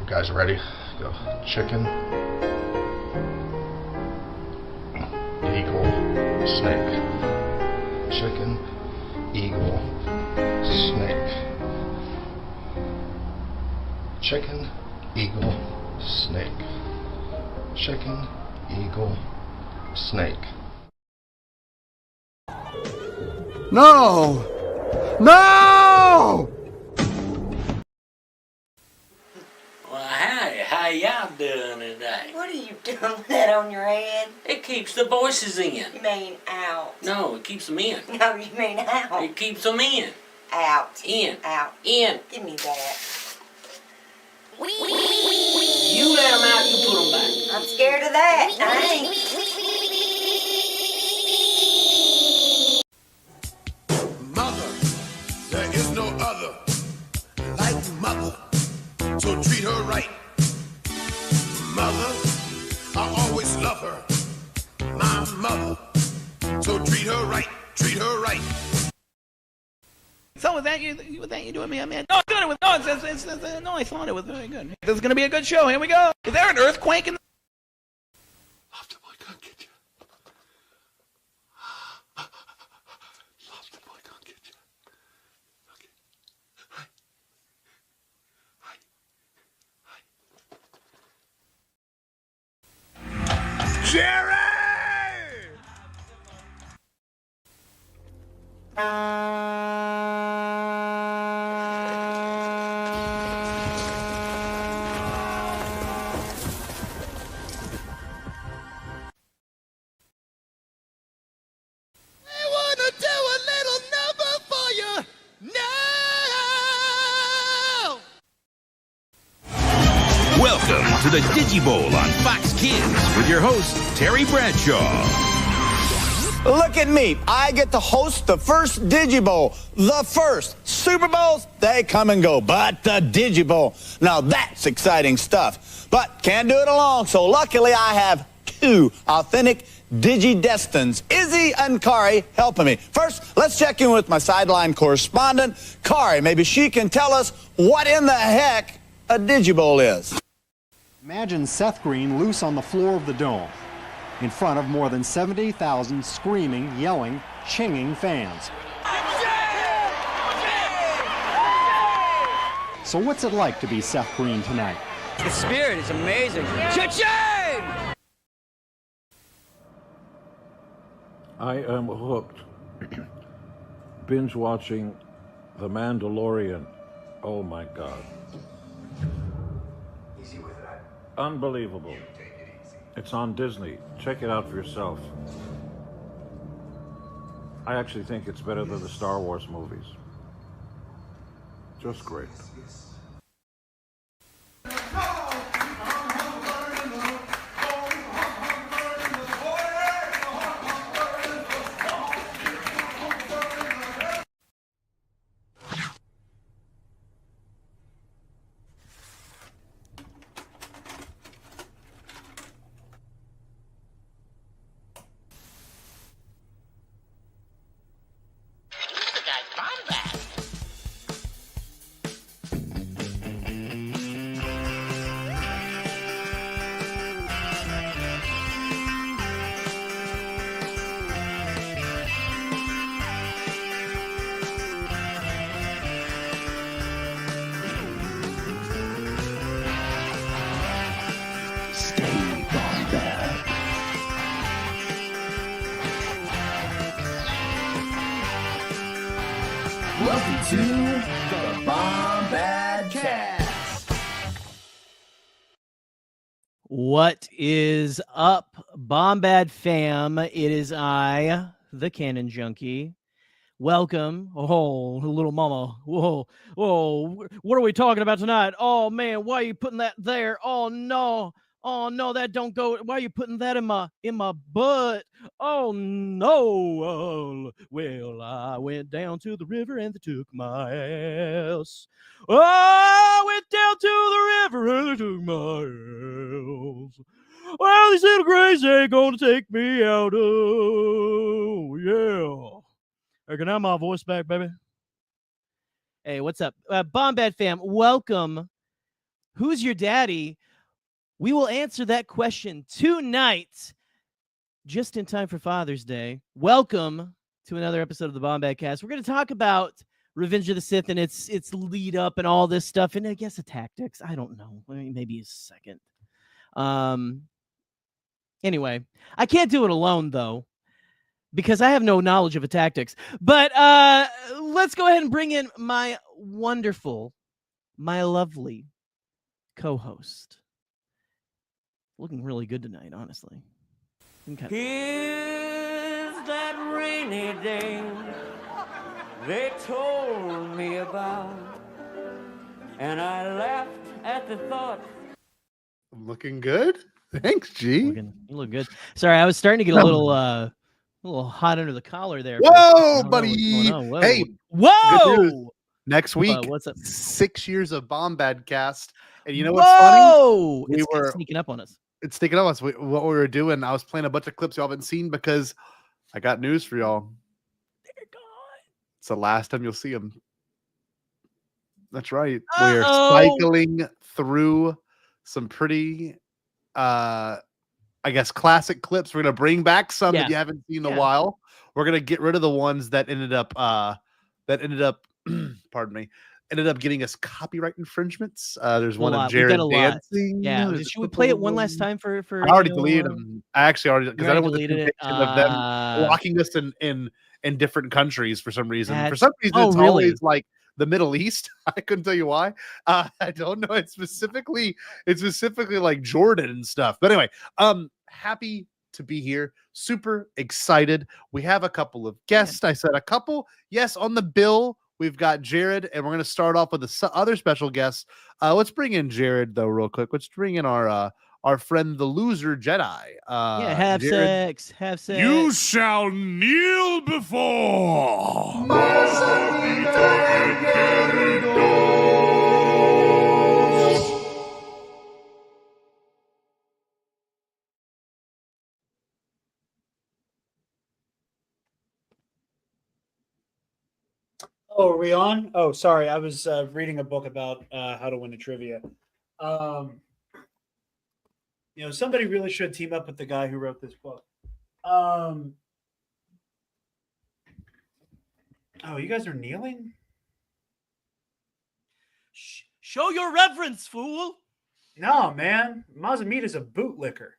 Guys, ready? Go. Chicken, eagle, snake. Chicken, eagle, snake. Chicken, eagle, snake. Chicken, eagle, snake. No! No! Well, howdy, how y'all doing today? What are you doing with that on your head? It keeps the voices in. You mean out. No, it keeps them in. No, you mean out. It keeps them in. Out. In. Out. In. Give me that. You let them out, you put them back. I'm scared of that. I ain't. Mother, there is no other like mother, so treat her right. Mother, I always love her, my mother, so treat her right, treat her right. So with that you doing me? I mean, no, I'm doing it with no. No, I thought it was very good. This is gonna be a good show. Here we go. Is there an earthquake in? Love the boy can't get you. Love the boy can't get you. Okay. Hi. Hi. Hi. Jerry! Welcome to the Digibowl on Fox Kids with your host, Terry Bradshaw. Look at me. I get to host the first Digibowl. The first. Super Bowls, they come and go. But the Digibowl, now that's exciting stuff. But can't do it alone, so luckily I have two authentic Digi-Destins, Izzy and Kari, helping me. First, let's check in with my sideline correspondent, Kari. Maybe she can tell us what in the heck a Digibowl is. Imagine Seth Green loose on the floor of the Dome in front of more than 70,000 screaming, yelling, chinging fans. So what's it like to be Seth Green tonight? The spirit is amazing. Cha-ching! I am hooked. Binge watching The Mandalorian. Oh my God. Easy with that. Unbelievable. It's on Disney. Check it out for yourself. I actually think it's better than the Star Wars movies. Just great. Welcome to the BOMBAD Cast. What is up, BOMBAD fam? It is I, the Cannon Junkie. Welcome. Oh, little mama. Whoa. What are we talking about tonight? Oh, man, why are you putting that there? Oh, no. Oh, no, that don't go. Why are you putting that in my butt? Oh, no. Well, I went down to the river and they took my ass. Oh, I went down to the river and they took my ass. Well, these little grays ain't gonna take me out. Oh, yeah. I can have my voice back, baby. Hey, what's up? BOMBAD fam, welcome. Who's your daddy? We will answer that question tonight, just in time for Father's Day. Welcome to another episode of the Bombad Cast. We're going to talk about Revenge of the Sith and its lead up and all this stuff, and I guess the tactics. I don't know. Maybe a second. Anyway, I can't do it alone though, because I have no knowledge of the tactics. But let's go ahead and bring in my wonderful, my lovely co-host. Looking really good tonight, honestly. Here's that rainy day they told me about, and I laughed at the thought. I'm looking good. Thanks, G. You look good. Sorry, I was starting to get a little hot under the collar there. Whoa, buddy. Whoa. Hey, whoa. Good news. Next week, what's up? 6 years of Bombad Cast. And you know what's funny? It's sneaking up on us. It's sneaking up on us. What we were doing, I was playing a bunch of clips y'all haven't seen because I got news for y'all. They're gone. It's the last time you'll see them. That's right. We're cycling through some pretty, I guess, classic clips. We're going to bring back some that you haven't seen in a while. We're going to get rid of the ones that ended up, pardon me, ended up getting us copyright infringements. There's one of Jarod dancing. Yeah. Should we play it one last time for I already deleted them. I actually already, because I don't want the temptation of them blocking us in different countries for some reason. For some reason, it's always like the Middle East. I couldn't tell you why. I don't know. It's specifically like Jordan and stuff. But anyway, happy to be here. Super excited. We have a couple of guests. I said a couple. Yes, on the bill. We've got Jarod, and we're going to start off with the other special guests. Let's bring in Jarod, though, real quick. Let's bring in our friend, the Loser Jedi. Have Jarod, sex. You shall kneel before. Oh, are we on? Oh, sorry. I was reading a book about how to win a trivia. Somebody really should team up with the guy who wrote this book. Oh, you guys are kneeling? Show your reverence, fool. No, man. Mazamita is a bootlicker.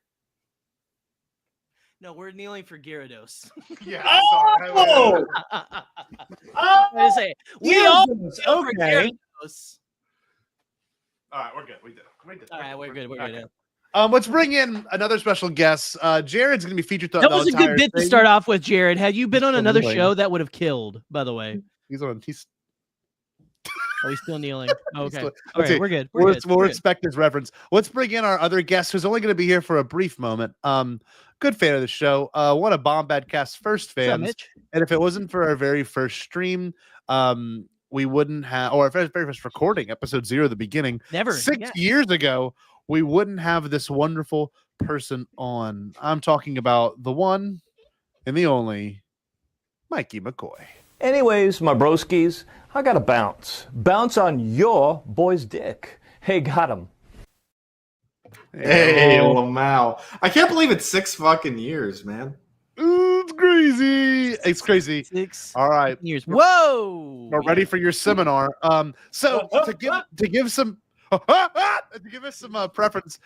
No, we're kneeling for Gyarados. Yeah. Oh! I say we all kneel for Gyarados. All right, we're good. We did it. All right, we're good. We're good. Let's bring in another special guest. Jared's going to be featured throughout that was a good bit to start off with, Jarod. Had you been on another show, that would have killed, by the way. He's still kneeling. Oh, okay. All right, we're good. We'll respect his reference. Let's bring in our other guest who's only going to be here for a brief moment. Good fan of the show. One of Bombad Cast's first fans. Mitch? And if it wasn't for our very first stream, we wouldn't have, or our very first recording, episode 0, the beginning. Never. 6 years ago, we wouldn't have this wonderful person on. I'm talking about the one and the only Mikey McCoy. Anyways, my broskies, I gotta bounce. Bounce on your boy's dick. Hey, got him. Hey, Lamau. I can't believe it's 6 fucking years, man. It's crazy. It's crazy. 6 All right. years. Whoa. We're ready for your seminar. So to give some to give us some preference,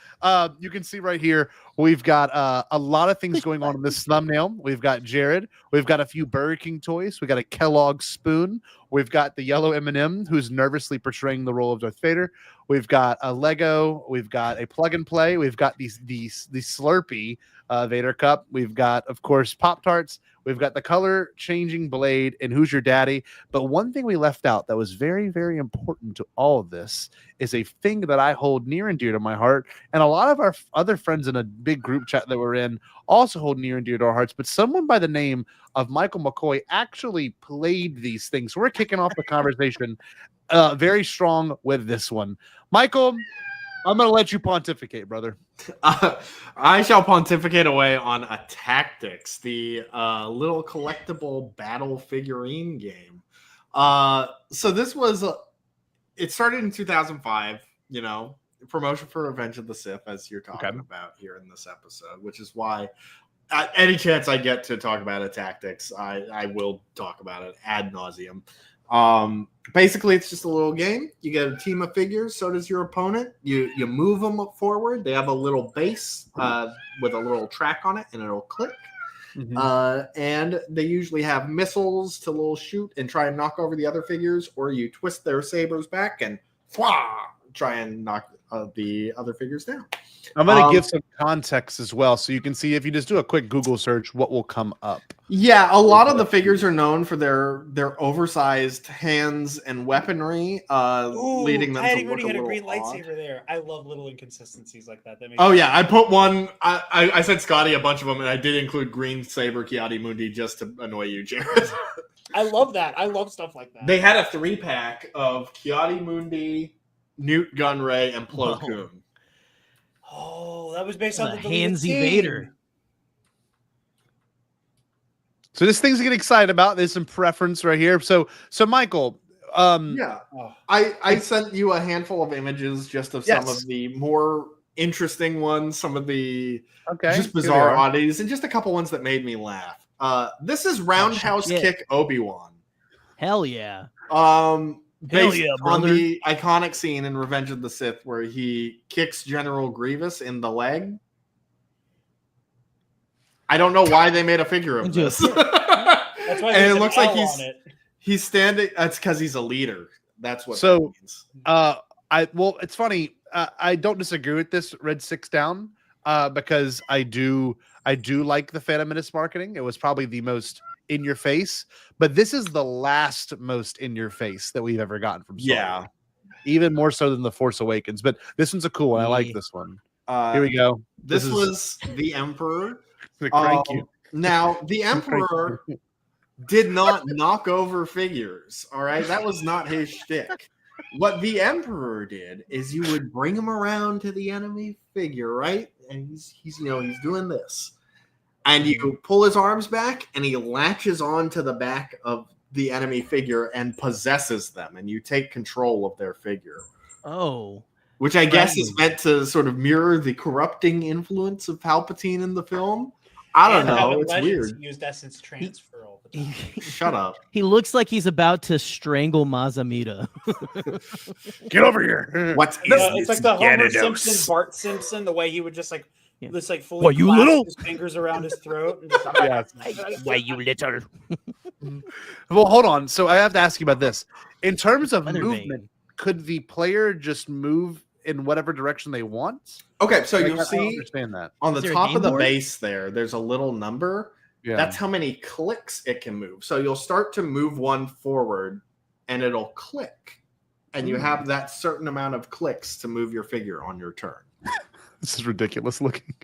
you can see right here we've got a lot of things going on in this thumbnail. We've got Jarod. We've got a few Burger King toys. We got a Kellogg spoon. We've got the yellow M&M who's nervously portraying the role of Darth Vader. We've got a Lego. We've got a plug and play. We've got the Slurpee Vader cup. We've got, of course, Pop-Tarts. We've got the color changing blade and Who's Your Daddy. But one thing we left out that was very, very important to all of this is a thing that I hold near and dear to my heart. And a lot of our other friends in a big group chat that we're in also hold near and dear to our hearts. But someone by the name of Michael McCoy actually played these things. So we're kicking off the conversation very strong with this one. Michael, I'm going to let you pontificate, brother. I shall pontificate away on a Tactics, the little collectible battle figurine game. So this was, it started in 2005, promotion for Revenge of the Sith, as you're talking about here in this episode, which is why any chance I get to talk about a tactics, I will talk about it ad nauseum. Basically, it's just a little game. You get a team of figures. So does your opponent. You move them forward. They have a little base with a little track on it, and it'll click. And they usually have missiles to little shoot and try and knock over the other figures, or you twist their sabers back and try and knock the other figures down. I'm going to give some context as well, so you can see if you just do a quick Google search, what will come up. Yeah, a lot of the figures are known for their oversized hands and weaponry, leading them to look a had a little green odd. lightsaber there. I love little inconsistencies like that. That makes Oh yeah, I put one. I sent Scotty a bunch of them, and I did include green saber Kiadi Mundi just to annoy you, Jared. I love that. I love stuff like that. They had a 3-pack of Kiadi Mundi, Newt Gunray, and Plo Koon. Oh, that was based on the Handsy Vader. So there's things to get excited about. There's some preference right here. So Michael, yeah, I sent you a handful of images just of some of the more interesting ones, some of the just bizarre oddities, and just a couple ones that made me laugh. This is Roundhouse Kick Obi-Wan. Hell yeah. Based on the iconic scene in Revenge of the Sith where he kicks General Grievous in the leg. I don't know why they made a figure of this. That's why and it looks like he's standing. That's because he's a leader. That's what that means. It's funny. I don't disagree with this Red 6 down because I do like the Phantom Menace marketing. It was probably the most in your face, but this is the last most in your face that we've ever gotten from Star Wars. Even more so than the Force Awakens. But this one's a cool one. I like this one. Here we go. This was the Emperor. Crank you. Now the Emperor did not knock over figures. All right, that was not his shtick. What the Emperor did is you would bring him around to the enemy figure, right? And he's doing this. And you pull his arms back, and he latches onto the back of the enemy figure and possesses them, and you take control of their figure. Oh. Which I guess is meant to sort of mirror the corrupting influence of Palpatine in the film. I don't know. It's weird. Used essence transfer all the time. Shut up. He looks like he's about to strangle Mazamita. Get over here. What's it's like the Homer Simpson, Bart Simpson, the way he would just this fully What, you clasp little? his fingers around his throat. And just, Why you little? Well, hold on. So I have to ask you about this. In terms of Weather movement, could the player just move in whatever direction they want? Okay, so you'll I don't see understand that. on the Is there a top game of the board? base there's a little number. Yeah. That's how many clicks it can move. So you'll start to move one forward, and it'll click. And you have that certain amount of clicks to move your figure on your turn. This is ridiculous looking.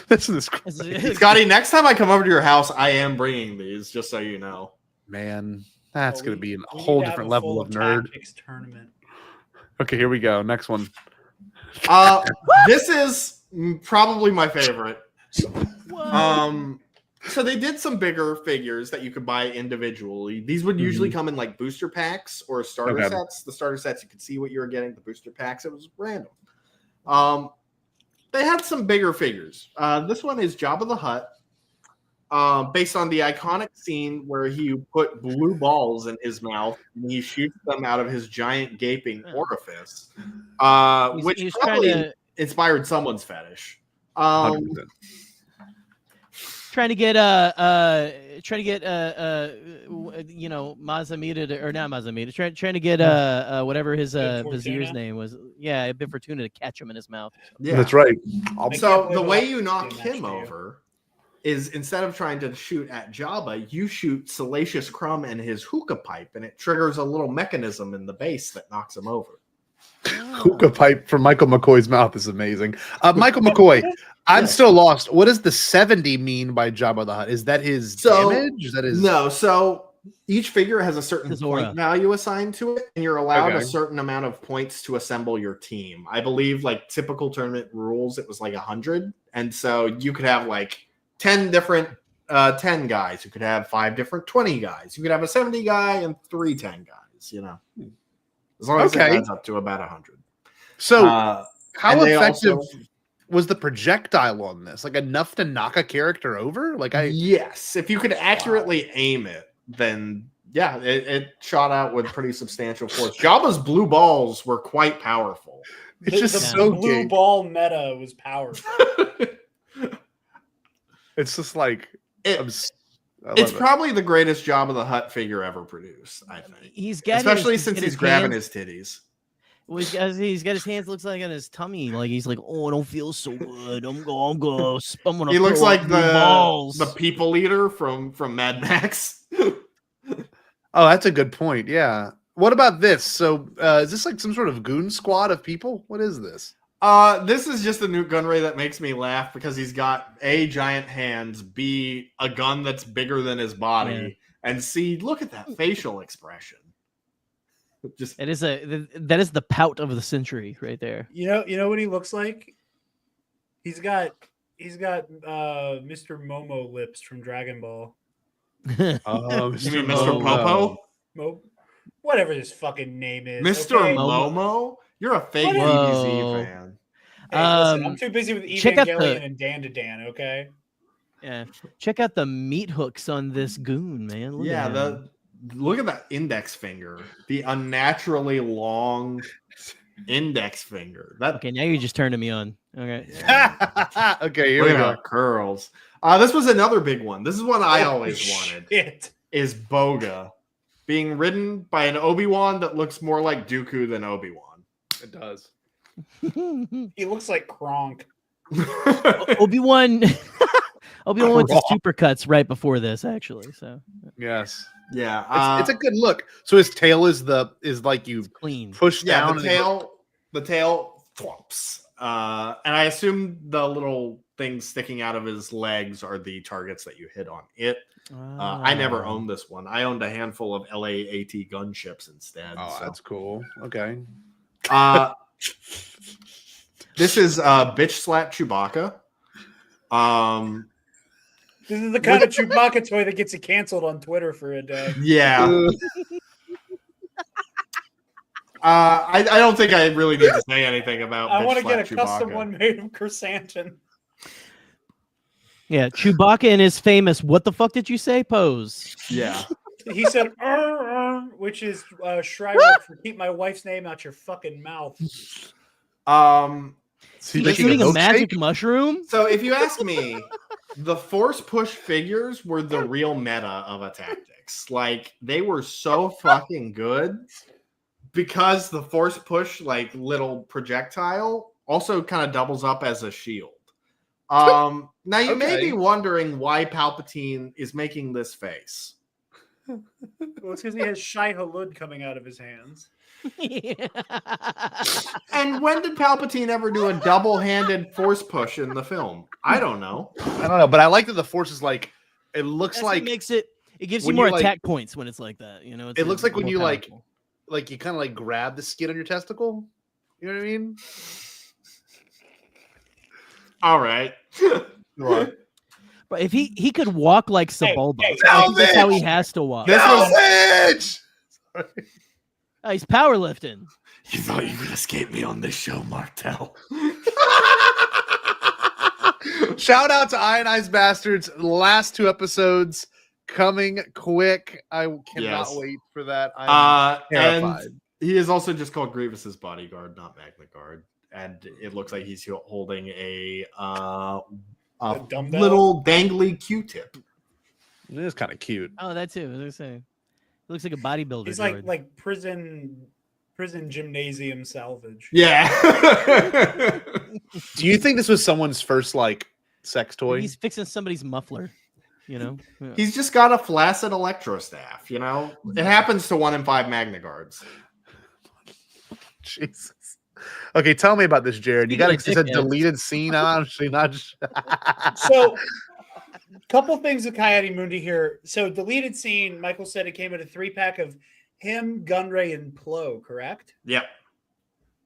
This is crazy. Scotty, next time I come over to your house, I am bringing these, just so you know. Man, that's going to be a whole different level of nerd. Tournament. Okay, here we go. Next one. This is probably my favorite. So they did some bigger figures that you could buy individually. These would usually come in like booster packs or starter sets. The starter sets, you could see what you were getting. The booster packs, it was random. They had some bigger figures. This one is Jabba the Hutt, based on the iconic scene where he put blue balls in his mouth and he shoots them out of his giant gaping orifice, which probably inspired someone's fetish. Trying to get Mazamita or not Mazamita. Trying to get whatever his Vizier's name was. Yeah, Bib Fortuna to catch him in his mouth. Yeah, that's right. So the way you knock him over is instead of trying to shoot at Jabba, you shoot Salacious Crumb and his hookah pipe, and it triggers a little mechanism in the base that knocks him over. Hookah pipe from Michael McCoy's mouth is amazing. Michael McCoy, I'm still lost. What does the 70 mean by Jabba the Hutt? Is that his damage? Is that his... No, so each figure has a certain point value assigned to it, and you're allowed a certain amount of points to assemble your team. I believe like typical tournament rules, it was like 100. And so you could have like 10 different 10 guys. You could have 5 different 20 guys. You could have a 70 guy and 3 10 guys, you know. As long as it adds up to about 100. So How And they effective also- was the projectile on this? Like enough to knock a character over? Yes, if you could accurately aim it, then yeah, it shot out with pretty substantial force. Jabba's blue balls were quite powerful. It's just the so blue gay. ball meta was powerful. It's just like It's probably the greatest Jabba the Hutt figure ever produced, I think. He's got especially his, since his he's grabbing hands- his titties. Well, he's got his hands looks like on his tummy, like he's like, oh, I don't feel so good. I'm gonna He looks throw like up blue balls. the people eater from Mad Max. Oh, that's a good point. Yeah. What about this? So, is this like some sort of goon squad of people? What is this? This is just a new Gunray that makes me laugh because he's got A, giant hands, B, a gun that's bigger than his body, and C, look at that facial expression. Just that is the pout of the century right there. You know what he looks like? He's got Mr. Momo lips from Dragon Ball. You mean Mr. Popo? Whatever his fucking name is. Mr. okay? Momo? You're a fake Whoa. DBZ fan. Hey, listen, I'm too busy with check out Evangelion and Dan to Dan, okay? Yeah. Check out the meat hooks on this goon, man. Look at him. Look at that index finger. The unnaturally long index finger. Okay, now you're just turning me on. Okay. Okay, here Look we at go. our curls. This was another big one. This is one I always wanted. Is Boga being ridden by an Obi-Wan that looks more like Dooku than Obi-Wan. It does. He looks like Kronk. Obi-Wan went to Supercuts right before this, actually. So Yes. Yeah. It's a good look. So his tail is like you clean push down. The tail thwomps. And I assume the little things sticking out of his legs are the targets that you hit on it. I never owned this one. I owned a handful of LAAT gunships instead. Oh, that's cool. Okay. This is Bitch Slap Chewbacca. This is the kind of Chewbacca toy that gets you canceled on Twitter for a day. Yeah. I don't think I really need to say anything about I want to Bitch get a Slap custom Chewbacca. one made of chrysanthemum. yeah, Chewbacca in his famous "What the fuck did you say?" pose. Yeah. He said, which is Shrire for keep my wife's name out your fucking mouth. He's eating a magic mushroom. So if you ask me, the force push figures were the real meta of a tactics. Like they were so fucking good because the force push, like little projectile, also kind of doubles up as a shield. Now you may be wondering why Palpatine is making this face. Well, it's because he has Shai Hulud coming out of his hands. And when did Palpatine ever do a double-handed force push in the film? I don't know. But I like that the force is like it looks That's like what makes it gives you when more you, attack points when it's like that. You know, it looks like when more you powerful. like you kind of like grab the skin on your testicle. You know what I mean? All right. But if he could walk like Sebulba, I think Salvage! that's how he has to walk. Salvage! He's powerlifting. You thought you could escape me on this show, Martel. Shout out to Ionized Bastards. Last 2 episodes coming quick. I cannot wait for that. I'm terrified. And he is also just called Grievous's bodyguard, not Magna Guard. And it looks like he's holding a dumbbell? little dangly Q-tip. It is kind of cute. Oh, that too. As I say, he looks like a bodybuilder. He's like prison gymnasium salvage. Yeah. Do you think this was someone's first like sex toy? He's fixing somebody's muffler. You know, yeah. He's just got a flaccid electrostaff. You know, it happens to 1 in 5 Magna Guards. Jesus. Okay, tell me about this, Jared. You got a dickheads. deleted scene. I'm actually not. So, couple things with Coyote Mundi here. So, deleted scene. Michael said it came in a 3-pack of him, Gunray, and Plo. Correct? Yep.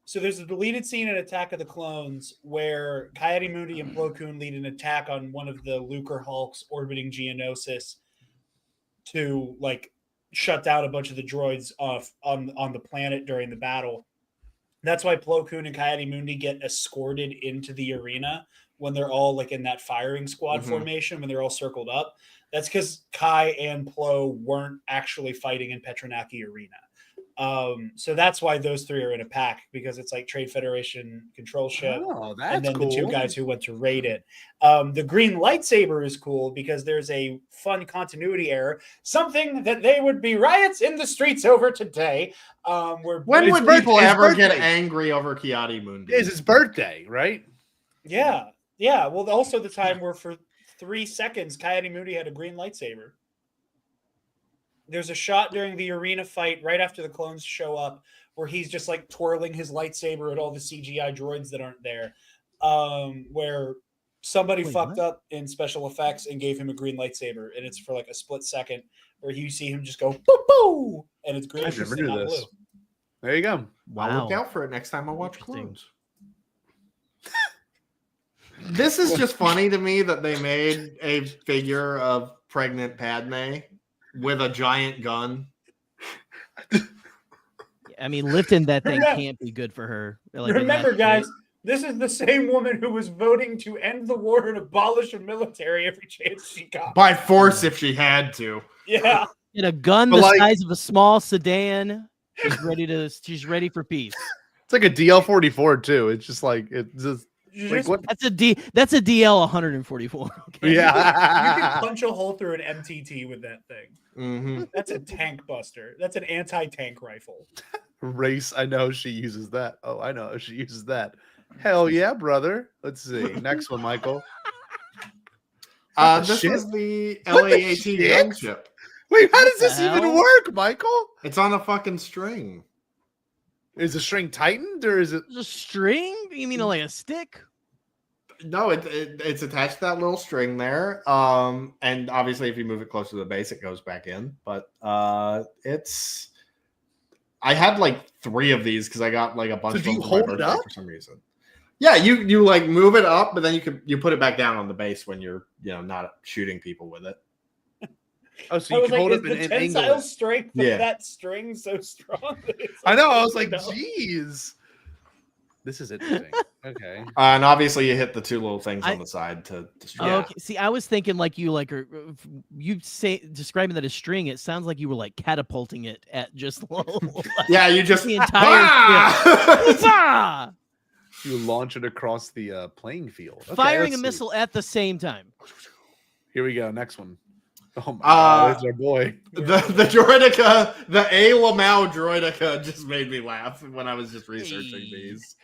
So there's a deleted scene in Attack of the Clones where Coyote Mundi and Plo Koon lead an attack on one of the Lucre Hulks orbiting Geonosis to like shut down a bunch of the droids off on the planet during the battle. That's why Plo Koon and Coyote-Mundi get escorted into the arena when they're all like in that firing squad formation, when they're all circled up. That's because Kai and Plo weren't actually fighting in Petronaki Arena. So that's why those three are in a pack, because it's like Trade Federation control ship. Oh, that's and then cool. the two guys who went to raid it. The green lightsaber is cool because there's a fun continuity error, something that they would be riots in the streets over today. When would people ever get angry over Coyote-Mundi? It's his birthday, right? Yeah. Yeah. Well, also the time where for 3 seconds, Coyote-Mundi had a green lightsaber. There's a shot during the arena fight right after the clones show up where he's just like twirling his lightsaber at all the CGI droids that aren't there, where somebody fucked up in special effects and gave him a green lightsaber, and it's for like a split second where you see him just go boo boo, and it's green. I never knew this. Blue. There you go. I'll look out for it next time I watch Clones. This is just funny to me that they made a figure of pregnant Padme with a giant gun. I mean, lifting that thing can't be good for her. Like, remember, guys, this is the same woman who was voting to end the war and abolish the military every chance she got. By force, if she had to. Yeah. In a gun the size of a small sedan, she's ready for peace. It's like a DL-44 too. It's just like it's just. Like, what? That's a DL 144. Okay? Yeah, you can punch a hole through an MTT with that thing. Mm-hmm. That's a tank buster. That's an anti-tank rifle. Race, I know she uses that. Oh, I know she uses that. Hell yeah, brother. Let's see. Next one, Michael. This is the LAAT gunship. Wait, how does this even work, Michael? It's on a fucking string. Is the string tightened or is it a string? You mean like a stick? No, it's attached to that little string there. And obviously, if you move it closer to the base, it goes back in. But it's. I had like 3 of these because I got like a bunch of them for my birthday for some reason. Yeah, you like move it up, but then you put it back down on the base when you're not shooting people with it. Oh, so you can hold it in the tensile strength of that string so strong? I know. I was like, geez. This is interesting. Okay. And obviously, you hit the 2 little things on the side to string. Okay. See, I was thinking like you describing that as string. It sounds like you were like catapulting it at just yeah. You just the entire. You launch it across the playing field, firing a missile at the same time. Here we go. Next one. Oh my god, it's our boy. The droidica, the A. Lamau droidica just made me laugh when I was just researching these.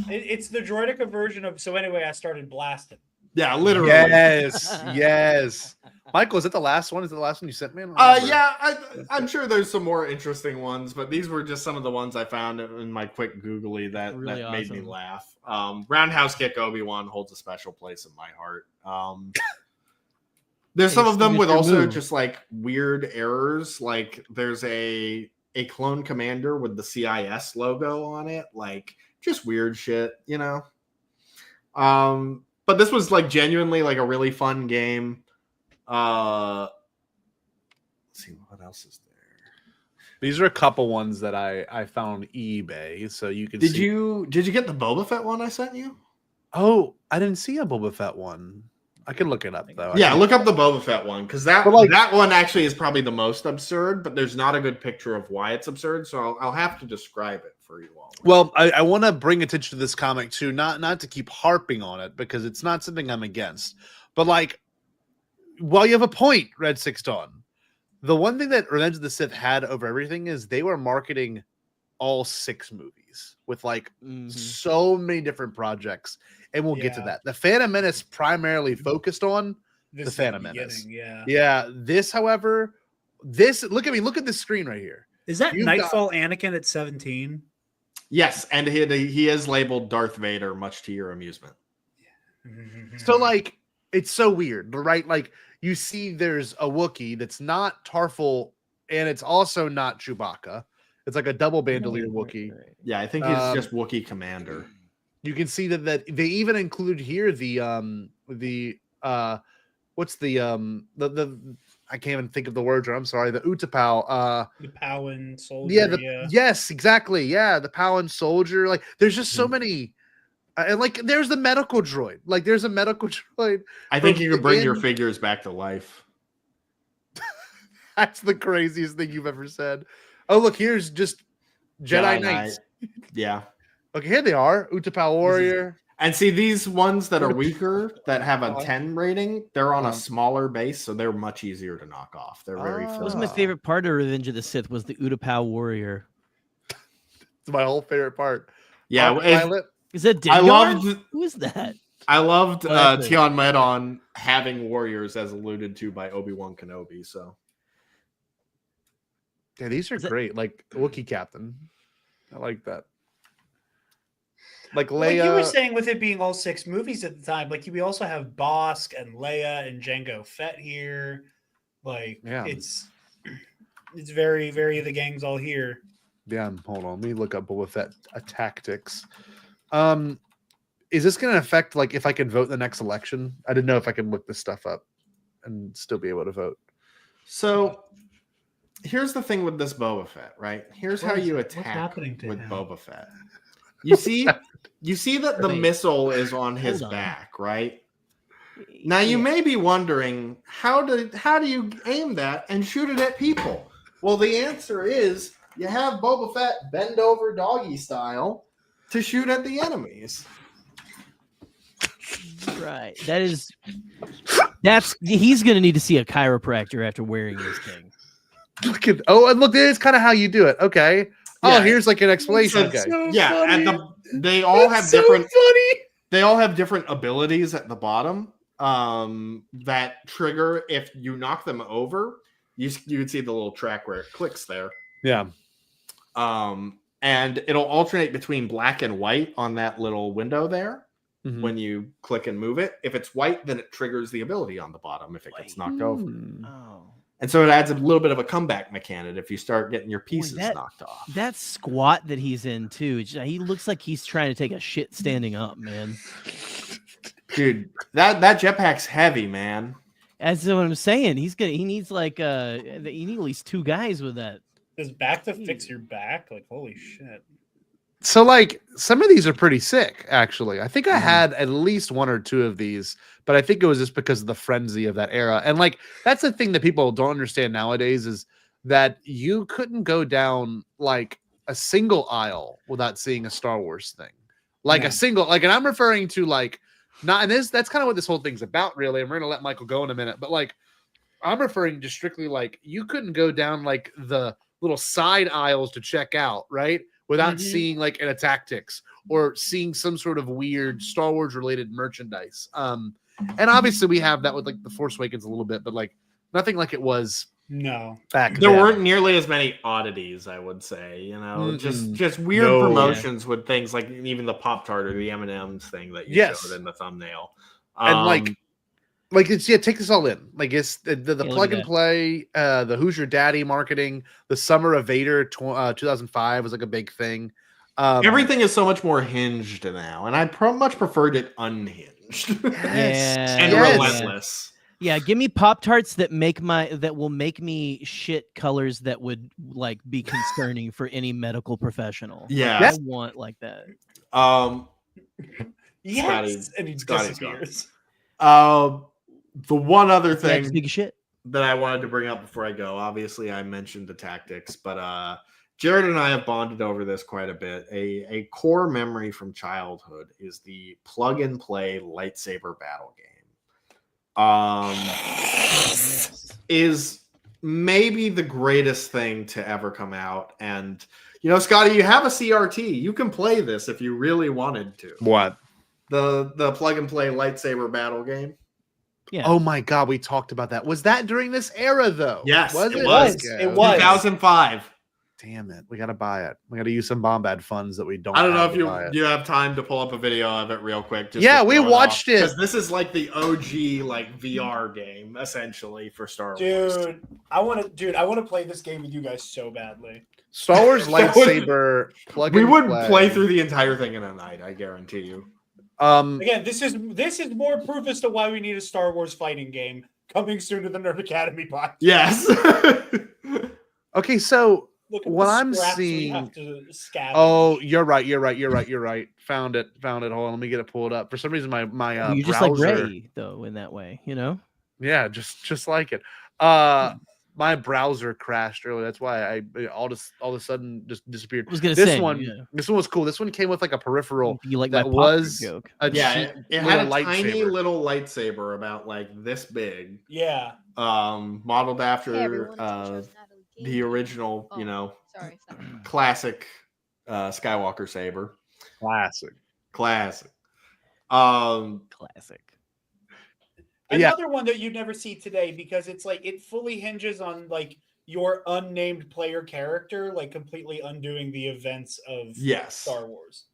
It's the droidica version of. So anyway, I started blasting. Yeah, literally. Yes, yes. Michael, is it the last one? Is it the last one you sent me? Yeah, I'm sure there's some more interesting ones, but these were just some of the ones I found in my quick googly that made me laugh. Roundhouse kick Obi-Wan holds a special place in my heart. There's some of them with also just like weird errors. Like there's a clone commander with the CIS logo on it. Like just weird shit, But this was like genuinely like a really fun game. Let's see what else is there. These are a couple ones that I found on eBay, so you can. Did you get the Boba Fett one I sent you? Oh, I didn't see a Boba Fett one. I can look it up though. Yeah, look up the Boba Fett one because that one actually is probably the most absurd, but there's not a good picture of why it's absurd, so I'll have to describe it for you all. Well, I want to bring attention to this comic too, not to keep harping on it because it's not something I'm against, but like, while you have a point, Red 6 Dawn, the one thing that Revenge of the Sith had over everything is they were marketing all 6 movies with like so many different projects. And we'll get to that. The Phantom Menace primarily focused on the Phantom Menace. Yeah. This, however, look at me. Look at this screen right here. Is that Nightfall Anakin at 17? Yes, and he is labeled Darth Vader, much to your amusement. So, like, it's so weird, right? Like, you see there's a Wookiee that's not Tarful, and it's also not Chewbacca. It's like a double bandolier Wookiee. Yeah, I think he's just Wookiee Commander. You can see that they even include here the I can't even think of the word. I'm sorry. The Utapau. The Powan soldier. Yeah. Yes, exactly. Yeah, the Powan soldier. Like, there's just so many. And like, there's the medical droid. Like, there's a medical droid. I think you can bring your figures back to life. That's the craziest thing you've ever said. Oh, look, here's just Jedi Knights. Yeah. Okay, here they are. Utapau Warrior. And see, these ones that are weaker, that have a 10 rating, they're on a smaller base, so they're much easier to knock off. They're very That was my favorite part of Revenge of the Sith was the Utapau Warrior. It's my whole favorite part. Yeah. Is that Dingar? I loved. Who is that? I loved Tion Medon having warriors, as alluded to by Obi-Wan Kenobi. So, yeah, these are great. Like Wookiee Captain, I like that. Like Leia. Like you were saying, with it being all 6 movies at the time, like we also have Bosk and Leia and Jango Fett here. Like, it's very, very the gang's all here. Yeah, hold on. Let me look up Boba Fett tactics. Is this going to affect like if I can vote in the next election? I didn't know if I could look this stuff up and still be able to vote. So here's the thing with this Boba Fett, right? Here's how you attack with Boba Fett. You see that the missile is on his back, right? Now you may be wondering, how do you aim that and shoot it at people? Well, the answer is you have Boba Fett bend over doggy style to shoot at the enemies. Right. He's going to need to see a chiropractor after wearing this thing. And look, there's kind of how you do it. Okay. Yeah. Oh, here's like an explanation. Okay. So Yeah, funny. and they all have different. Funny. They all have different abilities at the bottom that trigger if you knock them over. You can see the little track where it clicks there. Yeah. And it'll alternate between black and white on that little window there when you click and move it. If it's white, then it triggers the ability on the bottom if it gets knocked over. Oh. And so it adds a little bit of a comeback mechanic if you start getting your pieces knocked off. That squat that he's in too. He looks like he's trying to take a shit standing up, man. Dude, that jetpack's heavy, man. That's what I'm saying. He needs like you need at least 2 guys with that. Does back to fix your back? Like, holy shit. So like some of these are pretty sick, actually. I think I had at least 1 or 2 of these, but I think it was just because of the frenzy of that era. And like that's the thing that people don't understand nowadays is that you couldn't go down like a single aisle without seeing a Star Wars thing. Like a single, like, and I'm referring to like not, and that's kind of what this whole thing's about, really. And we're gonna let Michael go in a minute, but like I'm referring to strictly like you couldn't go down like the little side aisles to check out, right? Without seeing like a tactics or seeing some sort of weird Star Wars related merchandise. And obviously we have that with like the Force Awakens a little bit, but like nothing like it was back there then. weren't nearly as many oddities, I would say, you know, just weird promotions with things like even the Pop-Tart or the M&M's thing that you showed in the thumbnail. And like it's take this all in. Like it's the plug and play, the Who's Your Daddy marketing, the Summer of Vader 2005 was like a big thing. Everything is so much more hinged now, and I much preferred it unhinged and relentless. Yeah, give me Pop-Tarts that will make me shit colors that would like be concerning for any medical professional. Yeah, I want like that. Yes, and he disappears. The one other thing big shit that I wanted to bring up before I go, obviously I mentioned the tactics, but Jarod and I have bonded over this quite a bit. A core memory from childhood is the plug and play lightsaber battle game. Is maybe the greatest thing to ever come out. And you know, Scotty, you have a CRT. You can play this if you really wanted to. What? The plug and play lightsaber battle game. Yeah. Oh my God, we talked about that. Was that during this era though? Yes, was it was. Okay. It was 2005. Damn it, we gotta buy it. We gotta use some BOMBAD funds that we don't. I don't know have if to you have time to pull up a video of it real quick. Just yeah, we watched it. Because this is like the OG like VR game essentially for Star Wars. Dude, I want to play this game with you guys so badly. Star Wars lightsaber plug. We would play through the entire thing in a night. I guarantee you. Again, this is more proof as to why we need a Star Wars fighting game. Coming soon to the Nerd Academy podcast. Yes. Okay, so Look at what the I'm scraps we seeing. have to scavenge. Oh, you're right. Found it. Hold on, let me get it pulled up. For some reason, my You're just browser. like Ray, though, in that way, you know? Yeah, just like it. My browser crashed earlier. That's why I all of a sudden just disappeared. I was gonna this say, one. yeah. This one was cool. This one came with like a peripheral You like that my was joke? a Yeah, cheap it had a little tiny lightsaber. little lightsaber about like this big. Yeah. Modeled after Hey, everyone, it's Natalie the original, Oh, sorry. classic Skywalker saber. Classic. Classic. Another one that you'd never see today because it's like it fully hinges on like your unnamed player character, like completely undoing the events of Star Wars.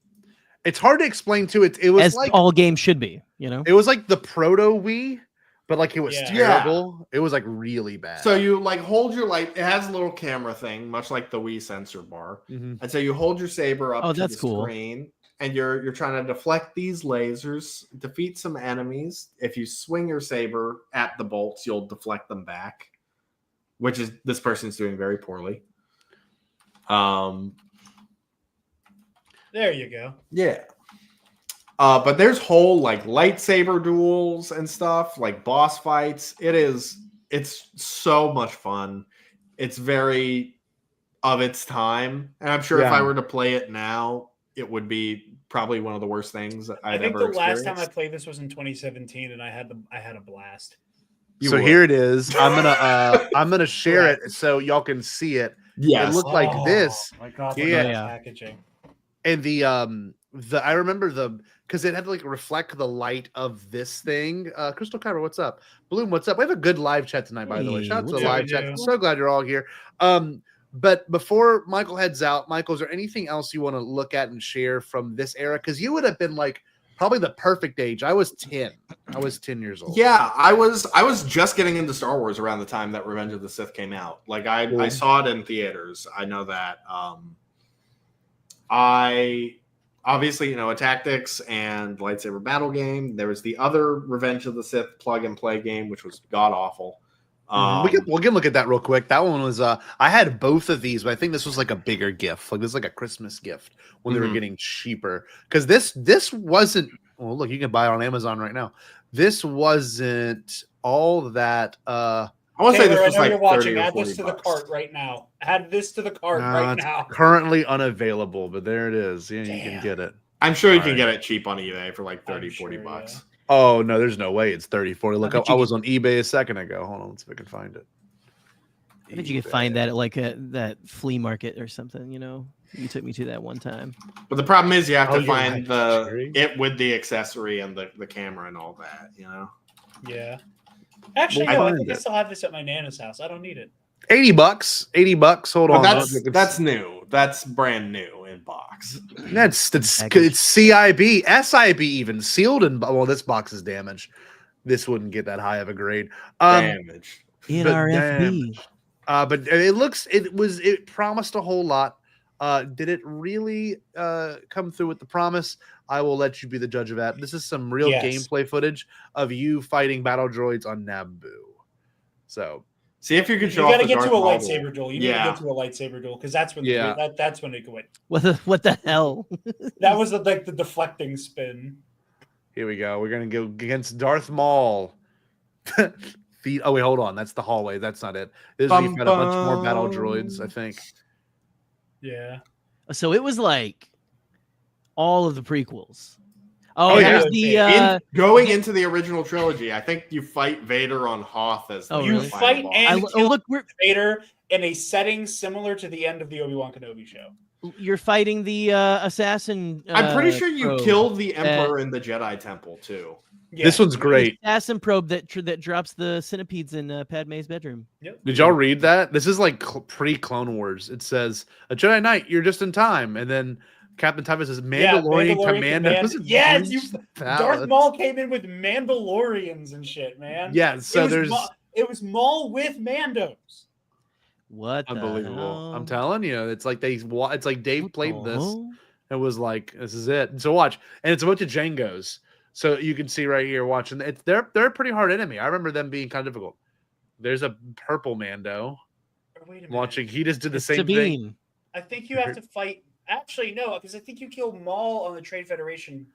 It's hard to explain too. It was As like all games should be, you know? it was like the proto Wii, but like it was Yeah. terrible. It was like really bad. So you like hold your light. It has a little camera thing, much like the Wii sensor bar. Mhm. And so you hold your saber up Oh, to that's the cool. screen, and you're trying to deflect these lasers, defeat some enemies. If you swing your saber at the bolts, you'll deflect them back, which is this person's doing very poorly. There you go. Yeah. But there's whole like lightsaber duels and stuff, like boss fights. It's so much fun. It's very of its time. And I'm sure if I were to play it now, it would be probably one of the worst things I I'd think ever the last time I experienced. played this was in 2017, and I had a blast. So here it is. I'm gonna share it so y'all can see it. Yes. It looked like this. My God, packaging. And the I remember because it had to like reflect the light of this thing. Crystal Kyber, what's up? Bloom, what's up? We have a good live chat tonight, by the way. Shout out to the live chat. I'm so glad you're all here. But before Michael heads out, Michael, is there anything else you want to look at and share from this era? Because you would have been like probably the perfect age. I was 10. I was 10 years old. Yeah, I was just getting into Star Wars around the time that Revenge of the Sith came out. Like I saw it in theaters. I know that. I obviously, a tactics and lightsaber battle game. There was the other Revenge of the Sith plug and play game, which was god awful. We can look at that real quick. That one was I had both of these, but I think this was like a bigger gift. Like this is like a Christmas gift when they were getting cheaper. Because this wasn't. Well, look, you can buy it on Amazon right now. This wasn't all that. I want to say this was like you're watching. 30 or Add 40 this to the bucks. cart right now. Add this to the cart right It's now. currently unavailable, but there it is. Yeah, you can get it. I'm sure you All can right. get it cheap on eBay for like 30, 40 bucks. Oh no, there's no way it's 30, 40. Look, bet I you was on eBay a second ago. Hold on, let's see if I can find it. I bet you could find that at like that flea market or something, you know? You took me to that one time. But the problem is you have Oh, to you're find right, it with the accessory and the camera and all that, Yeah. Actually, Well, no. I find think I it. still have this at my Nana's house. I don't need it. $80. Hold But on. that's new. That's brand new in box. It's CIB, SIB even sealed and well, this box is damaged. This wouldn't get that high of a grade. Damaged. NRFB. But it promised a whole lot. Did it really come through with the promise? I will let you be the judge of that. This is some real gameplay footage of you fighting battle droids on Naboo. So see if you can You show got to off the get to a Darth Maul lightsaber duel. You need to get to a lightsaber duel because that's when that's when it could win. What the hell? That was the deflecting spin. here we go. We're gonna go against Darth Maul. Oh wait, hold on. That's the hallway. That's not it. This is where you fight a bunch more battle droids, I think. Yeah. So it was like all of the prequels. Oh, yeah. there's the Going into the original trilogy, I think you fight Vader on Hoth as the You final fight boss. and kill Vader in a setting similar to the end of the Obi-Wan Kenobi show. you're fighting the assassin. I'm pretty sure you probe killed the that- Emperor in the Jedi Temple too. This one's great. the assassin probe that drops the centipedes in Padme's bedroom. Yep. Did y'all read that? This is like pre-Clone Wars. It says, "A Jedi Knight, you're just in time," and then Captain Typhus says, "Mandalorian commander." Yes, Darth Maul came in with Mandalorians and shit, man. Yeah, so it was Maul with Mandos. What? Unbelievable! I'm telling you, it's like it's like Dave played this. It was like, this is it. And so watch, and it's a bunch of Jangos. So you can see right here watching. They're a pretty hard enemy. I remember them being kind of difficult. There's a purple Mando. Wait a minute. Watching, he just did the It's same Sabine. thing. I think you have to fight. Actually, no, because I think you kill Maul on the Trade Federation,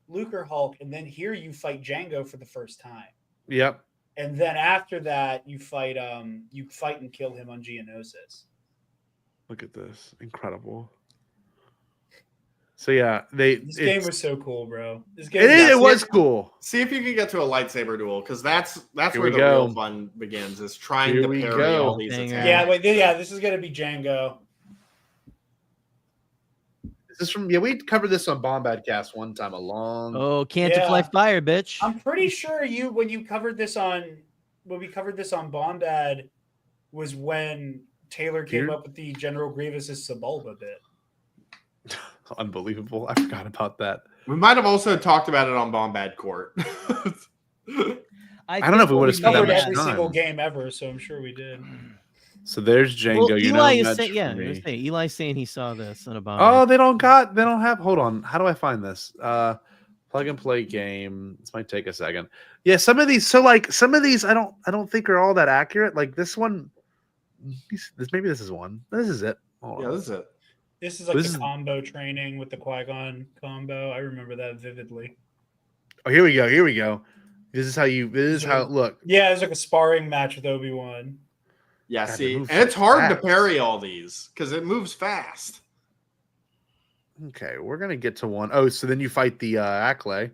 Lucre Hulk, and then here you fight Django for the first time. Yep. And then after that, you fight and kill him on Geonosis. Look at this, incredible. So yeah, This game was so cool, bro. This game it was cool. See if you can get to a lightsaber duel, because that's Here where we the go. real fun begins. Is trying Here to we parry go. all these attacks. This is gonna be Django. This is from we covered this on Bombad Cast one time Oh, can't fly fire, bitch. I'm pretty sure when we covered this on Bombad was when Taylor came Here? up with the General Grievous's Sebulba bit. Unbelievable. I forgot about that. We might have also talked about it on Bombad Court. I don't know if we would have spent that covered much every time. single game ever, so I'm sure we did. So there's Django. Well, you Eli know, is that's saying, for me. Eli's saying he saw this on a bomb. Oh, they don't have. Hold on. How do I find this? Plug and play game. This might take a second. Yeah, some of these. So like some of these, I don't think are all that accurate. Like this one. Maybe this is one. This is it. Hold on. This is it. This is like the combo training with the Qui-Gon combo. I remember that vividly. Oh, here we go. Here we go. This is how it look. Yeah, it's like a sparring match with Obi-Wan. Yeah, God, see, it and moves it's hard to fast. parry all these because it moves fast. Okay, we're gonna get to one. Oh, so then you fight the Acklay.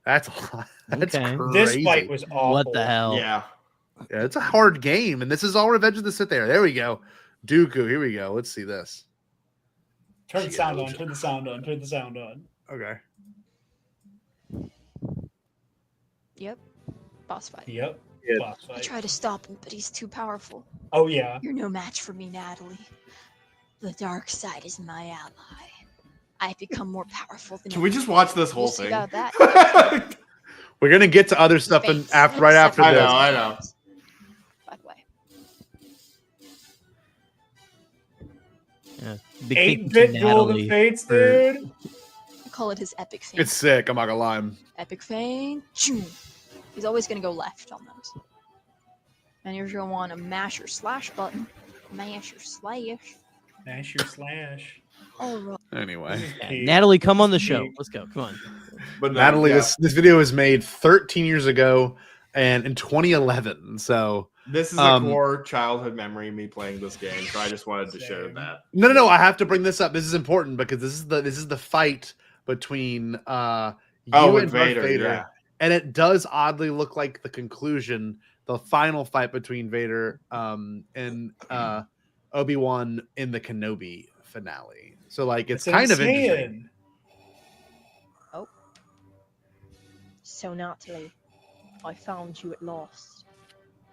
That's a lot. That's Okay. crazy. This fight was awful. What the hell? Yeah. Yeah, it's a hard game, and this is all Revenge of the Sith. There we go. Dooku. Here we go. Let's see this. Turn the sound on. Turn the sound on. Turn the sound on. Okay. Yep. Boss fight. Yep. Yeah. Boss I fight. try to stop him, but he's too powerful. Oh yeah. You're no match for me, Natalie. The dark side is my ally. I've become more powerful than Can we just watch this whole We'll see thing? about that. We're gonna get to other stuff and right after I this. know, I know. By the way. Yeah. Big thank you to 8-bit Duel of the Natalie Fates, for- dude. I call it his epic feint. It's sick. I'm not gonna lie. Epic feint. Choo. He's always gonna go left on those. And you're gonna want to mash your slash button. Mash your slash. Mash your slash. All right. Anyway, Natalie, come on the show. Let's go. Come on. But Natalie, yeah. this video was made 13 years ago, and in 2011. So This is a core childhood memory of me playing this game, so I just wanted to share that. No. I have to bring this up. This is important because this is the fight between you with and Darth Vader, Vader, yeah. and it does oddly look like the conclusion, the final fight between Vader and Obi-Wan in the Kenobi finale. So like it's That's kind what of I'm interesting. saying. Oh. So Natalie, I found you at last.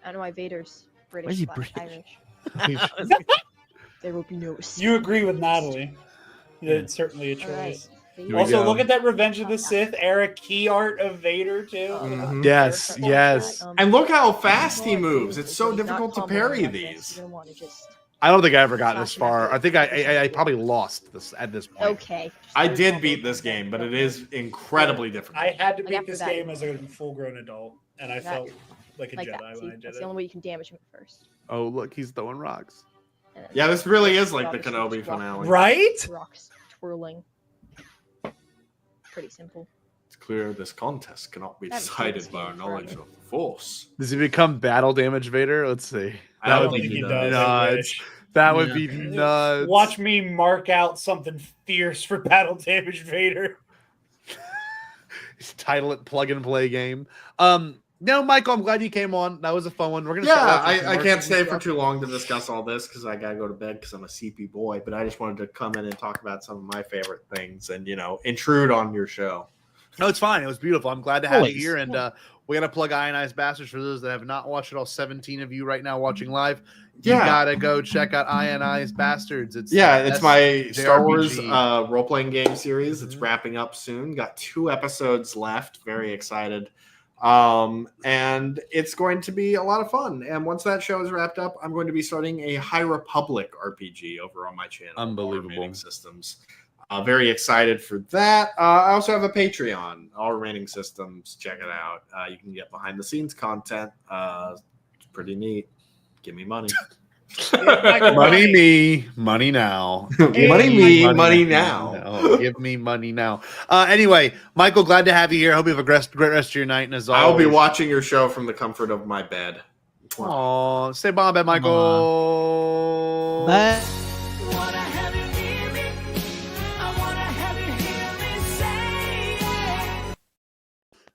I know why Vader's Why is British he slash British? Irish. There will be no escape. You agree with Natalie. Yeah, it's certainly a All right. choice. Vader. Also, look at that Revenge of the Sith era key art of Vader too. Yes, yes. And look how fast he moves. It's so difficult to parry these. You're gonna want to just I don't think I ever got this far. I think I probably lost this at this point. okay. I did beat this game, but it is incredibly difficult. I had to Like beat after this that- game as a full-grown adult, and I That- felt like a like Jedi that. See, when I did that's it. the only way you can damage him at first. Oh, look, he's throwing rocks. And then Yeah, this really is like the obviously Kenobi just rock- finale. Right? Rocks twirling. Pretty simple. It's clear this contest cannot be That was decided good. by our knowledge of the Force. Does he become battle damage Vader? Let's see. I That don't would think be he does. I nuts. wish. That would Yeah. be nuts. Watch me mark out something fierce for battle damage Vader. Title it plug and play game. No, Michael, I'm glad you came on. That was a fun one. We're gonna Yeah, start watching some I more can't TV stay for stuff. too long to discuss all this because I gotta go to bed because I'm a CP boy. But I just wanted to come in and talk about some of my favorite things and intrude on your show. No, it's fine. It was beautiful. I'm glad to have Always. you here. And we got to plug Ionized Bastards for those that have not watched it. All 17 of you right now watching live. You Yeah. got to go check out Ionized Bastards. It's It's my Star Wars JRPG. role-playing game series. It's wrapping up soon. Got 2 episodes left. Very excited. And it's going to be a lot of fun. And once that show is wrapped up, I'm going to be starting a High Republic RPG over on my channel. Unbelievable. Remaining Systems. Very excited for that. I also have a Patreon. All remaining systems, check it out. You can get behind the scenes content. It's pretty neat. Give me money. Money me, money now. Money me, money now. Give me money now. Anyway, Michael, glad to have you here. Hope you have a great rest of your night. And as always, I'll be watching your show from the comfort of my bed. Oh, stay bombad, Michael. Bye.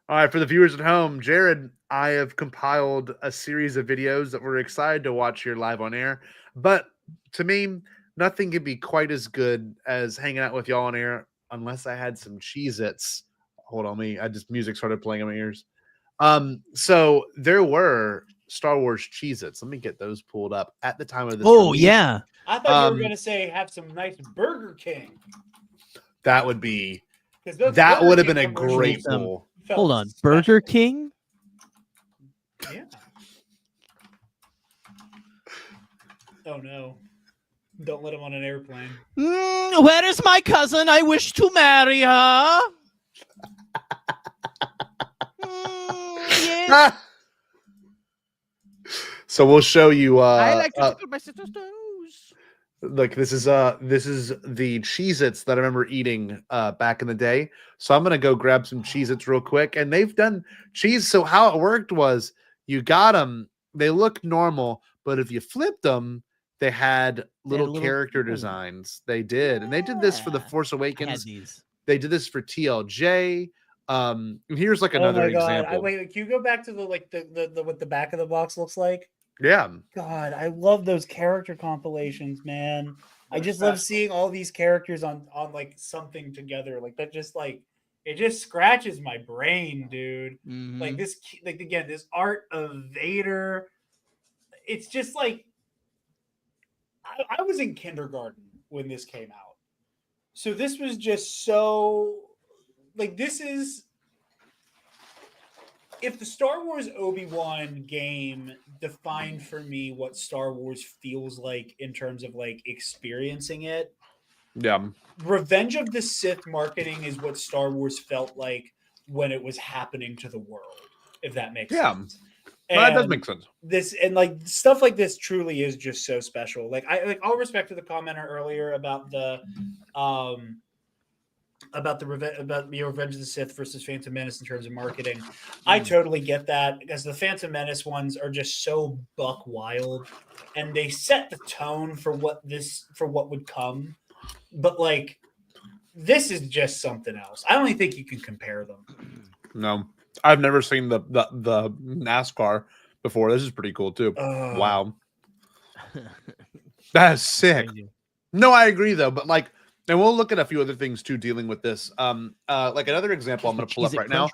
All right, for the viewers at home, Jared, I have compiled a series of videos that we're excited to watch here live on air. But to me, nothing can be quite as good as hanging out with y'all on air unless I had some Cheez-Its. Hold on, music started playing in my ears. So there were Star Wars Cheez-Its. Let me get those pulled up at the time of this. Oh, release. yeah. I thought you were going to say have some nice Burger King. That would be. 'Cause those That Burger would have King been a great commercials, pull. Hold on, Burger King? Yeah. Oh no! Don't let him on an airplane. Where is my cousin? I wish to marry her. Yes. So we'll show you. I like to tickle my sister's toes. Look, this is the Cheez-Its that I remember eating back in the day. So I'm gonna go grab some Cheez-Its real quick. And they've done cheese. So how it worked was you got them, they look normal, but if you flipped them, they had little character designs. They did, and they did this for the Force Awakens. They did this for TLJ. And here's like another example. Wait, can you go back to the what the back of the box looks like? Yeah. God, I love those character compilations, man. I just love seeing all these characters on like something together. Like that just like it just scratches my brain, dude. Like this again, this art of Vader. It's just like I was in kindergarten when this came out. So this was just so like this is if the Star Wars Obi-Wan game defined for me what Star Wars feels like in terms of like experiencing it, yeah, Revenge of the Sith marketing is what Star Wars felt like when it was happening to the world, if that makes sense. Well, that does make sense. This and like stuff like this truly is just so special. Like all respect to the commenter earlier about the Revenge of the Sith versus Phantom Menace in terms of marketing. I totally get that because the Phantom Menace ones are just so buck wild and they set the tone for what would come. But like this is just something else. I don't even think you can compare them. No. I've never seen the NASCAR before. This is pretty cool too. Wow. That is sick. No, I agree though, but like and we'll look at a few other things too dealing with this. Like another example I'm going to pull up right now.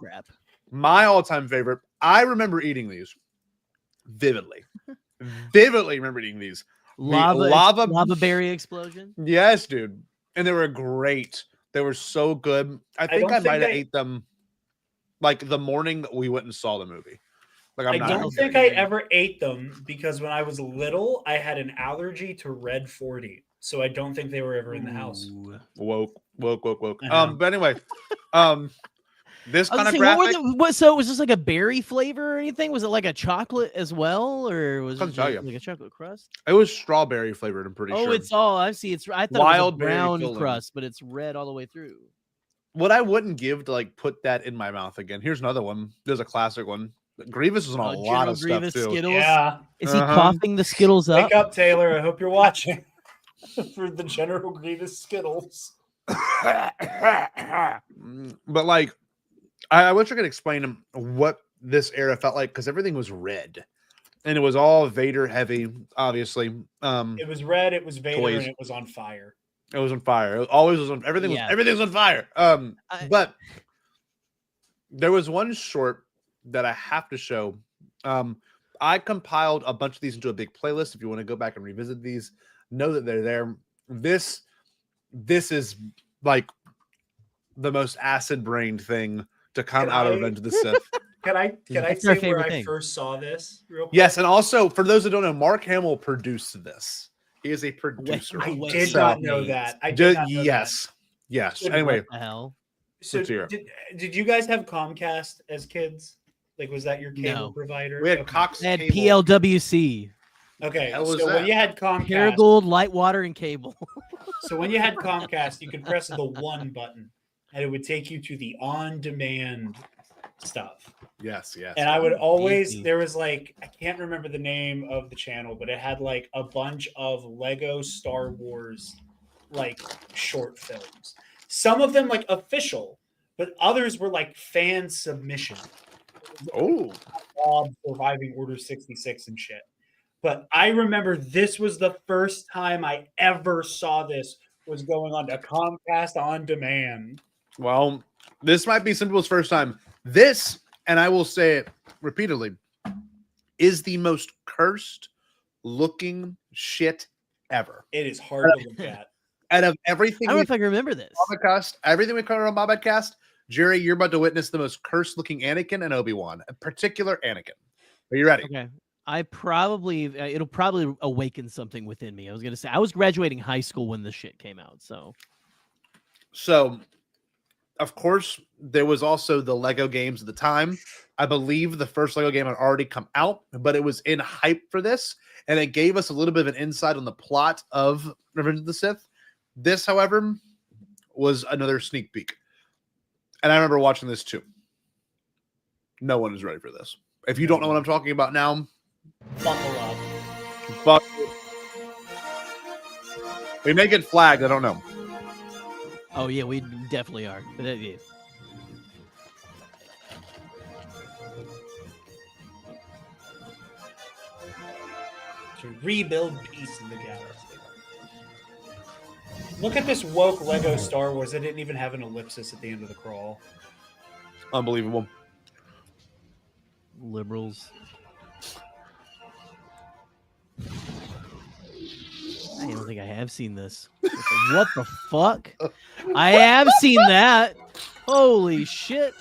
My all-time favorite. I remember eating these vividly. Vividly remember eating these. Lava berry explosion. Yes, dude. And they were great. They were so good. I think I might have ate them like the morning that we went and saw the movie. Like I don't think I ever ate them because when I was little, I had an allergy to red 40. So I don't think they were ever in the house. Woke. But anyway, this kind of graphic. So was this like a berry flavor or anything? Was it like a chocolate as well, or was it like a chocolate crust? It was strawberry flavored. I'm pretty sure. Oh, it's all I see. I thought wild it was a brown crust, but it's red all the way through. What I wouldn't give to like put that in my mouth again. Here's another one. There's a classic one. Grievous was on a lot of stuff too. Skittles? Yeah. Is he coughing the Skittles up? Wake up, Taylor. I hope you're watching. For the General Grievous Skittles. But like I wish I could explain what this era felt like because everything was red and it was all Vader heavy, obviously. It was red, it was Vader, toys. And it was on fire. It was on fire. It always was on everything. Everything was on fire. But there was one short that I have to show. I compiled a bunch of these into a big playlist. If you want to go back and revisit these, know that they're there. This is like the most acid-brained thing to come out of Revenge of the Sith. Can I say where I first saw this? Real quick? Yes, and also for those that don't know, Mark Hamill produced this. He is a producer. I did not know that. I did not know yes. Yes. What Anyway, the hell? So let's hear. did you guys have Comcast as kids? Like, was that your cable No. provider? We had Okay. Cox I had Cable. PLWC. Okay, Hell was so when that? you had Comcast, Paragold, light, water, and cable. so when you had Comcast, you could press the 1 button, and it would take you to the on-demand stuff. Yes, yes. And I would always, Easy. there was like, I can't remember the name of the channel, but it had like a bunch of Lego Star Wars like short films. Some of them like official, but others were like fan submission. Oh, Bob surviving Order 66 and shit. But I remember this was the first time I ever saw this was going on to Comcast On Demand. well, this might be some people's first time. This, and I will say it repeatedly, is the most cursed looking shit ever. It is hard to look at. Out of everything, I don't know if I can remember this. Everything we covered on BOMBAD, Jerry, you're about to witness the most cursed looking Anakin and Obi-Wan, a particular Anakin. Are you ready? Okay. I probably, it'll probably awaken something within me. I was going to say, I was graduating high school when this shit came out. So, of course, there was also the Lego games at the time. I believe the first Lego game had already come out, but it was in hype for this, and it gave us a little bit of an insight on the plot of Revenge of the Sith. This, however, was another sneak peek. And I remember watching this too. No one is ready for this. If you don't know what I'm talking about now, Buckle up. but we may get flagged. I don't know. Oh, yeah, we definitely are. But yeah. To rebuild peace in the galaxy. Look at this woke Lego Star Wars. It didn't even have an ellipsis at the end of the crawl. Unbelievable. Liberals. I don't think I have seen this. What the fuck? I have seen that. Holy shit.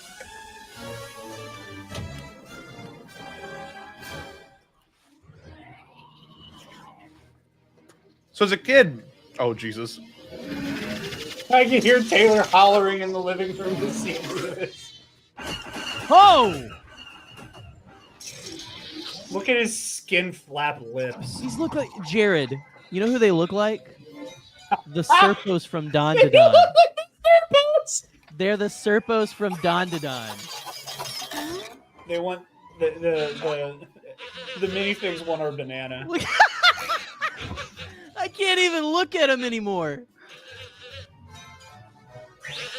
So as a kid, oh Jesus. I can hear Taylor hollering in the living room to see this. Oh! Look at his skin flap lips. These look like Jared. You know who they look like? The Serpos from Dawn to Dawn. They're the Serpos from Dawn to Dawn. They want the minifigs want our banana. I can't even look at them anymore.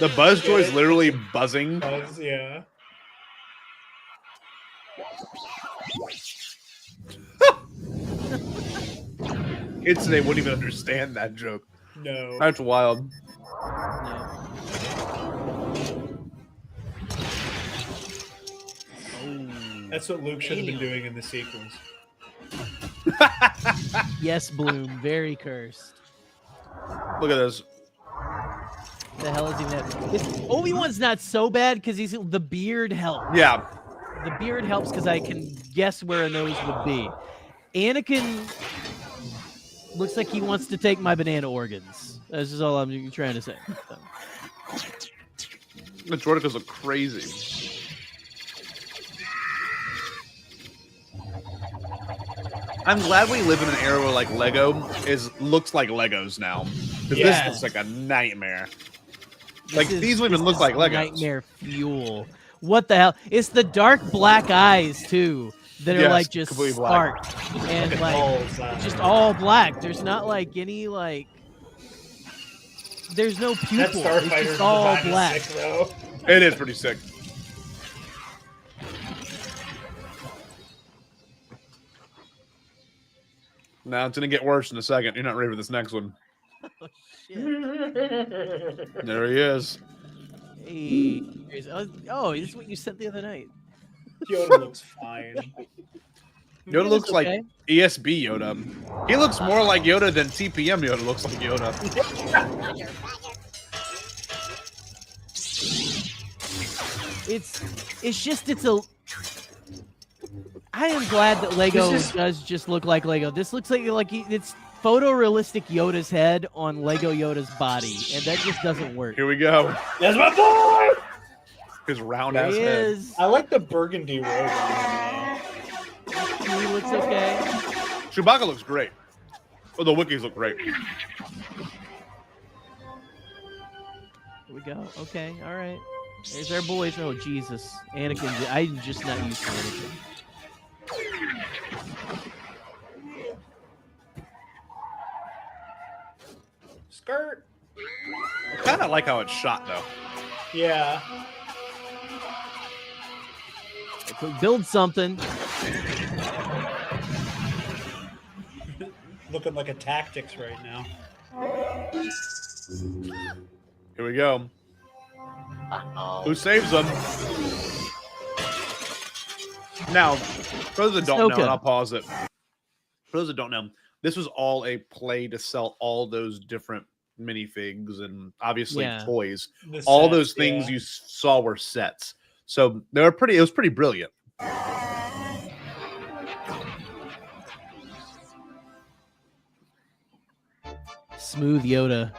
The buzz joy is literally buzzing. Buzz, yeah. Kids today wouldn't even understand that joke. No. That's wild. That's what Luke should have been doing in the sequels. Yes, Bloom. Very cursed. Look at this. The hell is even that? Obi-Wan's not so bad because he's the beard helps. Yeah. The beard helps because I can guess where a nose would be. Anakin looks like he wants to take my banana organs. That's just all I'm trying to say. So. The Jordicas look crazy. I'm glad we live in an era where like Lego looks like Legos now. Because this looks like a nightmare. Like these would even look like Legos. Nightmare fuel. What the hell? It's the dark black eyes too that are like just black. sparked and like just all black. There's not like any like. There's no pupil. It's just all black. It is pretty sick. Now it's gonna get worse in a second. You're not ready for this next one. Oh, shit. There he is. Hey, oh, this is what you sent the other night. Yoda looks fine. Yoda looks like ESB Yoda. He looks more like Yoda than TPM Yoda looks like Yoda. It's a. I am glad that Lego does just look like Lego. This looks like it's photorealistic Yoda's head on Lego Yoda's body, and that just doesn't work. Here we go. That's my boy. His round There ass he head. is. I like the burgundy robe. He looks okay. Chewbacca looks great. Oh, the Wookiees look great. Here we go. Okay, all right. There's our boys. Oh, Jesus. Anakin, I'm just not used to Anakin. Skirt. I kind of like how it's shot, though. Yeah. Build something. Looking like a tactics right now. Here we go. Who saves them? Now, for those that don't know, and I'll pause it. For those that don't know, this was all a play to sell all those different minifigs and obviously toys. All those things you saw were sets. So they were pretty. It was pretty brilliant. Smooth Yoda.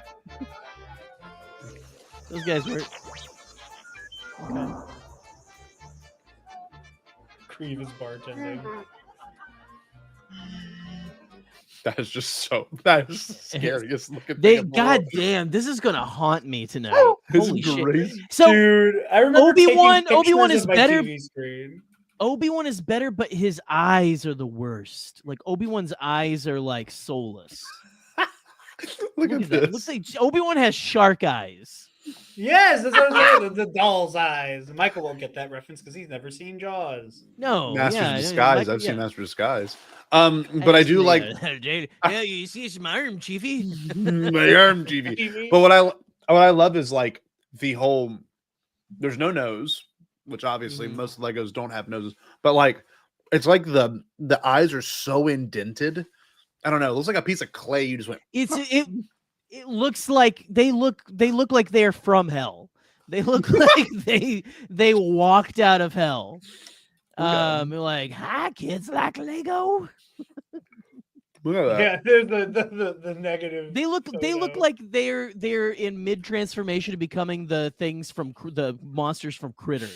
Those guys were. Okay. Creve is bartending. That is just so. That is the scariest looking thing. They, God damn, this is gonna haunt me tonight. Holy shit! So, dude, I remember Obi-Wan is better. Screen. Obi-Wan is better, but his eyes are the worst. Like Obi-Wan's eyes are like soulless. Look at that. this. Looks like Obi-Wan has shark eyes. Yes, that's what I'm saying. The doll's eyes. Michael won't get that reference because he's never seen Jaws. No, Master of yeah, Disguise. I've seen Master of Disguise. But I do like. Yeah, you see some arm, Chiefy. My arm, Chiefy. But what I love is like the whole. There's no nose, which obviously most Legos don't have noses. But like, it's like the eyes are so indented. I don't know. It looks like a piece of clay. You just went. It looks like they look like they're from hell. They look like they walked out of hell. Like, hi kids, like Lego. Look at that. Yeah, there's the negative. They look like they're in mid transformation to becoming the things from the monsters from Critter.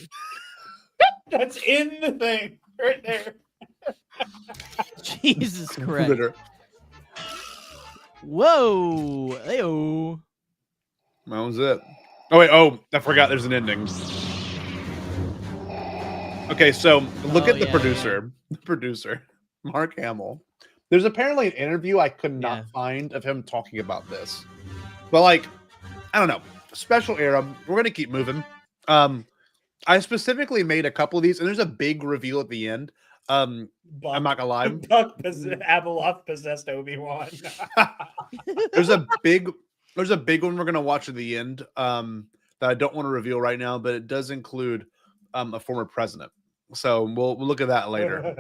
That's in the thing right there. Jesus Christ. Critter. Whoa. Ayo. That was it. Oh wait, I forgot there's an ending. Okay, so look at the producer. The producer, Mark Hamill. There's apparently an interview I could not find of him talking about this. But like, I don't know. Special era. We're gonna keep moving. I specifically made a couple of these, and there's a big reveal at the end. I'm not gonna lie. Abeloth possessed Obi-Wan. There's a big one we're gonna watch at the end that I don't want to reveal right now, but it does include a former president. So we'll look at that later.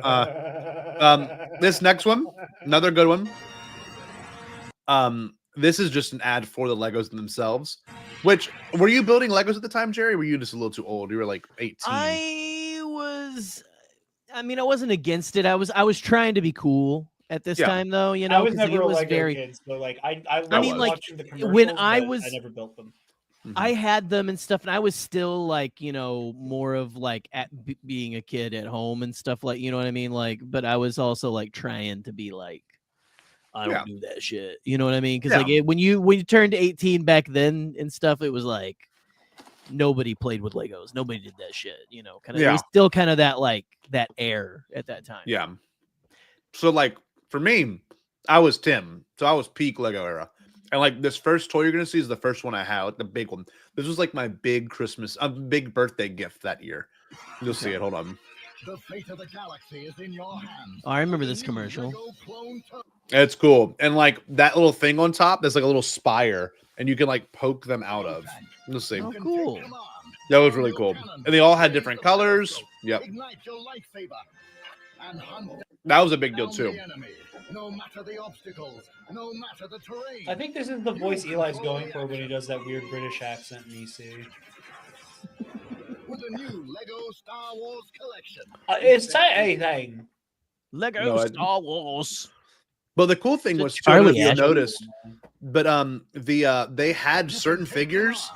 This next one, another good one. This is just an ad for the Legos themselves. Which, were you building Legos at the time, Jerry? Or were you just a little too old? You were like 18. I mean, I wasn't against it. I was trying to be cool at this time, though. You know, I was never a Lego very kid, so like I mean, like watching the commercials, when I never built them. I had them and stuff, and I was still like, you know, more of like being a kid at home and stuff, like, you know what I mean? Like, but I was also like trying to be like, I don't do that shit. You know what I mean? Because like when you turned 18 back then and stuff, it was like nobody played with Legos. Nobody did that shit. You know, kind of. It was still kind of that like that air at that time. Yeah. So like for me, I was Tim, so I was peak Lego era. And like this first toy you're gonna see is the first one I had, like the big one. This was like my big big birthday gift that year. You'll see it. Hold on. The fate of the galaxy is in your hands. Oh, I remember this commercial. It's cool. And like that little thing on top, there's like a little spire, and you can like poke them out of. You'll see. Oh, cool. That was really cool. And they all had different colors. Yep. That was a big deal too. No matter the obstacles, no matter the terrain. I think this is the voice Eli's going for when he does that weird British accent in EC. With the new Lego Star Wars collection. It's anything. Lego Star Wars. But the cool thing was, too, I don't know if you noticed, but they had certain figures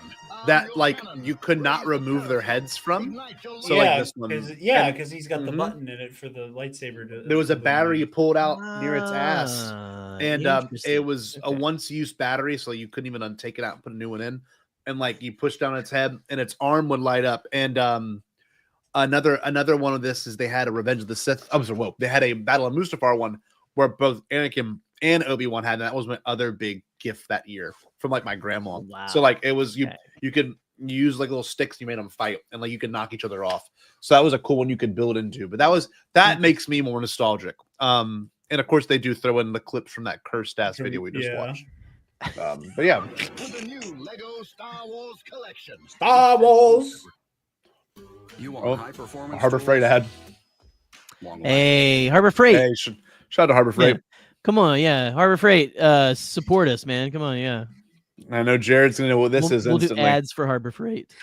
that like you could not remove their heads from. So yeah, like this one, because he's got the button in it for the lightsaber. There was a battery you pulled out near its ass, and it was a once-use battery, so you couldn't even untake it out and put a new one in. And like you push down its head, and its arm would light up. And another one of this is they had a Revenge of the Sith. Oh, sorry, whoa, they had a Battle of Mustafar one where both Anakin and Obi-Wan had. And that was my other big gift that year from like my grandma. Wow. So like it was you could use like little sticks, you made them fight, and like you could knock each other off. So that was a cool one you could build into. But that makes me more nostalgic. And of course they do throw in the clips from that cursed ass video we just watched. But yeah, the new Lego Star Wars collection. Star Wars. You want high performance? Harbor Freight ahead. Hey, Harbor Freight. Hey, shout out to Harbor Freight. Yeah. Come on, yeah, Harbor Freight. Support us, man. Come on, yeah. I know Jared's gonna know what this is. We'll instantly. do ads for Harbor Freight.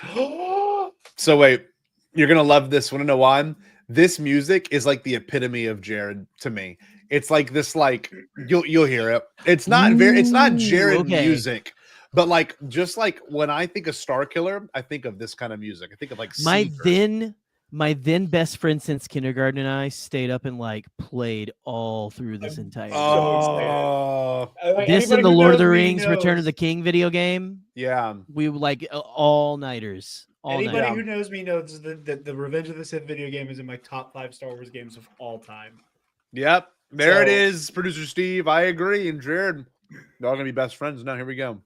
So wait, you're gonna love this. Want to know why? This music is like the epitome of Jared to me. It's like this, like you'll hear it. It's not Jared music, but like just like when I think of Star Killer, I think of this kind of music. I think of like my then best friend since kindergarten and I stayed up and like played all through this entire this and the Lord of the Rings Return of the King video game. Yeah, we were like all-nighters. Anybody who knows me knows that the Revenge of the Sith video game is in my top 5 Star Wars games of all time. Yep. There it is, producer Steve. I agree. And Jared, they're all going to be best friends now. Here we go.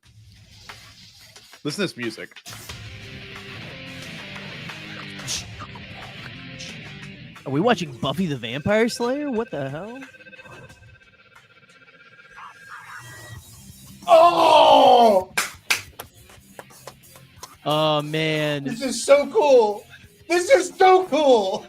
Listen to this music. Are we watching Buffy the Vampire Slayer? What the hell? Oh! Oh, man. This is so cool. This is so cool.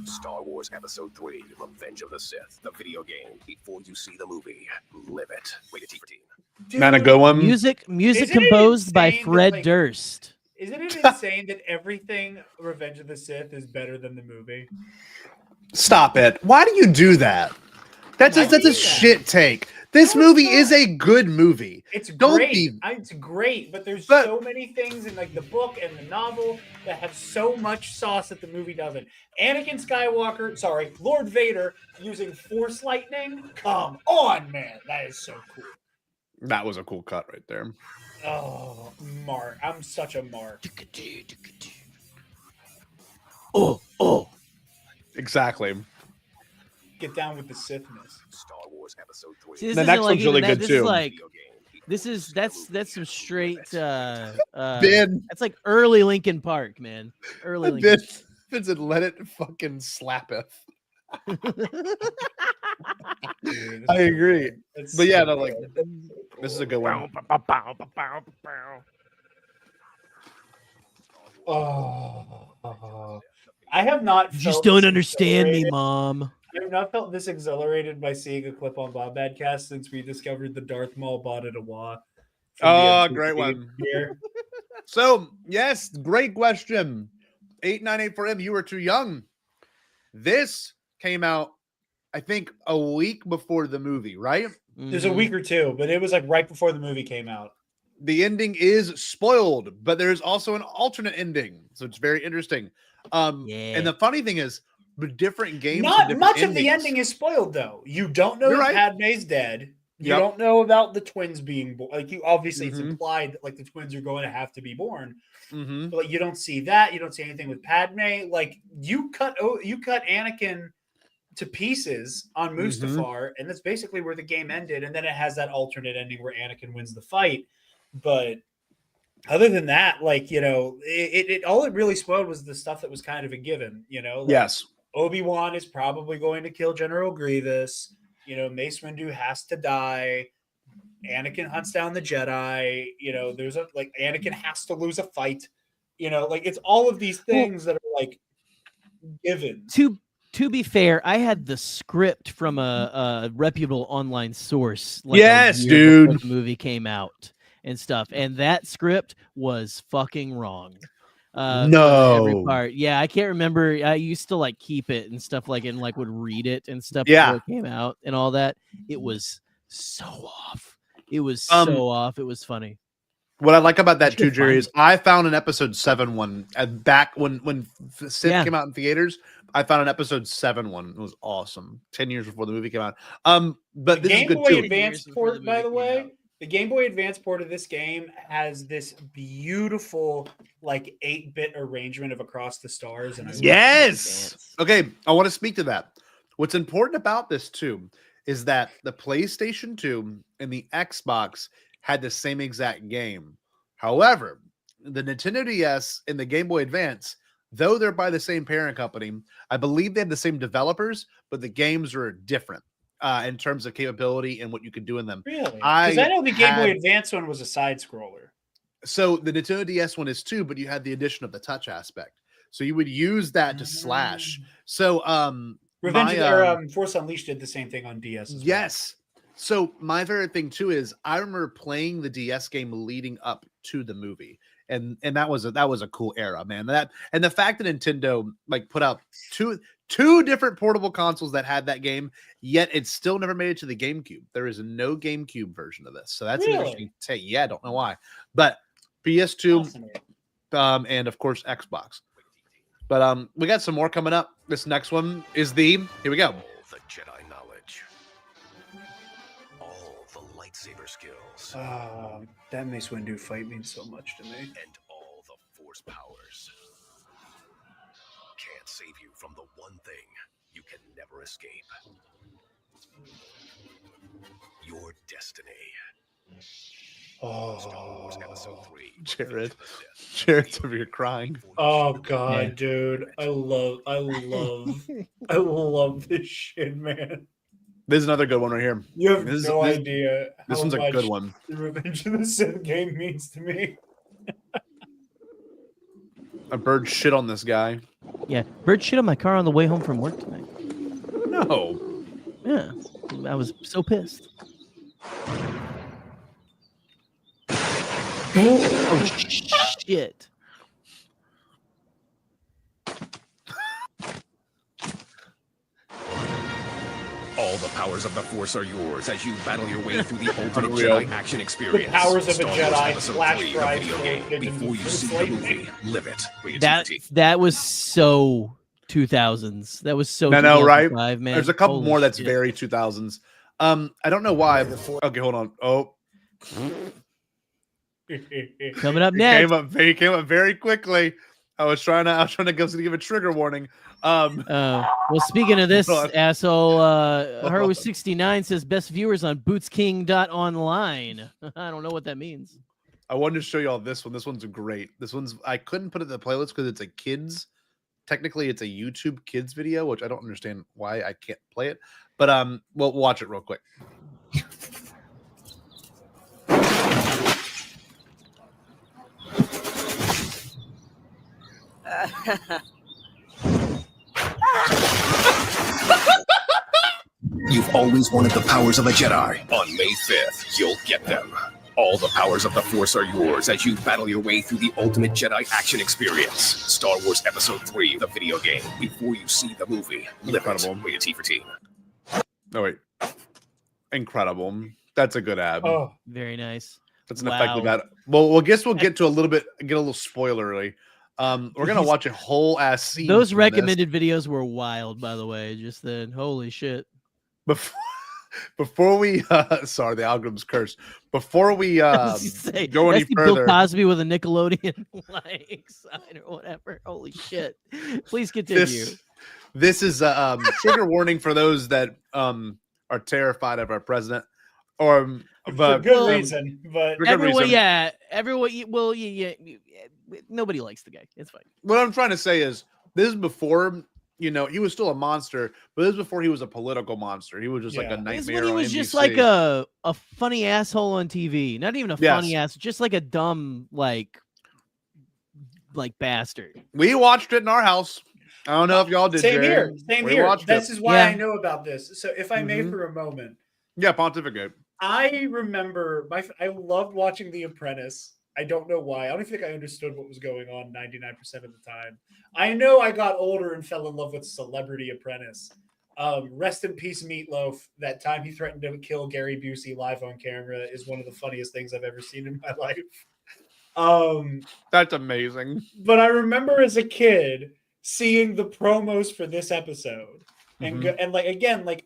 Star Wars Episode 3, Revenge of the Sith, the video game. Before you see the movie, live it. Rated T for teen. Man, a good one. Music composed by Fred Durst. Isn't it insane that everything Revenge of the Sith is better than the movie? Stop it. Why do you do that? That's a shit take. This movie is a good movie. It's great. It's great, but there's so many things in like the book and the novel that have so much sauce that the movie doesn't. Anakin Skywalker, Lord Vader using Force lightning. Come on, man. That is so cool. That was a cool cut right there. Oh, Mark. I'm such a Mark. Oh. Exactly. Get down with the Sithness. Star Wars Episode 3. See, the next one's really good too. That's some straight Ben. That's like early Linkin Park, man. Early Linkin. Ben said, "Let it fucking slappeth." I agree. But yeah, no, like this is a good one. I have not. You just don't understand me, Mom. I have not felt this exhilarated by seeing a clip on BombadCast since we discovered the Darth Maul bought at Awa. Oh, great one. So, yes, great question. 8984M, you were too young. This came out, I think, a week before the movie, right? There's a week or two, but it was like right before the movie came out. The ending is spoiled, but there's also an alternate ending. So it's very interesting. And the funny thing is, but different games. Not much of the ending is spoiled, though. You don't know that Padme's dead. You don't know about the twins being born. Like you, obviously, it's implied that like the twins are going to have to be born. But like, you don't see that. You don't see anything with Padme. Like you cut Anakin to pieces on Mustafar, and that's basically where the game ended. And then it has that alternate ending where Anakin wins the fight. But other than that, like it all it really spoiled was the stuff that was kind of a given. Like, yes. Obi-Wan is probably going to kill General Grievous. Mace Windu has to die. Anakin hunts down the Jedi. There's Anakin has to lose a fight. It's all of these things that are like given. To be fair, I had the script from a reputable online source. Yes, dude. Before the movie came out and stuff, and that script was fucking wrong. No. every part. Yeah, I can't remember. I used to like keep it and stuff like and like would read it and stuff Yeah. before it came out and all that. It was so off. It was so off. It was funny. What I like about that too, Jerry, find is I found an episode 7 one back when Sith Yeah. came out in theaters. I found an episode 7 one. It was awesome. 10 years before the movie came out. But The this is Game good Boy too. Advance port, by the way, the Game Boy Advance port of this game has this beautiful, like 8-bit arrangement of Across the Stars. And I love Yes. Okay, I want to speak to that. What's important about this too is that the PlayStation 2 and the Xbox had the same exact game. However, the Nintendo DS and the Game Boy Advance, though they're by the same parent company, I believe they have the same developers, but the games are different in terms of capability and what you can do in them. Really? Because I know the Game Boy Advance one was a side scroller. So the Nintendo DS one is too, but you had the addition of the touch aspect. So you would use that to slash. So Force Unleashed did the same thing on DS as yes. So my favorite thing too is I remember playing the DS game leading up to the movie. And that was a cool era, man. That and the fact that Nintendo like put out two different portable consoles that had that game, yet it still never made it to the GameCube. There is no GameCube version of this. So that's an interesting take. Yeah, I don't know why. But PS2 and of course Xbox. But we got some more coming up. This next one is here we go. The Jedi knowledge. All the lightsaber skills. That Mace Windu fight means so much to me. And all the Force powers. Can't save you from the one thing you can never escape. Your destiny. Star Wars Episode 3. Jared's over here crying. Oh god, dude. I love this shit, man. There's another good one right here. You have no idea. This one's a good one. The Revenge of the Sith game means to me. A bird shit on this guy. Yeah, bird shit on my car on the way home from work tonight. No. Yeah, I was so pissed. Oh shit! All the powers of the Force are yours as you battle your way through the ultimate Jedi action experience. The powers of a Star Wars Jedi Episode flash 3, the drive video game. Before you see the movie, live it. That was so 2000s. That was so. I know, right? Man. There's a couple Holy more that's shit. very 2000s. I don't know why. Okay, hold on. Oh. Coming up next. He came up very quickly. I was trying to give a trigger warning. Well, speaking of this asshole, Haru69 says best viewers on bootsking.online. I don't know what that means. I wanted to show you all this one. This one's great. I couldn't put it in the playlist because it's a kids. Technically, it's a YouTube kids video, which I don't understand why I can't play it. But we'll watch it real quick. You've always wanted the powers of a Jedi. On May 5th, you'll get them. All the powers of the Force are yours as you battle your way through the ultimate Jedi action experience. Star Wars Episode 3, the video game. Before you see the movie, live it. Rated T for teen. No, wait. Incredible. That's a good ad. Oh, very nice. That's an effective ad. Well, we'll get to a little spoilery. We're gonna watch a whole ass scene. Those recommended videos were wild, by the way. Just then, holy shit. Before we sorry, the algorithm's cursed. Before we go any further, Bill Cosby with a Nickelodeon like sign or whatever. Holy shit! Please continue. This is a trigger warning for those that are terrified of our president, or for good reason. But everyone, nobody likes the guy. It's fine. What I'm trying to say is, this is before. He was still a monster, but this is before he was a political monster. He was just like a nightmare. This is when he was on just NBC. like a funny asshole on TV. Not even a funny ass, just like a dumb like bastard. We watched it in our house. I don't know if y'all did. Same Jared. here. Same We here. watched This it. is why I know about this. So if I may for a moment. Yeah, pontificate. I remember I loved watching The Apprentice. I don't know why. I don't think I understood what was going on 99% of the time. I know I got older and fell in love with Celebrity Apprentice. Rest in peace, Meatloaf. That time he threatened to kill Gary Busey live on camera is one of the funniest things I've ever seen in my life. That's amazing. But I remember as a kid seeing the promos for this episode, and and like again, like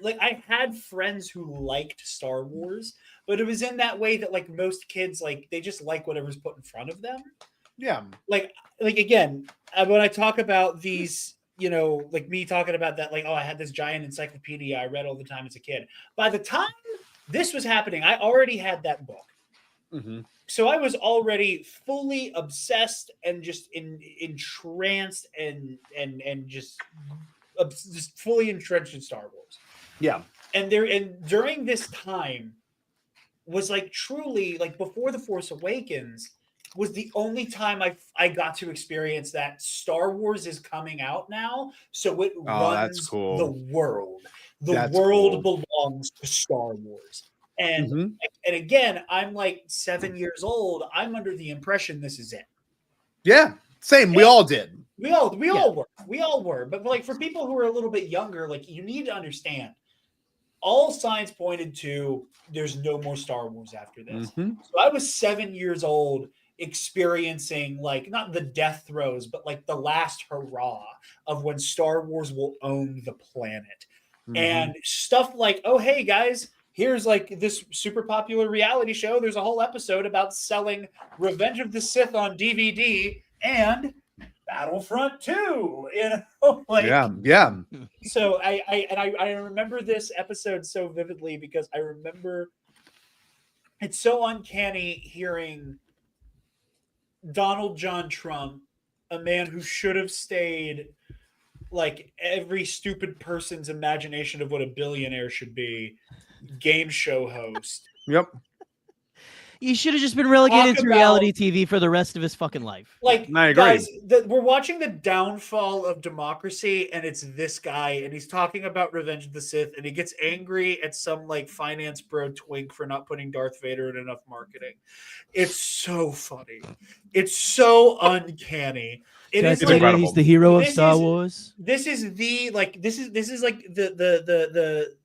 I had friends who liked Star Wars, but it was in that way that like most kids, like they just like whatever's put in front of them. Yeah. Like again, when I talk about these, you know, like me talking about that, like, oh, I had this giant encyclopedia I read all the time as a kid. By the time this was happening, I already had that book. So I was already fully obsessed and just entranced and just fully entrenched in Star Wars. Yeah. And during this time was like truly like before The Force Awakens was the only time I got to experience that Star Wars is coming out now, so it runs the world. The world belongs to Star Wars. And and again, I'm like 7 years old. I'm under the impression this is it. Yeah, same. We all did. We all were. We all were. But like for people who are a little bit younger, like you need to understand, all signs pointed to there's no more Star Wars after this. So I was 7 years old, experiencing like not the death throes, but like the last hurrah of when Star Wars will own the planet. And stuff like, oh hey guys, here's like this super popular reality show. There's a whole episode about selling Revenge of the Sith on DVD and Battlefront 2. You know, like yeah. So I remember this episode so vividly because I remember it's so uncanny hearing Donald John Trump, a man who should have stayed like every stupid person's imagination of what a billionaire should be, game show host. Yep. He should have just been relegated to reality TV for the rest of his fucking life. Like, I agree. guys, we're watching the downfall of democracy, and it's this guy, and he's talking about Revenge of the Sith, and he gets angry at some like finance bro twink for not putting Darth Vader in enough marketing. It's so funny. It's so uncanny. It's incredible. He's the hero of Star Wars. This is like the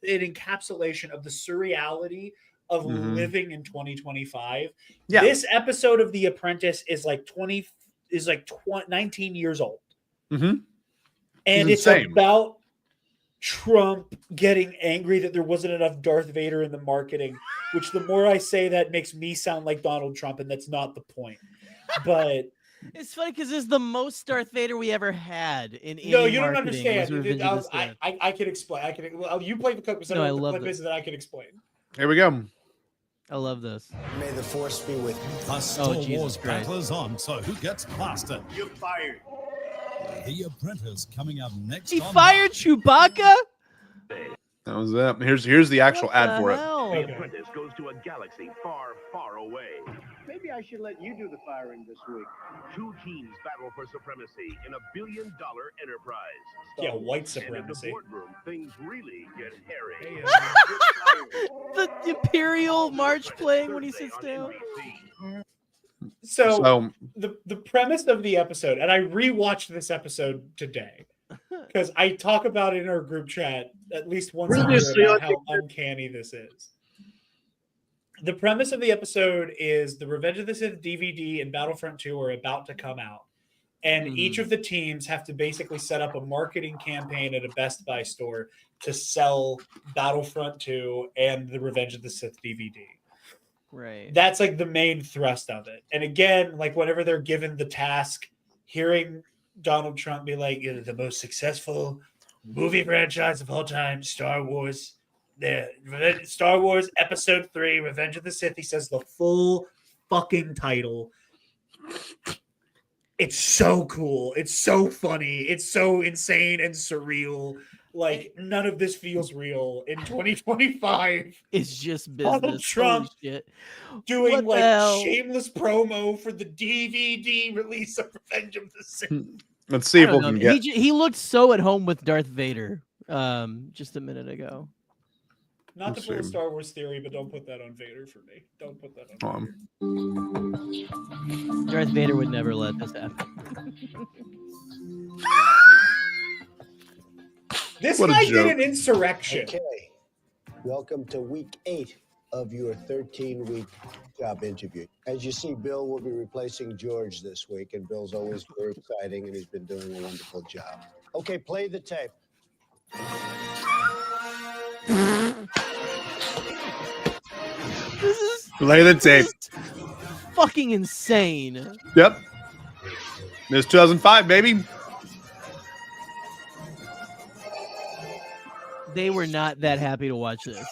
an encapsulation of the surreality of living in 2025. Yeah. This episode of The Apprentice is like 19 years old. And it's about Trump getting angry that there wasn't enough Darth Vader in the marketing, which the more I say that makes me sound like Donald Trump, and that's not the point. But it's funny because this is the most Darth Vader we ever had in any no, you don't marketing. understand. I can explain. You play the clip with I love this. that I can explain. Here we go. I love this. May the force be with you. The Star Wars battle is on, so who gets blasted? You're fired. The Apprentice coming up next. He fired Chewbacca? That was it. Here's the actual ad for it. The Apprentice goes to a galaxy far, far away. Maybe I should let you do the firing this week. Two teams battle for supremacy in a $1 billion enterprise. Yeah, white And in the supremacy. boardroom, things really get hairy. The Imperial March playing when he sits down. So the premise of the episode, and I rewatched this episode today because I talk about it in our group chat at least once a year about how uncanny this is. The premise of the episode is the Revenge of the Sith DVD and Battlefront 2 are about to come out. And each of the teams have to basically set up a marketing campaign at a Best Buy store to sell Battlefront 2 and the Revenge of the Sith DVD. Right. That's like the main thrust of it. And again, like whenever they're given the task, hearing Donald Trump be like, the most successful movie franchise of all time, Star Wars. Star Wars Episode 3, Revenge of the Sith. He says the full fucking title. It's so cool. It's so funny. It's so insane and surreal. Like, none of this feels real in 2025. It's just business. Donald Trump doing like shameless promo for the DVD release of Revenge of the Sith. Let's see if we can get. He looked so at home with Darth Vader just a minute ago. Not to Let's pull a see. Star Wars theory, but don't put that on Vader for me. Don't put that on Vader. Darth Vader would never let this happen. This What a guy did joke. an insurrection. Okay. Welcome to week 8 of your 13-week job interview. As you see, Bill will be replacing George this week, and Bill's always very exciting, and he's been doing a wonderful job. Okay, play the tape. This is Play the tape. fucking insane. Yep. It's 2005, baby. They were not that happy to watch this.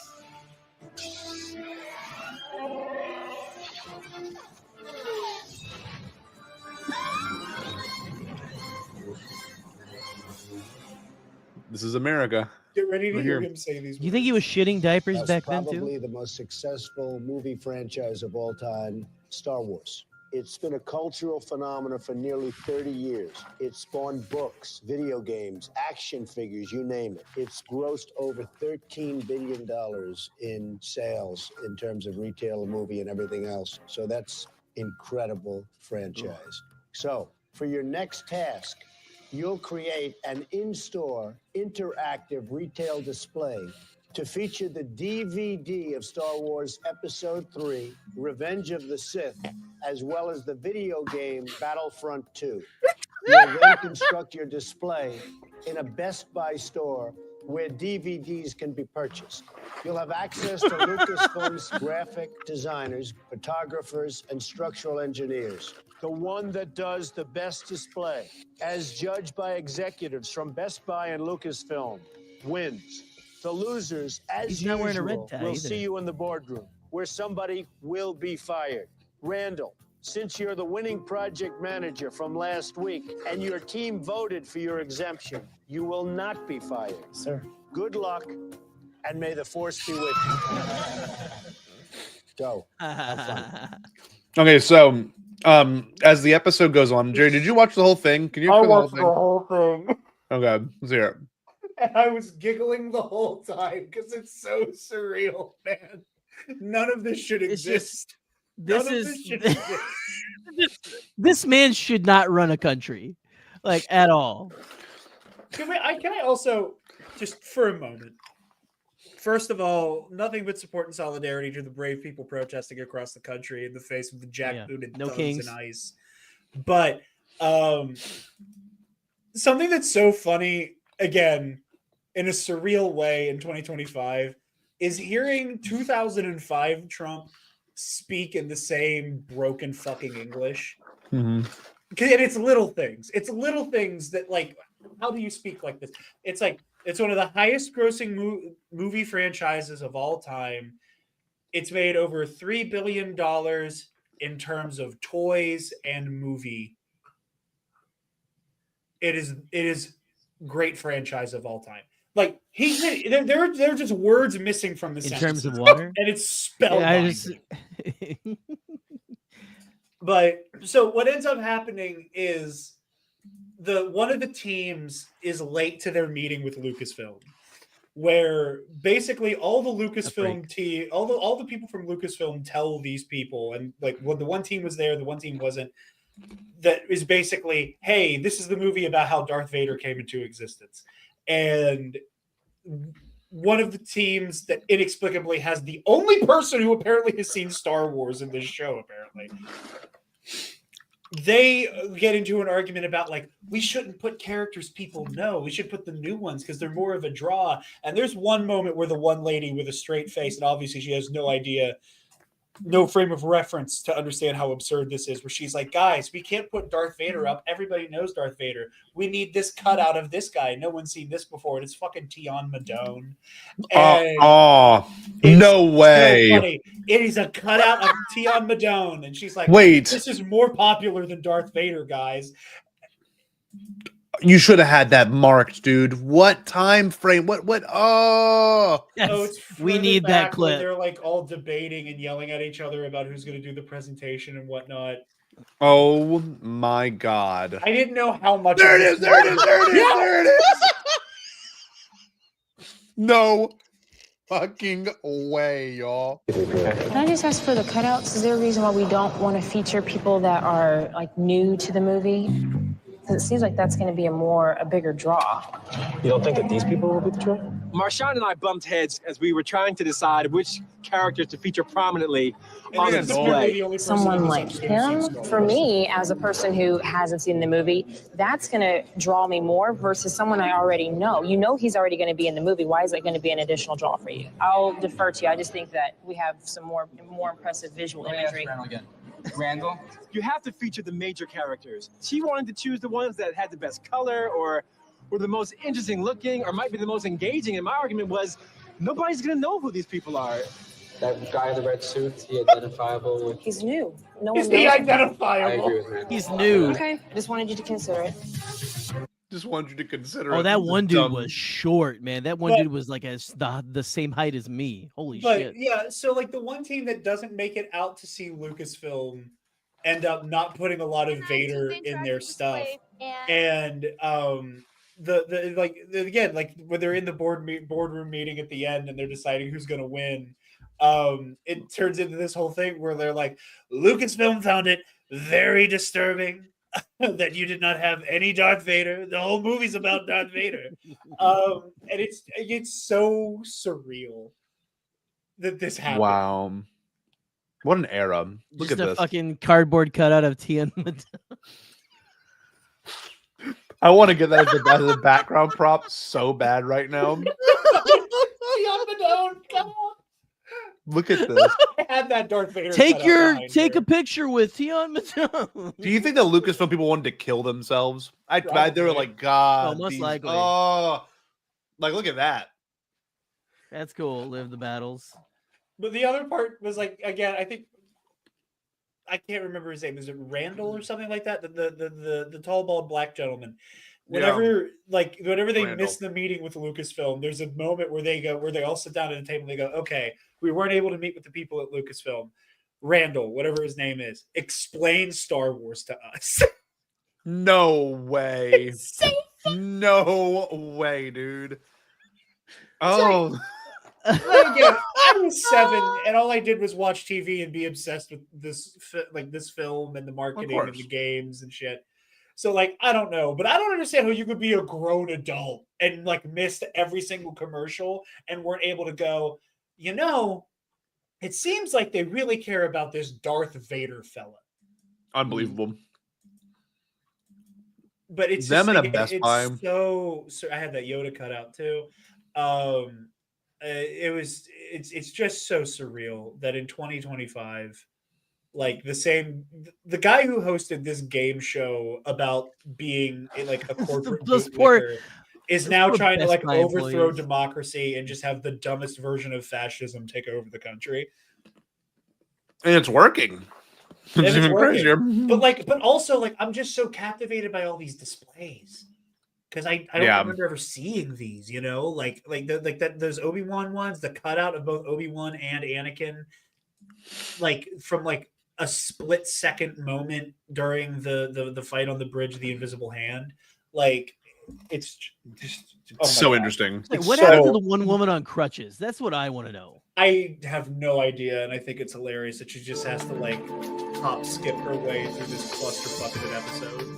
This is America. Get ready to Right hear here. him say these You think he was shitting diapers That's back then probably too? the most successful movie franchise of all time, Star Wars. It's been a cultural phenomenon for nearly 30 years. It spawned books, video games, action figures, you name it. It's grossed over $13 billion in sales in terms of retail, movie, and everything else. So that's incredible franchise. So for your next task, you'll create an in-store interactive retail display to feature the DVD of Star Wars Episode 3, Revenge of the Sith, as well as the video game Battlefront 2. You'll then construct your display in a Best Buy store where DVDs can be purchased. You'll have access to Lucasfilm's graphic designers, photographers, and structural engineers. The one that does the best display, as judged by executives from Best Buy and Lucasfilm, wins. The losers, as He's not wearing a red usual, tie will either. see you in the boardroom, where somebody will be fired. Randall, since you're the winning project manager from last week and your team voted for your exemption, you will not be fired. Sir. Good luck, and may the force be with you. Go. Have fun. Okay, so as the episode goes on, Jerry, did you watch the whole thing? Can you I explain watched the whole thing. Okay, let's hear it. And I was giggling the whole time because it's so surreal, man. None of this should exist. This None of is this should exist. this man should not run a country, like at all. Can I also just for a moment? First of all, nothing but support and solidarity to the brave people protesting across the country in the face of the jackbooted No thugs kings. and ice. But something that's so funny, again, in a surreal way in 2025, is hearing 2005 Trump speak in the same broken fucking English. Mm-hmm. And it's little things. It's little things that, like, how do you speak like this? It's like, it's one of the highest grossing movie franchises of all time. It's made over $3 billion in terms of toys and movie. It is great franchise of all time. Like there are just words missing from the In sentence. terms of water? And it's spellbinding. Yeah, But so what ends up happening is one of the teams is late to their meeting with Lucasfilm, where basically all the Lucasfilm team, all the people from Lucasfilm tell these people, and like when the one team was there, the one team wasn't. That is basically, hey, this is the movie about how Darth Vader came into existence, and one of the teams that inexplicably has the only person who apparently has seen Star Wars in this show, apparently. They get into an argument about, like, we shouldn't put characters people know. We should put the new ones because they're more of a draw. And there's one moment where the one lady with a straight face, and obviously she has no idea, no frame of reference to understand how absurd this is, where she's like, guys, we can't put Darth Vader up. Everybody knows Darth Vader. We need this cutout of this guy. No one's seen this before. And it's fucking Tion Madone. No way. So funny. It is a cutout of Tion Madone. And she's like, Wait. this is more popular than Darth Vader, guys. You should have had that marked, dude. What time frame? What? Oh, yes. So it's We further need that back when clip. they're like all debating and yelling at each other about who's going to do the presentation and whatnot. Oh my God. I didn't know how much. There it is. There it is. There it is. There it is. No fucking way, y'all. Can I just ask for the cutouts? Is there a reason why we don't want to feature people that are like new to the movie? Because it seems like that's going to be a bigger draw. You don't think that these people will be the draw? Marshawn and I bumped heads as we were trying to decide which characters to feature prominently on the display. Someone like him, for me, as a person who hasn't seen the movie, that's going to draw me more versus someone I already know. You know he's already going to be in the movie. Why is it going to be an additional draw for you? I'll defer to you. I just think that we have some more impressive visual imagery. Randall, you have to feature the major characters. She wanted to choose the ones that had the best color or were the most interesting looking or might be the most engaging. And my argument was, nobody's going to know who these people are. That guy in the red suit, is he identifiable with... He's new. No one Is he knows. identifiable? I agree with Randall. He's new. Okay, I just wanted you to consider it. Just wanted you to consider. Oh, it. that one dude Dumb. was short, man. That one But- dude was like the same height as me. Holy But shit. yeah, so like the one team that doesn't make it out to see Lucasfilm end up not putting a lot of Vader in their stuff, and again, like when they're in the boardroom meeting at the end and they're deciding who's going to win, it turns into this whole thing where they're like, Lucasfilm found it very disturbing that you did not have any Darth Vader. The whole movie's about Darth Vader, and it's so surreal that this happened. Wow. What an era. Look Just at a this. fucking cardboard cutout of Tiananmen. I want to get that as a background prop so bad right now. Look at this. I had that Darth Vader. Take cutout behind a her. picture with Tiananmen. Do you think that Lucasfilm people wanted to kill themselves? They were like, God. Oh, most these- likely. Oh, like look at that. That's cool. Live the battles. But the other part was like, again, I think I can't remember his name. Is it Randall or something like that? The tall, bald black gentleman. Whenever they Randall. miss the meeting with Lucasfilm, there's a moment where they all sit down at a table and they go, okay, we weren't able to meet with the people at Lucasfilm. Randall, whatever his name is, explain Star Wars to us. No way. No way, dude. Oh. Again, I was 7, and all I did was watch TV and be obsessed with this film and the marketing and the games and shit. So, like, I don't know, but I don't understand how you could be a grown adult and like missed every single commercial and weren't able to go, you know, it seems like they really care about this Darth Vader fella. Unbelievable. But it's Them just, and a Best Buy. so I had that Yoda cutout too. It's just so surreal that in 2025, like the guy who hosted this game show about being like a corporate bootlicker is now trying to like overthrow democracy and just have the dumbest version of fascism take over the country. And it's working. It's even crazier. But also like I'm just so captivated by all these displays. Because I don't remember ever seeing these, you know, like those Obi-Wan ones, the cutout of both Obi-Wan and Anakin, like from like a split second moment during the fight on the bridge of the Invisible Hand. Like it's just so interesting. Like, what happened to the one woman on crutches? That's what I want to know. I have no idea, and I think it's hilarious that she just has to like hop skip her way through this clusterfuck of an episode.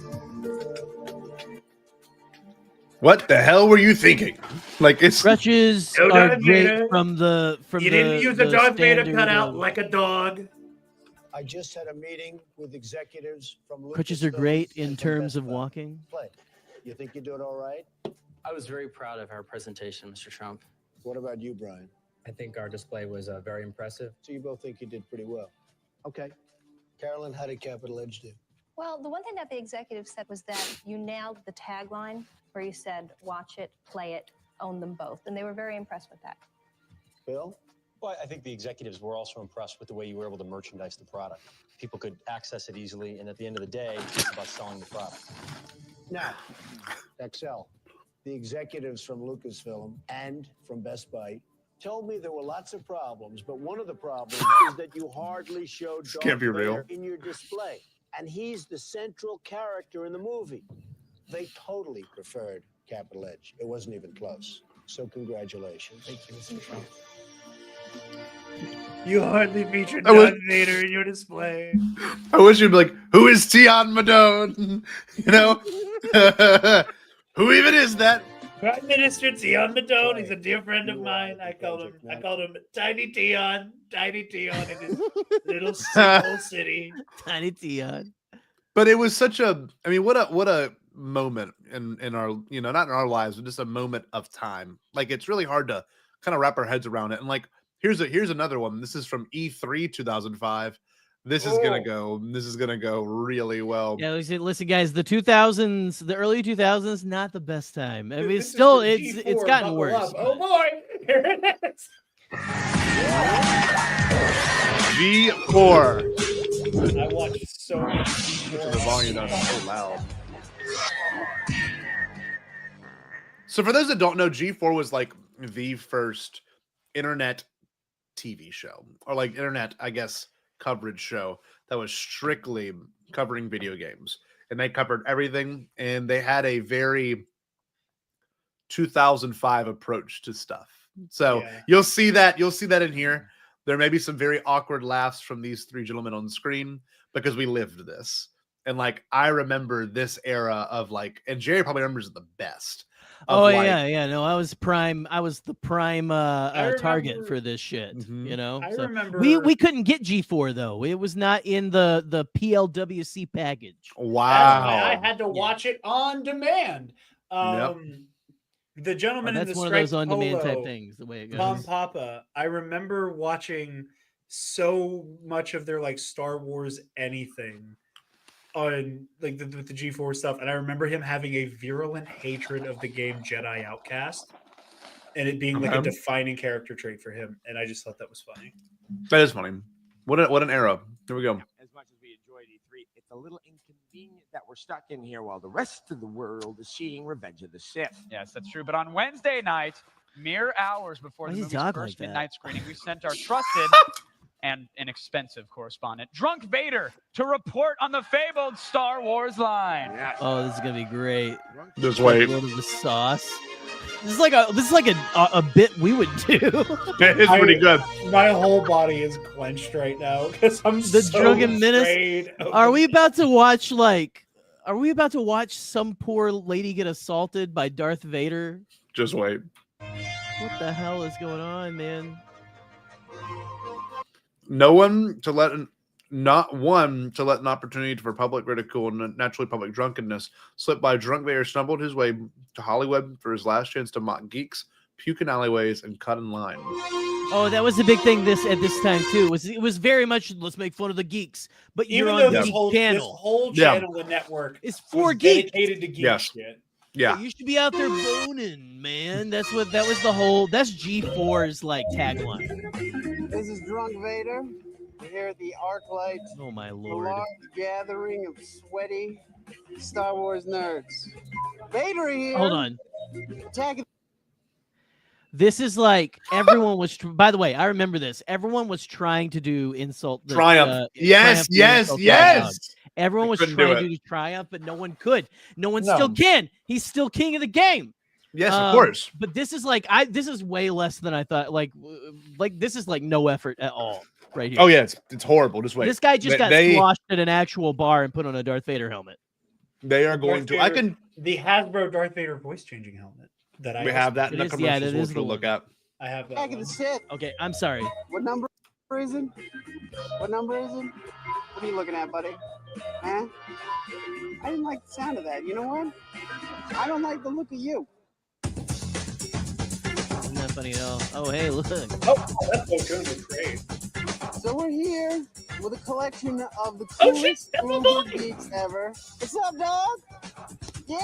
What the hell were you thinking? Like it's crutches No are Darth great Vader. from the You didn't use a the Darth Vader standard cutout of- like a dog. I just had a meeting with executives from Crutches are Lucasfilm great and in from terms Best of Buy. walking. Play. You think you're doing all right? I was very proud of our presentation, Mr. Trump. What about you, Brian? I think our display was very impressive. So you both think you did pretty well. Okay. Carolyn, how did Capital Edge do? Well, the one thing that the executive said was that you nailed the tagline where you said, watch it, play it, own them both. And they were very impressed with that. Bill? Well, I think the executives were also impressed with the way you were able to merchandise the product. People could access it easily, and at the end of the day, it's about selling the product. Now, Excel, the executives from Lucasfilm and from Best Buy told me there were lots of problems, but one of the problems is that you hardly showed Darth can't be real. Vader in your display, and he's the central character in the movie. They totally preferred Capital Edge. It wasn't even close. So congratulations. Thank you, Mr. Trump. You hardly featured I wish- Darth Vader in your display. I wish you'd be like, who is Tion Madone? You know? Who even is that? Prime Minister Tion Madone. He's a dear friend of mine. I called him Tiny Tion in his little single city. Tiny Tion. But it was such a, I mean, what a moment in our, you know, not in our lives, but just a moment of time. Like, it's really hard to kind of wrap our heads around it. And like, here's another one. This is from E3 2005. This is gonna go really well. Yeah, listen, guys. The 2000s, the early 2000s, not the best time. I mean, Dude, it's still it's G4, gotten buckle worse. up. Oh boy, here it is. G4. I watched so much G4. The volume is so loud. So for those that don't know, G4 was like the first internet TV show, or like internet, I guess, coverage show that was strictly covering video games, and they covered everything, and they had a very 2005 approach to stuff. So you'll see that in here. There may be some very awkward laughs from these three gentlemen on screen because we lived this. And like, I remember this era of like, and Jerry probably remembers it the best. Oh yeah. No, I was the prime target for this shit. Mm-hmm. You know, I so remember we couldn't get G4 though. It was not in the PLWC package. Wow. That's why I had to watch it on demand. Yep. The gentleman in the that's one of striped those on-demand polo, type things. The way it goes. Tom Papa. I remember watching so much of their like Star Wars anything on like with the G4 stuff, and I remember him having a virulent hatred of the game Jedi Outcast, and it being like a defining character trait for him. And I just thought that was funny. That is funny. What an era. Here we go. As much as we enjoyed E3, it's a little inconvenient that we're stuck in here while the rest of the world is seeing Revenge of the Sith. Yes, that's true. But on Wednesday night, mere hours before the movie's first midnight screening, we sent our trusted and inexpensive correspondent, Drunk Vader, to report on the fabled Star Wars line. Oh, this is gonna be great. Just wait. A little of the sauce. This is like a bit we would do. It's pretty good. My whole body is clenched right now because I'm The so Drunken Menace. afraid of Are we about to watch some poor lady get assaulted by Darth Vader? Just wait. What the hell is going on, man? Not one to let an opportunity for public ridicule and naturally public drunkenness slip by. Drunk Vader stumbled his way to Hollywood for his last chance to mock geeks, puke in alleyways, and cut in line. Oh, that was a big thing at this time too. It was very much let's make fun of the geeks, but Even you're though on the this geek whole channel. channel, the network, is for was geeks. dedicated to geek Yes. shit. Yeah. You should be out there boning, man. That was the whole. That's G4's like tagline. This is Drunk Vader. We're here at the ArcLight. Oh my A lord! large gathering of sweaty Star Wars nerds. Vader here. Hold on. Attacking. This is like everyone was. By the way, I remember this. Everyone was trying to do insult. Triumph. Yes. Yes. Everyone was couldn't trying do to do triumph, but no one could. No one No. still can. He's still king of the game. Yes, of course. But this is like this is way less than I thought. Like this is like no effort at all right here. Oh yeah, it's horrible. Just wait. This guy just got They squashed at an actual bar and put on a Darth Vader helmet. They are going to. I can. The Hasbro Darth Vader voice changing helmet that I We have that in the It is- yeah, commercials. that is We'll the look one. at. I have that. Attack of the Sith. Okay, I'm sorry. What number is it? What number is it? What are you looking at, buddy? Huh? I didn't like the sound of that. You know what? I don't like the look of you. Isn't that funny at all? Oh, hey, look. Oh, that's so good with trade. So we're here with a collection of the Oh, coolest shit, movie geeks ever. What's up, dog? Yeah.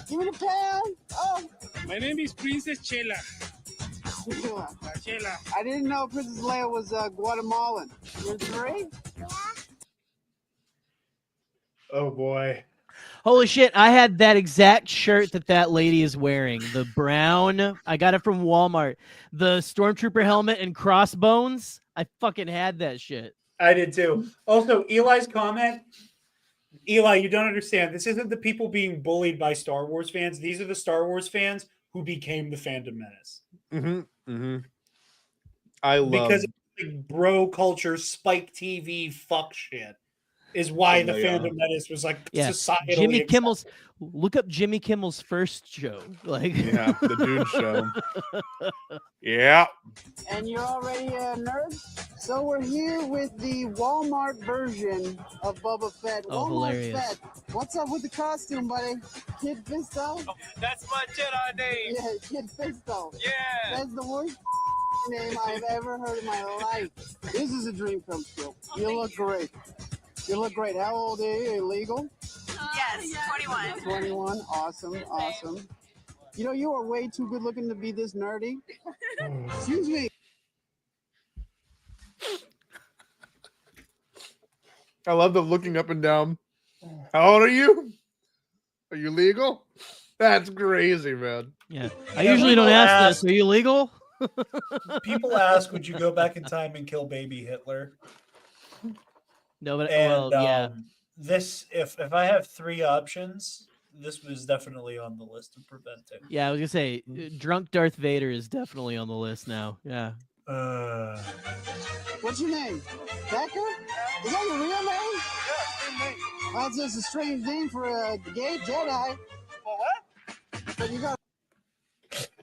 Give me the pound. Oh. My name is Princess Chela. Chela. I didn't know Princess Leia was Guatemalan. You're three? Oh boy. Holy shit, I had that exact shirt that lady is wearing. The brown. I got it from Walmart. The Stormtrooper helmet and crossbones. I fucking had that shit. I did too. Also, Eli's comment. Eli, you don't understand. This isn't the people being bullied by Star Wars fans. These are the Star Wars fans who became the fandom menace. Mm-hmm. Mm-hmm. I love because it's like bro culture, Spike TV fuck shit is why the Phantom Menace was like societally Jimmy accepted. Kimmel's. Look up Jimmy Kimmel's first show. Like Yeah, the Dune show. Yeah. And you're already a nerd? So we're here with the Walmart version of Boba Fett. Oh, Walmart hilarious. Fett. What's up with the costume, buddy? Kid Fisto? That's my Jedi name. Yeah, Kid Fisto. Yeah. That's the worst name I've ever heard in my life. This is a dream come true. You look great. You look great. How old are you? Illegal? Yes, 21. 21. Awesome. Awesome. You know, you are way too good looking to be this nerdy. Excuse me. I love the looking up and down. How old are you? Are you legal? That's crazy, man. Yeah. I usually don't ask this. Are you legal? People ask, would you go back in time and kill baby Hitler? No, but And, yeah. This, if I have 3 options, this was definitely on the list of preventing. Yeah, I was gonna say, drunk Darth Vader is definitely on the list now. Yeah. What's your name? Becker? Is that your real name? Yeah, same name. That's just a strange name for a gay Jedi. For what? But you got.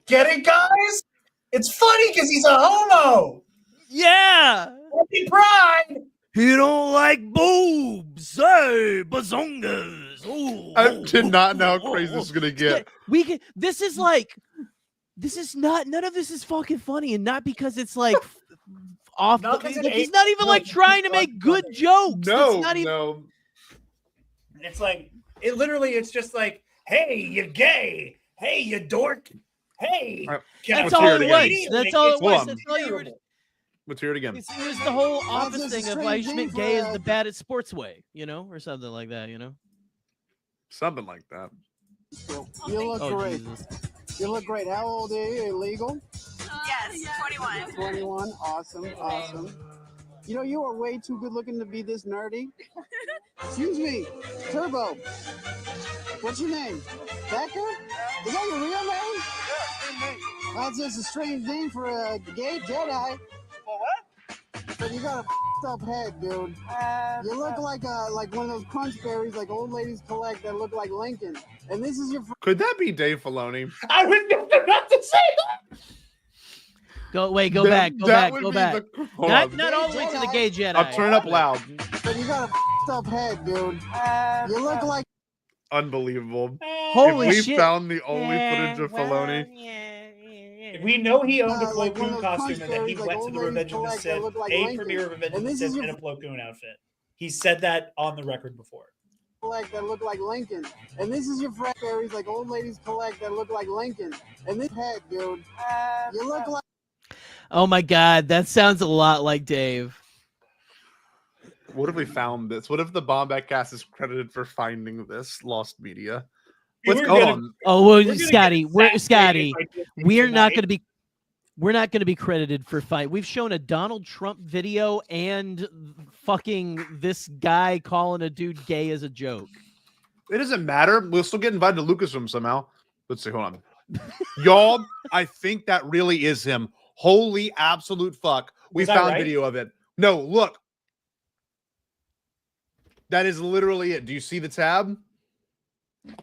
Get it, guys? It's funny because he's a homo. Yeah. Happy Pride. He don't like boobs. Hey, bazongas. Ooh, I did not know how crazy this is gonna get. We can. This is like. This is not. None of this is fucking funny, and not because it's like off. He's not even like trying to make good jokes. No, It's not even, no. It's like it's just like, hey, you gay. Hey, you dork. Hey. That's all it was. That's all it was. That's all you were. Let's hear it again. It was the whole opposite just thing of a why you should strange make name gay for is the bad at sports way, or something like that, Something like that. You look Oh, great. Jesus. You look great. How old are you? Illegal? Yes, 21. 21. Awesome. Awesome. You know, you are way too good looking to be this nerdy. Excuse me. Turbo. What's your name? Becker? Is that your real name? Yeah, same name. That's just a strange name for a gay Jedi. For what? But you got a up head, dude. You look like one of those crunch berries like old ladies collect that look like Lincoln. And this is your Could that be Dave Filoni? I was just about to say that. Go That- back. that would Go be back. Hold Not, on. not all the way to the gay Jedi. I'll turn it up loud. But you got a up head, dude. You look like Unbelievable. Holy if we shit. found the only footage of Filoni. We know he owned a like Plo one Koon of those costume crunch and that he berries, like went to old the ladies Revenge of the collect that Sith, look like a Lincoln. premiere Revenge of And the this is Sith your in a Plo Koon outfit. He said that on the record before. collect that look like Lincoln. And this is your fresh berries like old ladies collect that look like Lincoln. And this head, dude. You look like Oh my God, that sounds a lot like Dave. What if we found this? What if the Bombad cast is credited for finding this lost media? Let's go on. Oh well, gonna Scotty, get Scotty, saturated by Disney we're not tonight. going to be. We're not going to be credited for fight. We've shown a Donald Trump video and fucking this guy calling a dude gay as a joke. It doesn't matter. We'll still get invited to Lucasfilm somehow. Let's see. Hold on. Y'all, I think that really is him. Holy absolute fuck. We Was that found right? video of it. No, look. That is literally it. Do you see the tab?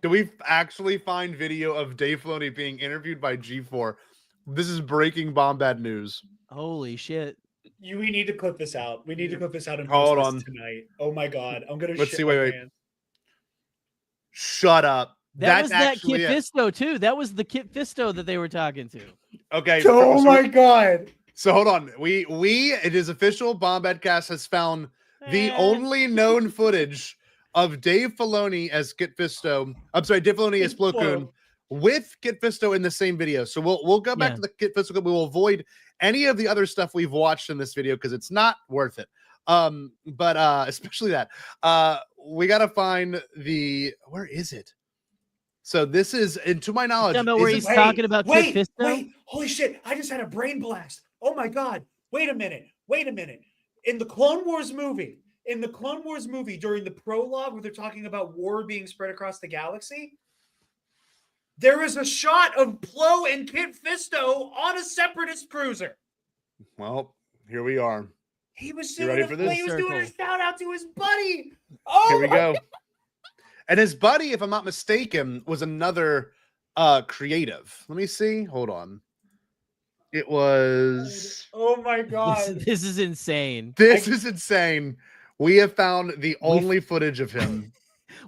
Do we actually find video of Dave Filoni being interviewed by G4? This is breaking Bombad news. Holy shit. We need to clip this out. We need to clip this out and Hold post on. this tonight. Oh my God. I'm going to Let's shit see. my Wait. pants. Shut up. That That's was that actually Kit it. Fisto too. That was the Kit Fisto that they were talking to. Okay. Oh so- my God. So hold on. It is official. Bombad Cast has found the only known footage of Dave Filoni as Kit Fisto. I'm sorry, Dave Filoni as Plo Koon with Kit Fisto in the same video. So we'll go back to the Kit Fisto clip. We will avoid any of the other stuff we've watched in this video because it's not worth it. But especially that. We gotta find where is it? So this is, and to my knowledge, where he's talking about Kit Fisto? Wait, holy shit. I just had a brain blast. Oh my God. Wait a minute. In the Clone Wars movie, during the prologue where they're talking about war being spread across the galaxy, there is a shot of Plo and Kit Fisto on a separatist cruiser. Well, here we are. He was You ready for this? He was doing a shout out to his buddy. Oh, Here we go. And his buddy, if I'm not mistaken, was another creative. Let me see. Hold on. It was. Oh my god. This is insane. This is insane. We have found the only footage of him.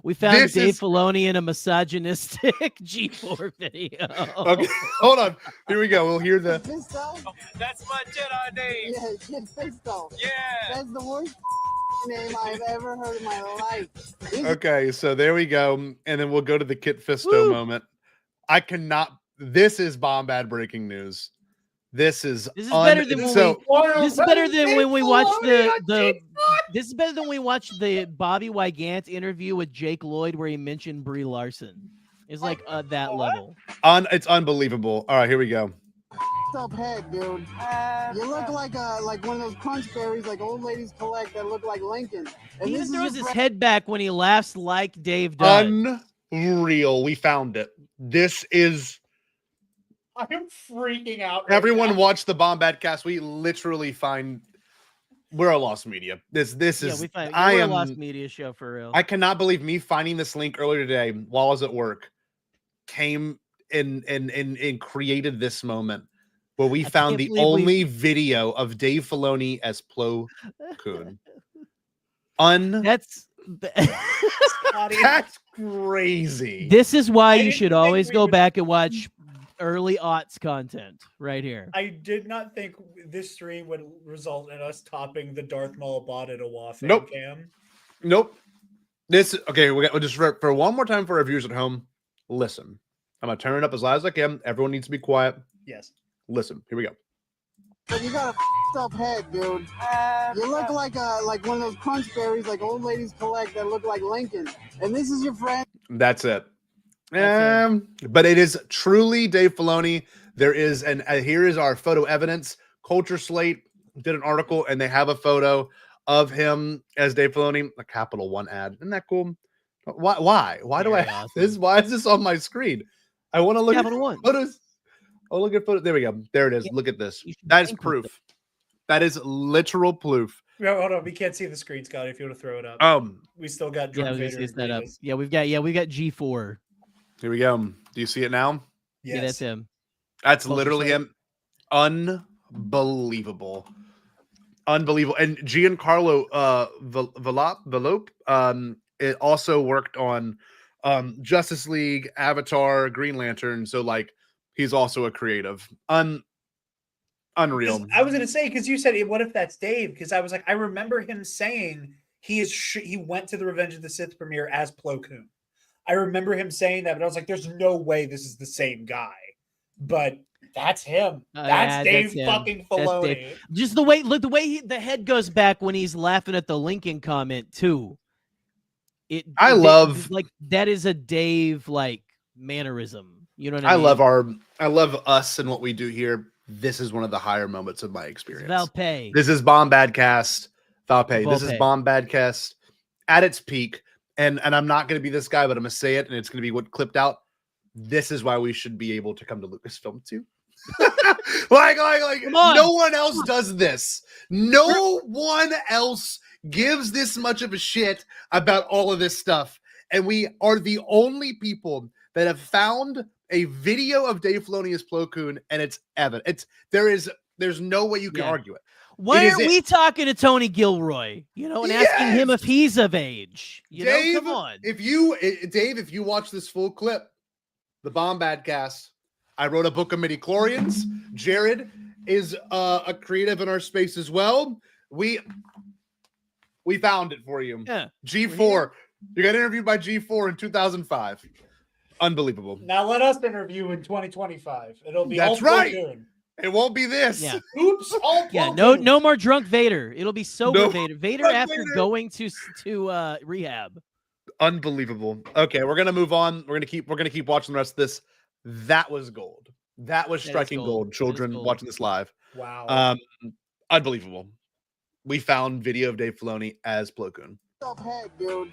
We found Dave Filoni in a misogynistic G4 video. Okay, hold on. Here we go. We'll hear the. That's my Jedi name. Yeah, Kid Fisto. Yeah. That's the worst name I've ever heard in my life. Okay, so there we go. And then we'll go to the Kit Fisto moment. I cannot. This is Bombad breaking news. This is better than this is better than when we watched this is better than we watched the Bobby Wygant interview with Jake Lloyd where he mentioned Brie Larson. It's like that level. It's unbelievable. All right, here we go. Up head, dude. You look like one of those crunch berries like old ladies collect that look like Lincoln. And He this even is throws your his head back when he laughs like Dave does. Unreal. We found it. This is. I am freaking out. Everyone watch the Bombad cast. We literally find we're a lost media. This is we're I a am lost media show for real. I cannot believe me finding this link earlier today while I was at work came and created this moment where we found the only video of Dave Filoni as Plo Koon. That's crazy. This is why you should always go back and watch early aughts content right here. I did not think this stream would result in us topping the Darth Maul bot at a waff. Nope. Cam. Nope. This okay. We'll just for one more time for our viewers at home. Listen, I'm gonna turn it up as loud as I can. Everyone needs to be quiet. Yes. Listen. Here we go. But you got a up head, dude. You look like one of those crunch berries like old ladies collect that look like Lincoln. And this is your friend. That's it. But it is truly Dave Filoni. There is here is our photo evidence. Culture Slate did an article and they have a photo of him as Dave Filoni, a Capital One ad. Isn't that cool? Why do I have this? Why is this on my screen? I want to look Capital at One photos. Oh, look at photos. There we go. There it is. Look at this. That is proof. That is literal proof. No, hold on. We can't see the screen, Scott. If you want to throw it up. We still got Darth Vader. That up. Yeah, we've got G4. Here we go. Do you see it now? Yes. Yeah, that's him. That's literally him. Unbelievable. Unbelievable. And Giancarlo Velope, it also worked on Justice League, Avatar, Green Lantern. So like he's also a creative. Unreal. I was going to say, because you said, what if that's Dave? Because I was like, I remember him saying he went to the Revenge of the Sith premiere as Plo Koon. I remember him saying that, but I was like, there's no way this is the same guy. But that's him. That's Dave fucking Filoni. Just the way, look, the way the head goes back when he's laughing at the Lincoln comment too. I love like that is a Dave like mannerism. You know what I mean? I love us and what we do here. This is one of the higher moments of my experience. Valpay. This is Bombad cast. Valpay. This is Bombad cast at its peak. And I'm not going to be this guy, but I'm going to say it, and it's going to be what clipped out. This is why we should be able to come to Lucasfilm too. like no one else does this. No one else gives this much of a shit about all of this stuff. And we are the only people that have found a video of Dave Filoni as Plo Koon, and it's evident. There's no way you can argue it. Why aren't we talking to Tony Gilroy, and asking him if he's of age? Dave, come on. If you watch this full clip, the Bombad cast, I wrote a book of midichlorians. Jarod is a creative in our space as well. We found it for you. Yeah. G4. You got interviewed by G4 in 2005. Unbelievable. Now let us interview in 2025. It'll be that's right. It won't be this. Yeah. Oops. No more drunk Vader. It'll be sober Vader. Vader after going to rehab. Unbelievable. Okay, we're gonna move on. We're gonna keep watching the rest of this. That was gold. That was striking gold. Children watching this live. Wow. Unbelievable. We found video of Dave Filoni as Plo Koon. Up head, dude.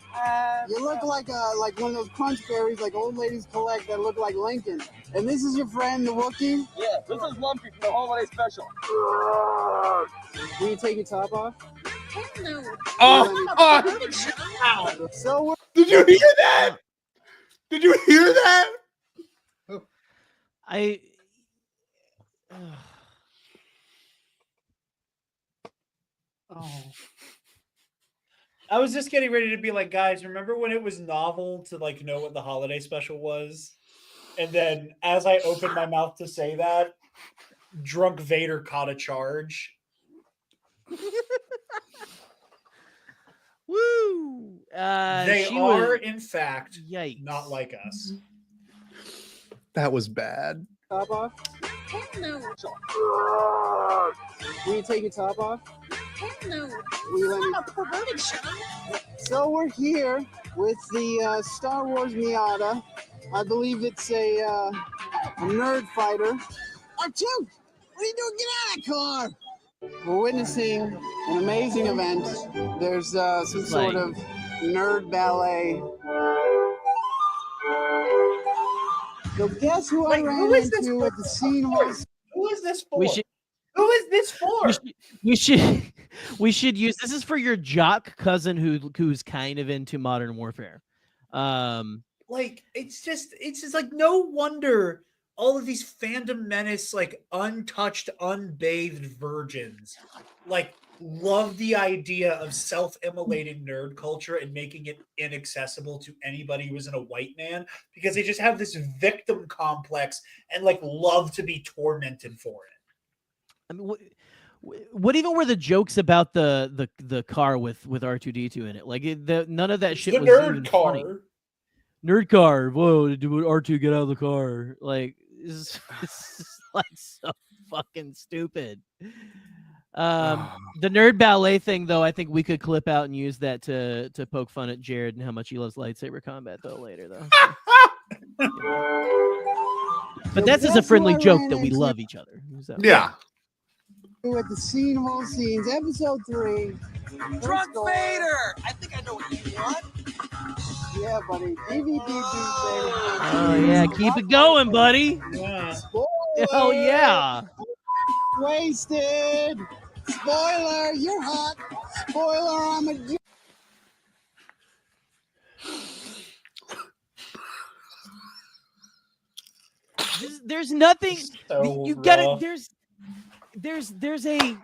You look like one of those crunch berries like old ladies collect that look like Lincoln. And this is your friend, the Wookiee? Yeah, this is Lumpy from the holiday special. Will you take your top off? No. Oh, So did you hear that? Did you hear that? I was just getting ready to be like, guys, remember when it was novel to like know what the holiday special was? And then as I opened my mouth to say that, drunk Vader caught a charge. Woo! They she are, was- in fact, Yikes. not like us. That was bad. top off? No. Will you take your top off? No. Will you let me... A perverted show. So we're here with the Star Wars Miata. I believe it's a nerd fighter. R2, what are you doing? Get out of the car! We're witnessing an amazing event. There's some sort of nerd ballet. So guess who I ran into at the scene was... Who is this for? We should- Who is this for? We should use this is for your jock cousin who's kind of into Modern Warfare. Like it's just like no wonder all of these fandom menace, like untouched, unbathed virgins, like love the idea of self-immolating nerd culture and making it inaccessible to anybody who isn't a white man because they just have this victim complex and like love to be tormented for it. I mean, what even were the jokes about the car with R2D2 in it? Like none of that shit The was nerd even car. funny. Nerd car. Whoa, did R2 get out of the car? Like it's like so fucking stupid. The nerd ballet thing, though, I think we could clip out and use that to poke fun at Jared and how much he loves lightsaber combat, though, later, though. But that's just a friendly joke that we love each other. So. Yeah. At the scene of all scenes, episode 3. Drunk Vader! I think I know what you want. Yeah, buddy. DVD, Oh, yeah. Keep it going, buddy. Yeah. Oh, yeah. Wasted. Spoiler, you're hot. Spoiler, I'm a... There's nothing. So You got rough. it. There's a.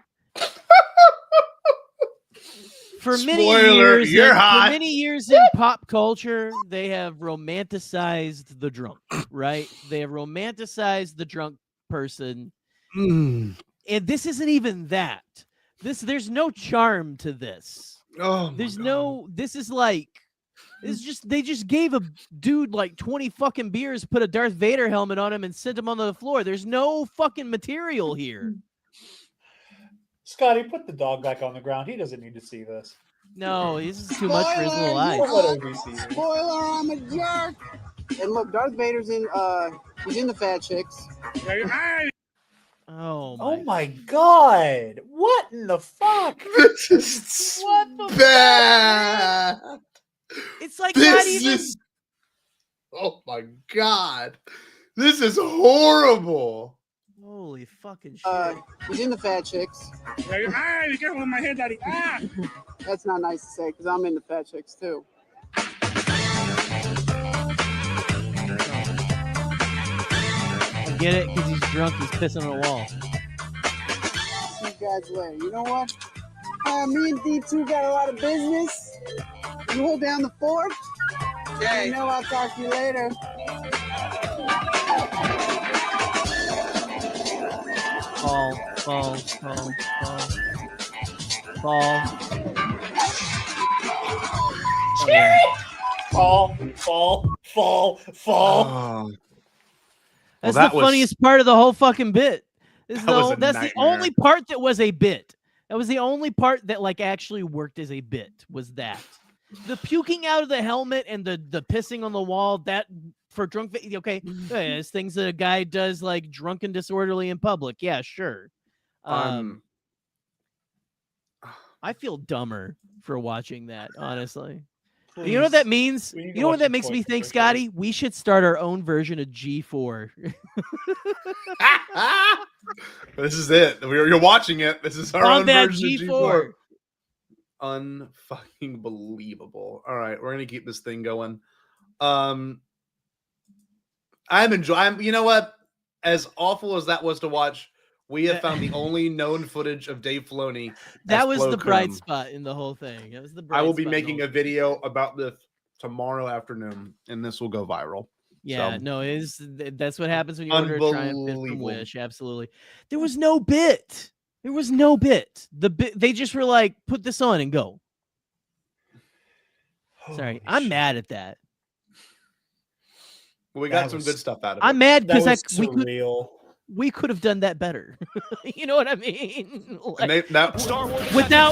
For many Spoiler, years, you're for hot. many years in pop culture, they have romanticized the drunk, right? They have romanticized the drunk person, and this isn't even that. There's no charm to this. Oh, there's no. This is like. It's just they just gave a dude like 20 fucking beers, put a Darth Vader helmet on him, and sent him onto the floor. There's no fucking material here. Scotty, put the dog back on the ground. He doesn't need to see this. No, this is too much for his little eyes. Don't let Obi see it. Spoiler, I'm a jerk. And look, Darth Vader's in, he's in the Fat Chicks. Oh my god! What in the fuck? This is what the bad. It's like This not even. is. Oh my god! This is horrible. Holy fucking shit! He's in the Fat Chicks. Be careful with my head, Daddy. That's not nice to say because I'm in the Fat Chicks too. I get it because he's drunk. He's pissing on a wall. See you guys later. You know what? Me and D2 got a lot of business. You hold down the fort. Okay. You know I'll talk to you later. Fall. Oh. That's Well, that the was- funniest part of the whole fucking bit. That was a That's the nightmare. only part that was a bit. That was the only part that like actually worked as a bit. Was that the puking out of the helmet and the pissing on the wall? That for drunk. Okay, it's things that a guy does like drunk and disorderly in public. Yeah, sure. I feel dumber for watching that, honestly. Please. You know what that means? We need to You know what watch that the makes toy me think, commercials. Scotty? We should start our own version of G4. This is it. You're watching it. This is our own Bombad version G4. of G4. Unfucking believable. All right, we're gonna keep this thing going. I'm enjoying. You know what? As awful as that was to watch, we have found the only known footage of Dave Filoni. That as was Plo the bright Koon. spot in the whole thing. That was the bright I will be spot in the making whole a video about this tomorrow afternoon, and this will go viral. Yeah, So, no, that's what happens when you order a Triumph bit from Unbelievable. Wish. Absolutely. There was no bit. There was no bit. They just were like, put this on and go. Sorry, I'm mad at that. well, we got some good stuff out of it. I'm mad because surreal. we could have done that better. You know what I mean? And they, that,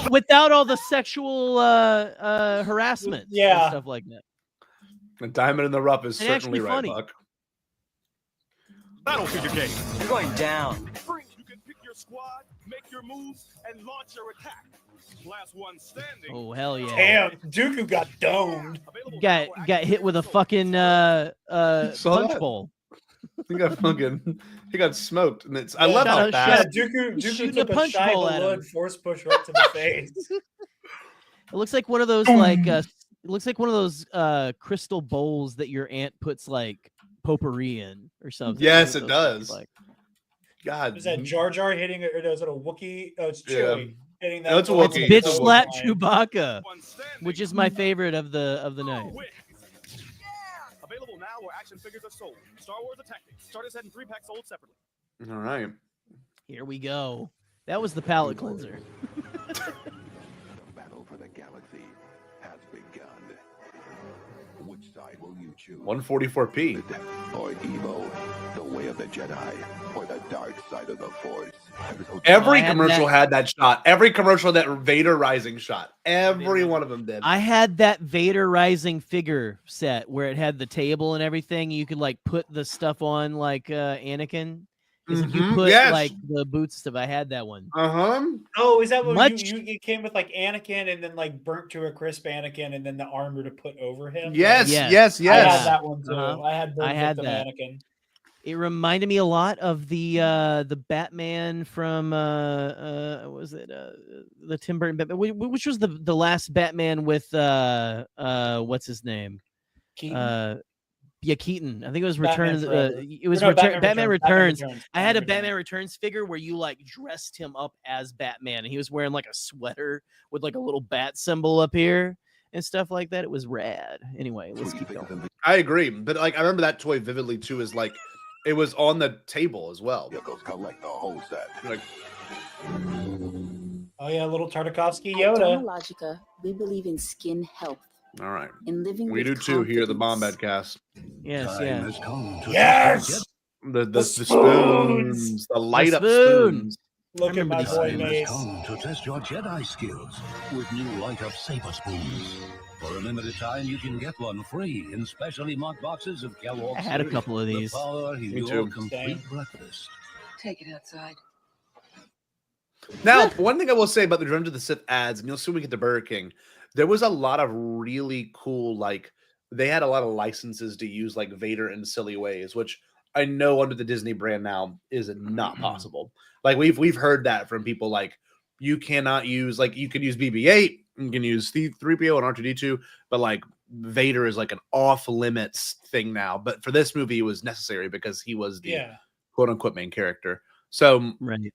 without all the sexual harassment, and Yeah. stuff like that. a diamond in the rough is And certainly actually right, funny. Buck. Battlefield game. You're going down. You can pick your squad, make your moves, and launch your attack. Last one standing. Oh hell yeah! Damn, Dooku got domed. Got hit with a fucking Saw punch that? bowl. He got smoked, and it's. I love how Yeah, fast. Dooku shooting took a a punch shy bowl at him. balloon force push right to the face. It looks like one of those like it looks like one of those crystal bowls that your aunt puts like potpourri in or something. Yes, That's it what those does. look like. God, Is that Jar Jar hitting it, or is it a Wookiee? Oh, it's Yeah. Chewie hitting that. No, it's a ball It's Wookiee. with the bitch It's a slap line. Chewbacca, which is my favorite of the night. Available now where action figures are sold. Star Wars The Tactics. Starter set and 3-pack sold separately. All right. Here we go. That was the palate cleanser. Battle for the galaxy has begun. Which side will you choose? 144p. Or Evo, the way of the Jedi, or the dark side of the Force. Every I had commercial that- had that shot. Every commercial that Vader Rising shot. Every one of them did. I had that Vader Rising figure set where it had the table and everything. You could like put the stuff on like Anakin. It's like you Mhm, put yes. like the boots stuff. I had that one. Oh, is that what Much- you came with like Anakin and then like burnt to a crisp Anakin and then the armor to put over him? Yes, Yes. yes, I yes. had that one too. Uh-huh. I had burnt I had victim that. Anakin. It reminded me a lot of the Batman from what was it the Tim Burton Batman, which was the last Batman with what's his name? Keaton? Yeah, Keaton. I think it was Batman Return of the Forever. it was Or no, Return, Batman Returns. Returns. I had a Batman Batman Returns figure where you like dressed him up as Batman, and he was wearing like a sweater with like a little bat symbol up here and stuff like that. It was rad. Anyway, let's keep going. I agree, but like I remember that toy vividly too. Is like it was on the table as well. Collect the whole set. Like Oh yeah, little Tartakovsky At Yoda. Dermalogica, we believe in skin health. all right, In living we do with too here at the confidence. Bombad Cast. Yes, Time yeah. has come to Yes! The spoons. spoons, the light up spoon. spoons. Look at my remember boy Time has Mace. come to test your Jedi skills with new light up saber spoons. For a limited time, you can get one free in specially marked boxes of Kellogg's. I had a cereal. couple of these. The power in Me your too. complete Same. breakfast. Take it outside. Now, one thing I will say about the Revenge of the Sith ads, and you'll see when we get to Burger King, there was a lot of really cool, like, they had a lot of licenses to use, like, Vader in silly ways, which I know under the Disney brand now is not possible. Like, we've heard that from people, like, you cannot use, like, you can use BB-8, you can use 3PO and R2-D2, but, like, Vader is, like, an off-limits thing now. But for this movie, it was necessary because he was the quote-unquote main character. So, right.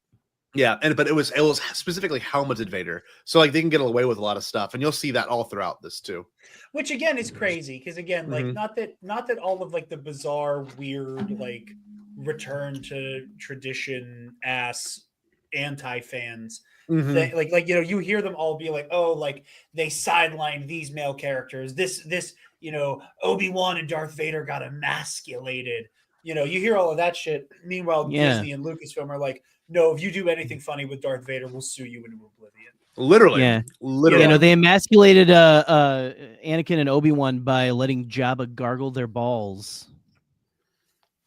Yeah, but it was specifically helmeted Vader, so like they can get away with a lot of stuff, and you'll see that all throughout this too. Which again is crazy because again, like Mhm. not that all of like the bizarre, weird, like return to tradition ass anti fans. Mhm. Like you know, you hear them all be like, oh, like they sidelined these male characters. This you know, Obi-Wan and Darth Vader got emasculated. You know, you hear all of that shit. Meanwhile, Yeah. Disney and Lucasfilm are like, no, if you do anything funny with Darth Vader, we'll sue you into oblivion. Literally, Yeah. literally. You know, they emasculated Anakin and Obi-Wan by letting Jabba gargle their balls.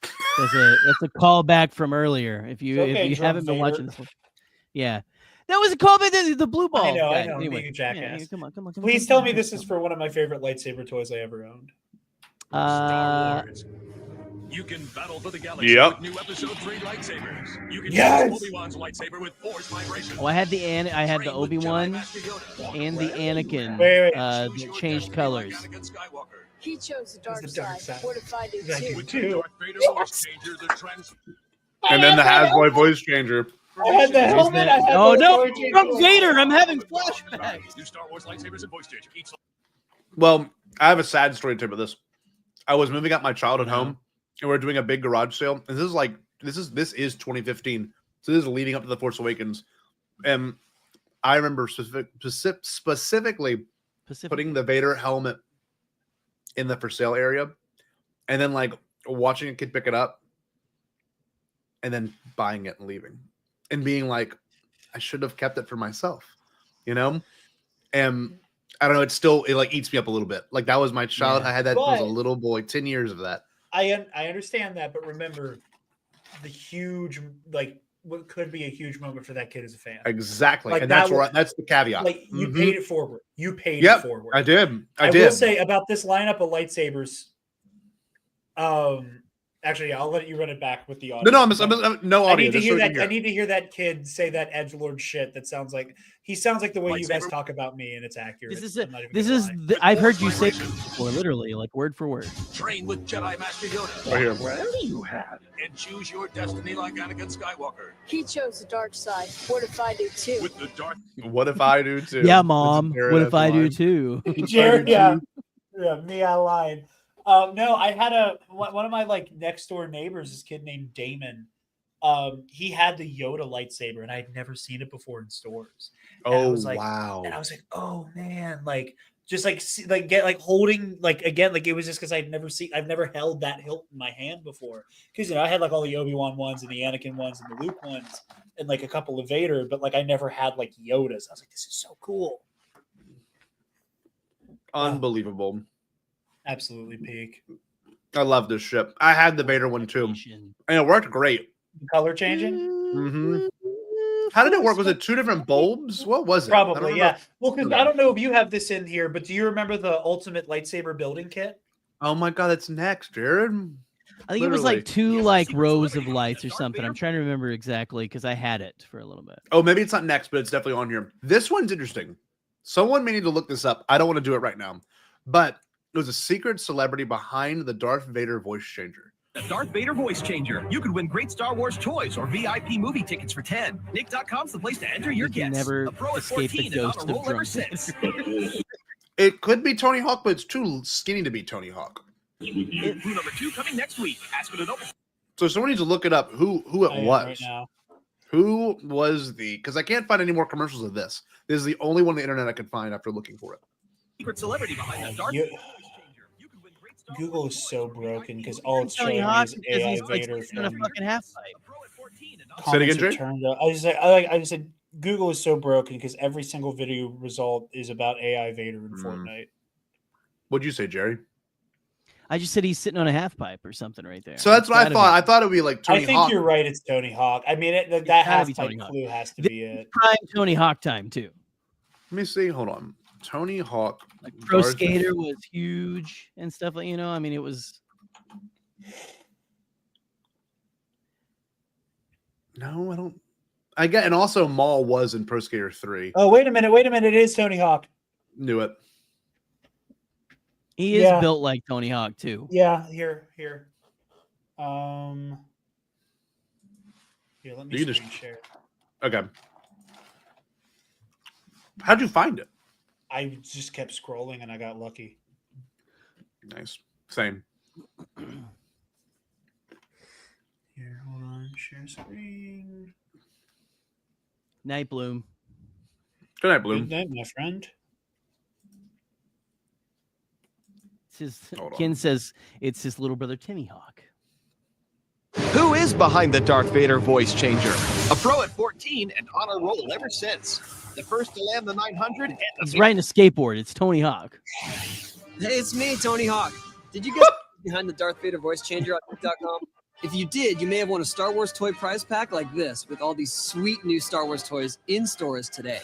That's a callback from earlier. If you It's okay, if you Drunk haven't been Vader. watching this one. Yeah. That was a callback. The blue ball. I know. guy. I'm Anyway, being a jackass. yeah, come on. Please tell me this is for one of my favorite lightsaber toys I ever owned. Star Wars. You can battle for the galaxy Yep. with new episode 3 lightsabers. You can Yes! use Obi-Wan's lightsaber with force vibration. Oh, I had the Obi-Wan and the Anakin. Wait. That changed colors. He chose the dark the dark side. side. What if I do That too? With the Darth Vader voice changer, the And then the Hasboy voice changer. I had the helmet. I had Oh the no, toy changer. from Vader! I'm having flashbacks. New Star Wars lightsabers and voice changer. Each Well, I have a sad story to tell about this. I was moving out my childhood home, and we're doing a big garage sale. And this is 2015, so this is leading up to the Force Awakens. And I remember specifically putting the Vader helmet in the for sale area, and then like watching a kid pick it up, and then buying it and leaving, and being like, I should have kept it for myself, you know? And I don't know, it like eats me up a little bit. Like that was my child. I had that as a little boy, 10 years of that. I understand that, but remember the huge, like, what could be a huge moment for that kid as a fan. Exactly. Like, and that's the caveat. Like you paid it forward. You paid Yep, it forward. I did. I will did. say about this lineup of lightsabers. Actually, I'll let you run it back with the audio. No, I'm no audio. I need to just hear so that. you can I need to hear that kid say that edgelord shit. That sounds like he sounds like the way you guys talk about me, and it's accurate. This is it. I've heard you say this before, literally, like word for word. Train with Jedi Master Yoda. Right here. Wherever you have, and choose your destiny like Anakin Skywalker. He chose the dark side. What if I do too? With the Darth. What if I do too? Yeah, Mom. What if I do too? Jared, yeah, me, I lied. No, I had one of my like next door neighbors, this kid named Damon. He had the Yoda lightsaber, and I had never seen it before in stores. And I was like, wow! And I was like, oh man, like just like get like holding like again, like it was just because I've never held that hilt in my hand before. Because I had like all the Obi-Wan ones and the Anakin ones and the Luke ones and like a couple of Vader, but like I never had like Yodas. I was like, this is so cool. Unbelievable. Absolutely peak. I love this ship. I had the Vader one too, and it worked great. Color changing? Mm-hmm. How did it work? Was it two different bulbs? What was it? Probably, yeah. Well, because I don't know if you have this in here, but do you remember the ultimate lightsaber building kit? Oh my god, that's next, Jared. I think it was like two like rows of lights or something. I'm trying to remember exactly because I had it for a little bit. Oh, maybe it's not next, but it's definitely on here. This one's interesting. Someone may need to look this up. I don't want to do it right now, but it was a secret celebrity behind the Darth Vader voice changer. The Darth Vader voice changer. You could win great Star Wars toys or VIP movie tickets for 10. Nick.com's the place to enter your gets. Never a pro at escape the 14 and ghost on a of roll ever drunkenness. since. It could be Tony Hawk, but it's too skinny to be Tony Hawk. Clue number 2 coming next week. Ask for the number. So someone needs to look it up. Who it was? Right now. Who was because I can't find any more commercials of this. This is the only one on the internet I could find after looking for it. Secret celebrity behind the Darth Google is so broken because all it's Tony showing Hawk is because AI he's like Vader sitting on a from fucking half pipe. Say it again, comments are Jay? turned up. I just said Google is so broken because every single video result is about AI Vader in Fortnite. What'd you say, Jerry? I just said he's sitting on a half pipe or something right there. So that's what I Gotta thought. be. I thought it would be like Tony I think Hawk. you're right. It's Tony Hawk. I mean, that gotta half be pipe Tony Hawk. clue has to This be it. Prime Tony Hawk time too. Let me see. Hold on. Tony Hawk. Like Pro Darth- Skater was huge and stuff like I mean it was. No, I don't. I get, and also Maul was in Pro Skater 3. Oh, wait a minute. It is Tony Hawk. Knew it. He is Yeah. built like Tony Hawk too. Yeah, here. Here, let me You screen just- share. Okay. How'd you find it? I just kept scrolling and I got lucky. Nice. Same. Here, hold on. Share screen. Night Bloom. Good night, Bloom. Good night, my friend. Ken says it's his little brother Timmy Hawk. Who is behind the Darth Vader voice changer? A pro at 14 and on a roll ever since. The first to land the 900 and the He's riding a skateboard. It's Tony Hawk. Hey, it's me, Tony Hawk. Did you get behind the Darth Vader voice changer on Nick.com? If you did, you may have won a Star Wars toy prize pack like this with all these sweet new Star Wars toys in stores today.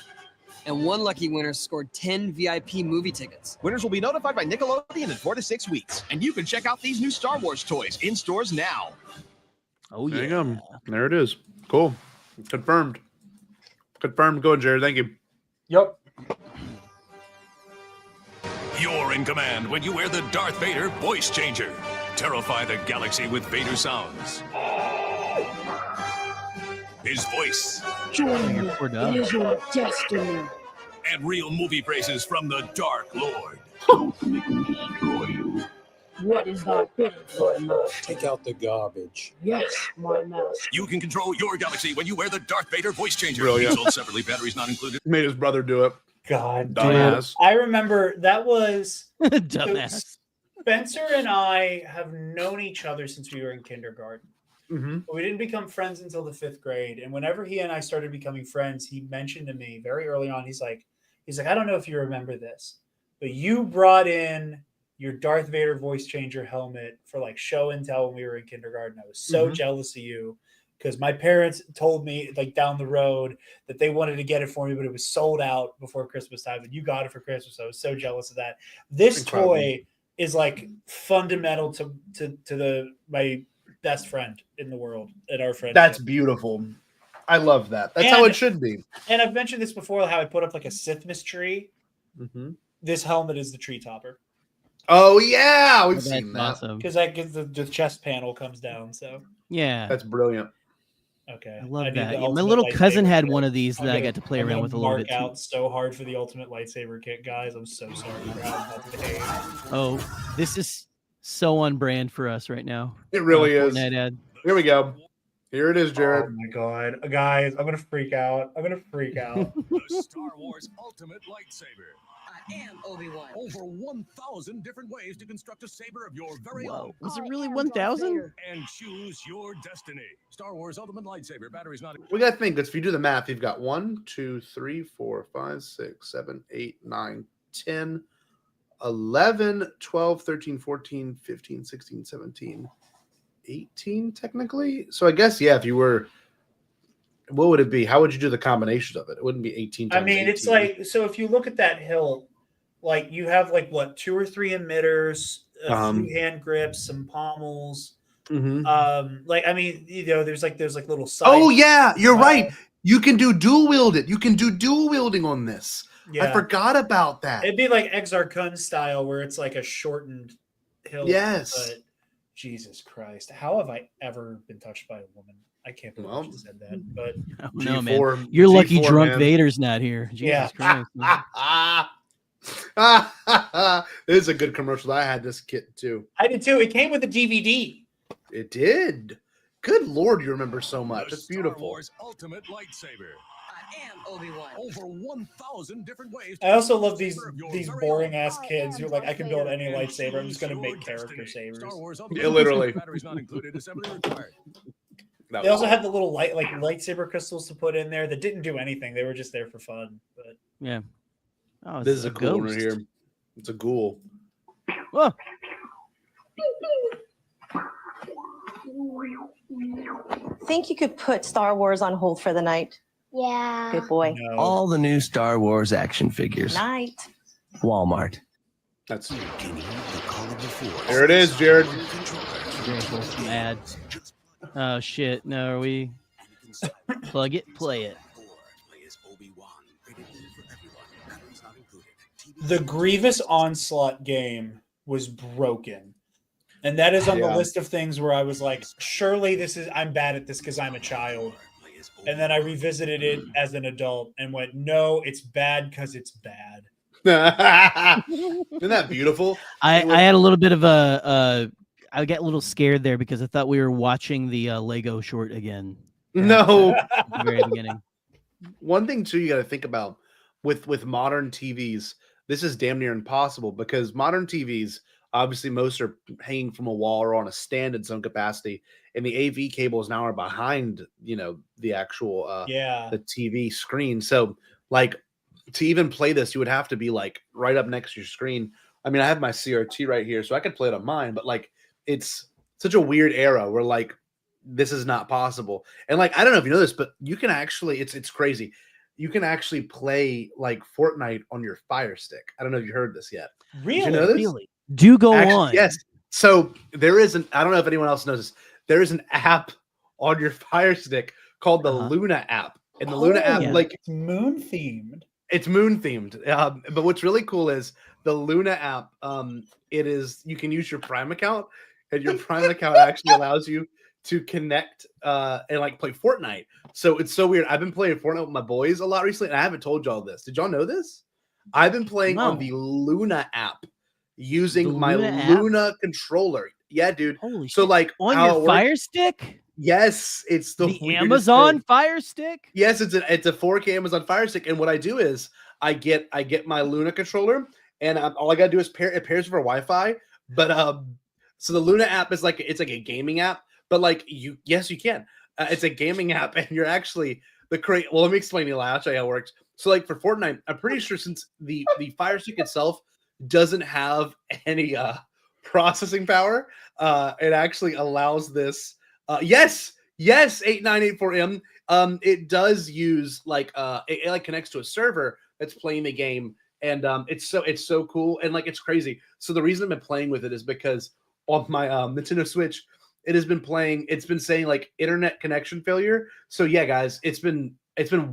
And one lucky winner scored 10 VIP movie tickets. Winners will be notified by Nickelodeon in 4 to 6 weeks. And you can check out these new Star Wars toys in stores now. Oh, yeah. There you go. There it is. Cool. Confirmed. Confirmed. Go ahead, Jared. Thank you. Yep. You're in command when you wear the Darth Vader voice changer. Terrify the galaxy with Vader sounds. His voice. Join me. It is your destiny. And real movie phrases from the Dark Lord. What is thy bidding, my master? Take out the garbage. Yes, my master. You can control your galaxy when you wear the Darth Vader voice changer. Brilliant. Sold separately, batteries not included. Made his brother do it. God, Dumbass. I remember that was Dumbass. Spencer and I have known each other since we were in kindergarten. Mm-hmm. But we didn't become friends until the 5th grade. And whenever he and I started becoming friends, he mentioned to me very early on, he's like, I don't know if you remember this, but you brought in your Darth Vader voice changer helmet for like show and tell when we were in kindergarten. I was so jealous of you because my parents told me like down the road that they wanted to get it for me, but it was sold out before Christmas time. And you got it for Christmas. I was so jealous of that. This Incredible. toy is like fundamental to my best friend in the world at our friendship. That's beautiful. I love that. That's how it should be. And I've mentioned this before, how I put up like a Sithmas tree. Mm-hmm. This helmet is the tree topper. Oh yeah, we've seen that. Awesome. Because that gives the chest panel comes down. So Yeah. That's brilliant. okay, I love need that. the Yeah, my ultimate little cousin lightsaber had kit. one of these I'm that I gonna- got to play I'm around gonna with a little mark bit too. out so hard for the ultimate lightsaber kit, guys. I'm so sorry for how I'm behaving. Oh, this is so on brand for us right now. It really is. Fortnite ad. Here we go. Here it is, Jared. Oh my god, guys, I'm gonna freak out. I'm gonna freak out. The Star Wars Ultimate Lightsaber. I am Obi-Wan. Over 1,000 different ways to construct a saber of your very own. Whoa. Was it really 1,000? And choose your destiny. Star Wars Ultimate Lightsaber. Batteries not. We got to think. If you do the math, you've got 1, 2, 3, 4, 5, 6, 7, 8, 9, 10, 11, 12, 13, 14, 15, 16, 17, 18, technically. So I guess, yeah, if you were, what would it be? How would you do the combination of it? It wouldn't be 18 I times mean, 18. it's like, so if you look at that hilt, like you have like what, 2 or 3 emitters, a few hand grips, some pommels. Like, I mean, you know, there's like little sides. Oh yeah, you're right. You can do dual wield it. You can do dual wielding on this. I forgot about that. It'd be like Exar Kun style, where it's like a shortened hilt. Yes. But Jesus Christ, how have I ever been touched by a woman? I can't believe you said that. But Oh, no, man. You're lucky G4, drunk man. Vader's not here. Jesus Yeah. Christ. man. This is a good commercial. I had this kit too. I did too. It came with a DVD. It did. Good Lord, you remember so much. The It's beautiful. Star Wars Ultimate Lightsaber. I am Obi-Wan. Over 1,000 different ways. I also love these boring ass kids who are like, I can build any lightsaber. I'm just gonna make character sabers. Star Wars Yeah, literally. Batteries not included. Assembly required. They also had the little lightsaber crystals to put in there that didn't do anything. They were just there for fun. But Yeah. Oh, it's This is a cool one ghost. right here. It's a ghoul. Whoa. Think you could put Star Wars on hold for the night? Yeah. Good boy. All the new Star Wars action figures. Night. Walmart. That's Here it is, Jared. Very wholesome ad. Oh shit! No, are we? Plug it, play it. the Grievous Onslaught game was broken. And that is on the list of things where I was like, surely I'm bad at this because I'm a child. And then I revisited it as an adult and went, no, it's bad because it's bad. Isn't that beautiful? I had a little bit of I got a little scared there because I thought we were watching the Lego short again. No. At the very beginning. One thing too you got to think about with modern TVs, this is damn near impossible because modern TVs, obviously most are hanging from a wall or on a stand in some capacity, and the AV cables now are behind, the actual the TV screen. So like to even play this, you would have to be like right up next to your screen. I mean, I have my CRT right here, so I could play it on mine, but like it's such a weird era where like this is not possible. And like, I don't know if you know this, but you can actually, it's crazy. You can actually play like Fortnite on your Fire Stick. I don't know if you heard this yet. Really? Did you know this? Really? Do go on. Yes. So there is I don't know if anyone else knows this. There is an app on your Fire Stick called the Luna app. And the Luna app, like, it's moon themed. It's moon themed. But what's really cool is the Luna app. You can use your Prime account, and your Prime account actually allows you to connect and like play Fortnite. So it's so weird. I've been playing Fortnite with my boys a lot recently, and I haven't told y'all this. Did y'all know this? I've been playing on the Luna app using my Luna controller. Yeah, dude. Holy so shit. like On your Fire Stick? Yes, it's the Amazon Fire Stick. Yes, it's a 4K Amazon Fire Stick, and what I do is I get my Luna controller, and all I gotta do is it pairs for Wi-Fi. But so the Luna app is like it's like a gaming app, but like you can. It's a gaming app, and you're actually well. Let me explain to you. I'll show you how it works. So like for Fortnite, I'm pretty sure since the Fire Stick itself doesn't have any processing power, it actually allows this. Yes, 8984M. It does use like it like connects to a server that's playing the game, and it's so cool, and like it's crazy. So the reason I've been playing with it is because on my Nintendo Switch, it's been saying like internet connection failure. So yeah, guys, it's been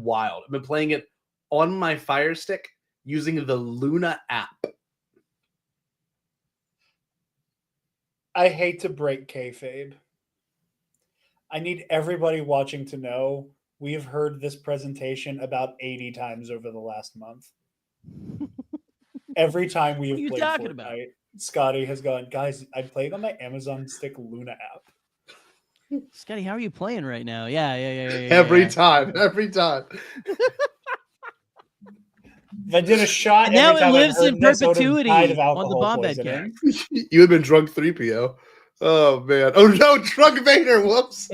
wild. I've been playing it on my Fire Stick using the Luna app. I hate to break kayfabe. I need everybody watching to know we've heard this presentation about 80 times over the last month. Every time we have played Fortnite, Scotty has gone, guys, I'm playing on my Amazon Stick Luna app. Scotty, how are you playing right now? Yeah. Every time. I did a shot. And now it lives in perpetuity on the BOMBAD gang. You have been drunk 3PO. Oh man! Oh no, drunk Vader! Whoops.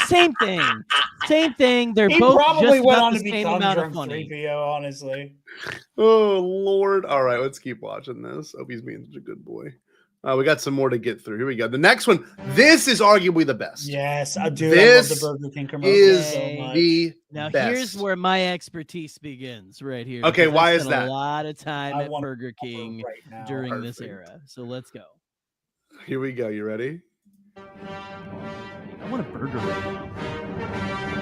Same thing. Same thing. They're he both probably just went about on the to same become amount of drunk funny. 3PO, honestly. Oh Lord! All right, let's keep watching this. Hope he's being such a good boy. We got some more to get through. Here we go. The next one. This is arguably the best. Yes, I do. This I love the Burger King commercial is so much. the Now best. here's where my expertise begins. Right here. Okay, because why I is spent that? A lot of time I at want Burger King right now. during this Perfect. era. So let's go. Here we go. You ready? I want a burger right now.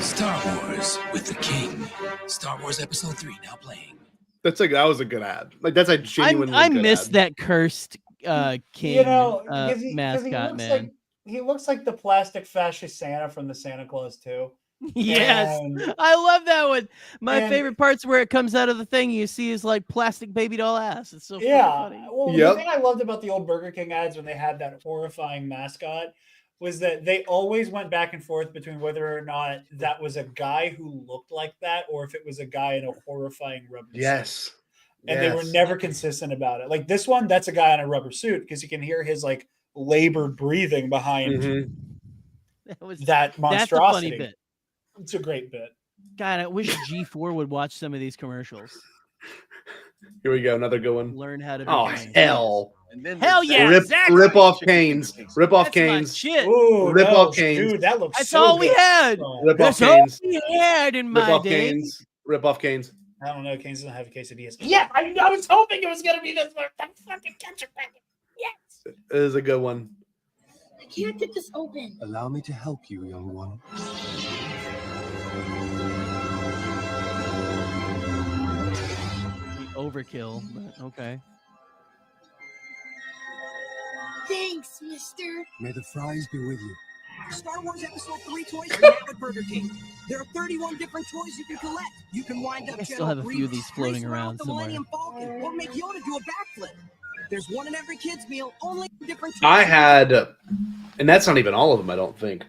Star Wars with the King. Star Wars Episode 3 now playing. That was a good ad. Like that's a genuinely. I good miss ad. that cursed King mascot, man. He looks like the plastic fascist Santa from the Santa Claus 2. Yes, And- I love that one. My and- favorite part's where it comes out of the thing. You see his like plastic baby doll ass. It's so Yeah. funny. Well, the thing I loved about the old Burger King ads when they had that horrifying mascot was that they always went back and forth between whether or not that was a guy who looked like that or if it was a guy in a horrifying rubber suit. Yes. And they were never consistent about it. Like this one, that's a guy in a rubber suit because you can hear his like labored breathing behind that monstrosity. That's a funny bit. It's a great bit. God, I wish G4 would watch some of these commercials. Here we go. Another good one. Learn how to be Oh funny. hell! Hell yeah! Rip off Canes. Rip off Canes. Shit. Ooh, Rip no, off Canes. Dude, that looks That's so all we good. had. Rip off That's all Canes. we had in Rip my off day. Canes. Rip off Canes. I don't know. Canes doesn't have quesadillas. Yeah, I was hoping it was going to be this one. That fucking ketchup packet. Yes. It is a good one. I can't get this open. Allow me to help you, young one. The overkill, but okay. Thanks, mister. May the fries be with you. Star Wars Episode 3 toys are now at Burger King. There are 31 different toys you can collect. You can wind up I still have a few of these floating around the somewhere. Millennium Falcon or make Yoda do a backflip. There's one in every kid's meal, only different toys. I had, and that's not even all of them. I don't think.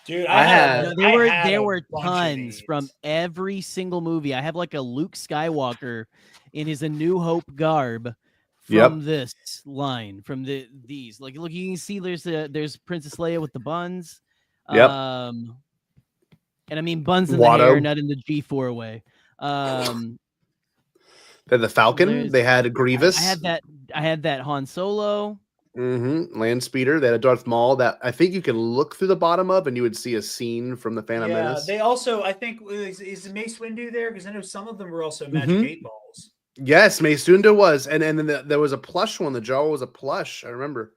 Dude, I had. No, there were tons from every single movie. I have like a Luke Skywalker in his A New Hope garb from this line, from these. Like, look, you can see there's Princess Leia with the buns. Yep. And I mean buns in the hair, not in the G4 way. They had the Falcon. They had a Grievous. I had that Han Solo. Land speeder. They had a Darth Maul that I think you can look through the bottom of, and you would see a scene from the Phantom Menace. They also, I think, is Mace Windu there? Because I know some of them were also Magic 8 Balls. Yes, Mace Windu was, and then there was a plush one. The Jawa was a plush. I remember.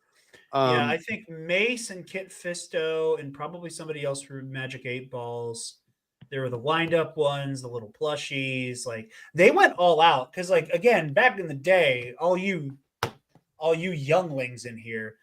Yeah, I think Mace and Kit Fisto and probably somebody else were Magic 8 Balls. There were the wind-up ones, the little plushies. Like, they went all out because, like, again, back in the day, all you younglings in here,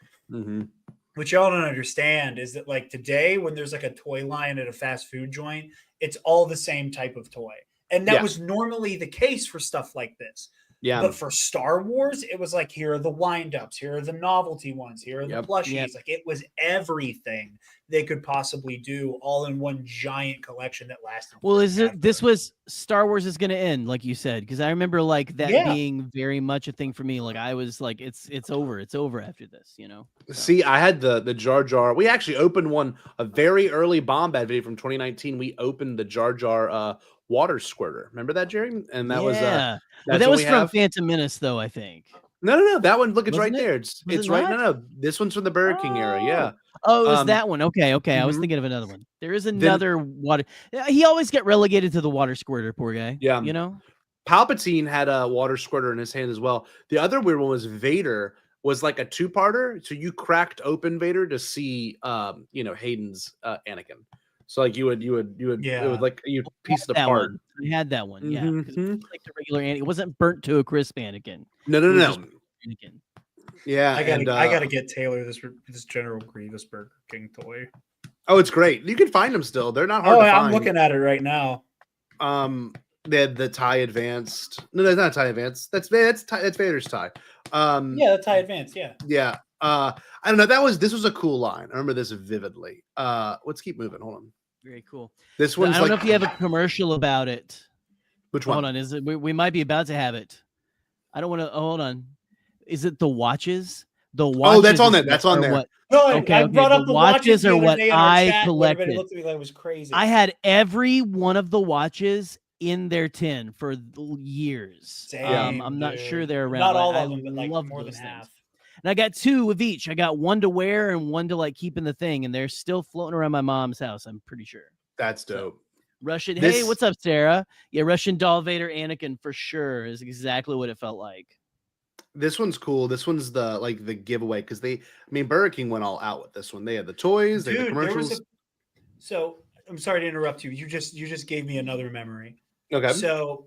what y'all don't understand is that, like, today when there's like a toy line at a fast food joint, it's all the same type of toy, and that was normally the case for stuff like this. Yeah. But for Star Wars, it was like, here are the wind-ups, here are the novelty ones, here are the plushies. Like, it was everything they could possibly do all in one giant collection that lasted. Well, this was Star Wars is going to end, like you said, because I remember like that being very much a thing for me. Like, I was like, it's over after this, you know. So. See, I had the Jar Jar. We actually opened a very early Bombad video from 2019. We opened the Jar Jar water squirter. Remember that, Jerry? And that was that was from Phantom Menace, though, I think. No. That one, look, it's Wasn't right it? there. It's Was it right. not? No. This one's from the Burger King era. Yeah. Oh, it was that one. Okay. I was thinking of another one. There is another water. He always get relegated to the water squirter, poor guy. Yeah. You know? Palpatine had a water squirter in his hand as well. The other weird one was Vader was like a two-parter. So you cracked open Vader to see, Hayden's Anakin. So like you would like you piece it apart. I had that one, yeah. Because it was like the regular Anakin. It wasn't burnt to a crisp Anakin. No. Anakin. Yeah, I gotta get Taylor this General Grievous Burger King toy. Oh, it's great. You can find them still. They're not hard to find. I'm looking at it right now. They had the TIE Advanced. No, that's not TIE Advanced. That's Vader's TIE. Yeah, the TIE Advanced. Yeah. Yeah. I don't know. This was a cool line. I remember this vividly. Let's keep moving. Hold on. Very cool. This one's I don't know if you have a commercial about it. Which one? Hold on. Is it? We might be about to have it. I don't want to. Hold on. Is it the watches? The watches. Oh, that's on there. That's on there. What, no, I brought up the watches are what I collected. It looked at me like it was crazy. I had every one of the watches in their tin for years. Same, I'm not sure they're around. Not all of them, but like more than half. And I got 2 of each. I got one to wear and one to like keep in the thing, and they're still floating around my mom's house. I'm pretty sure. That's dope. Russian. Hey, what's up, Sarah? Yeah, Russian Darth Vader Anakin for sure is exactly what it felt like. This one's cool. This one's the giveaway because Burger King went all out with this one. They had the toys, they had the commercials. So I'm sorry to interrupt you. You just gave me another memory. Okay. So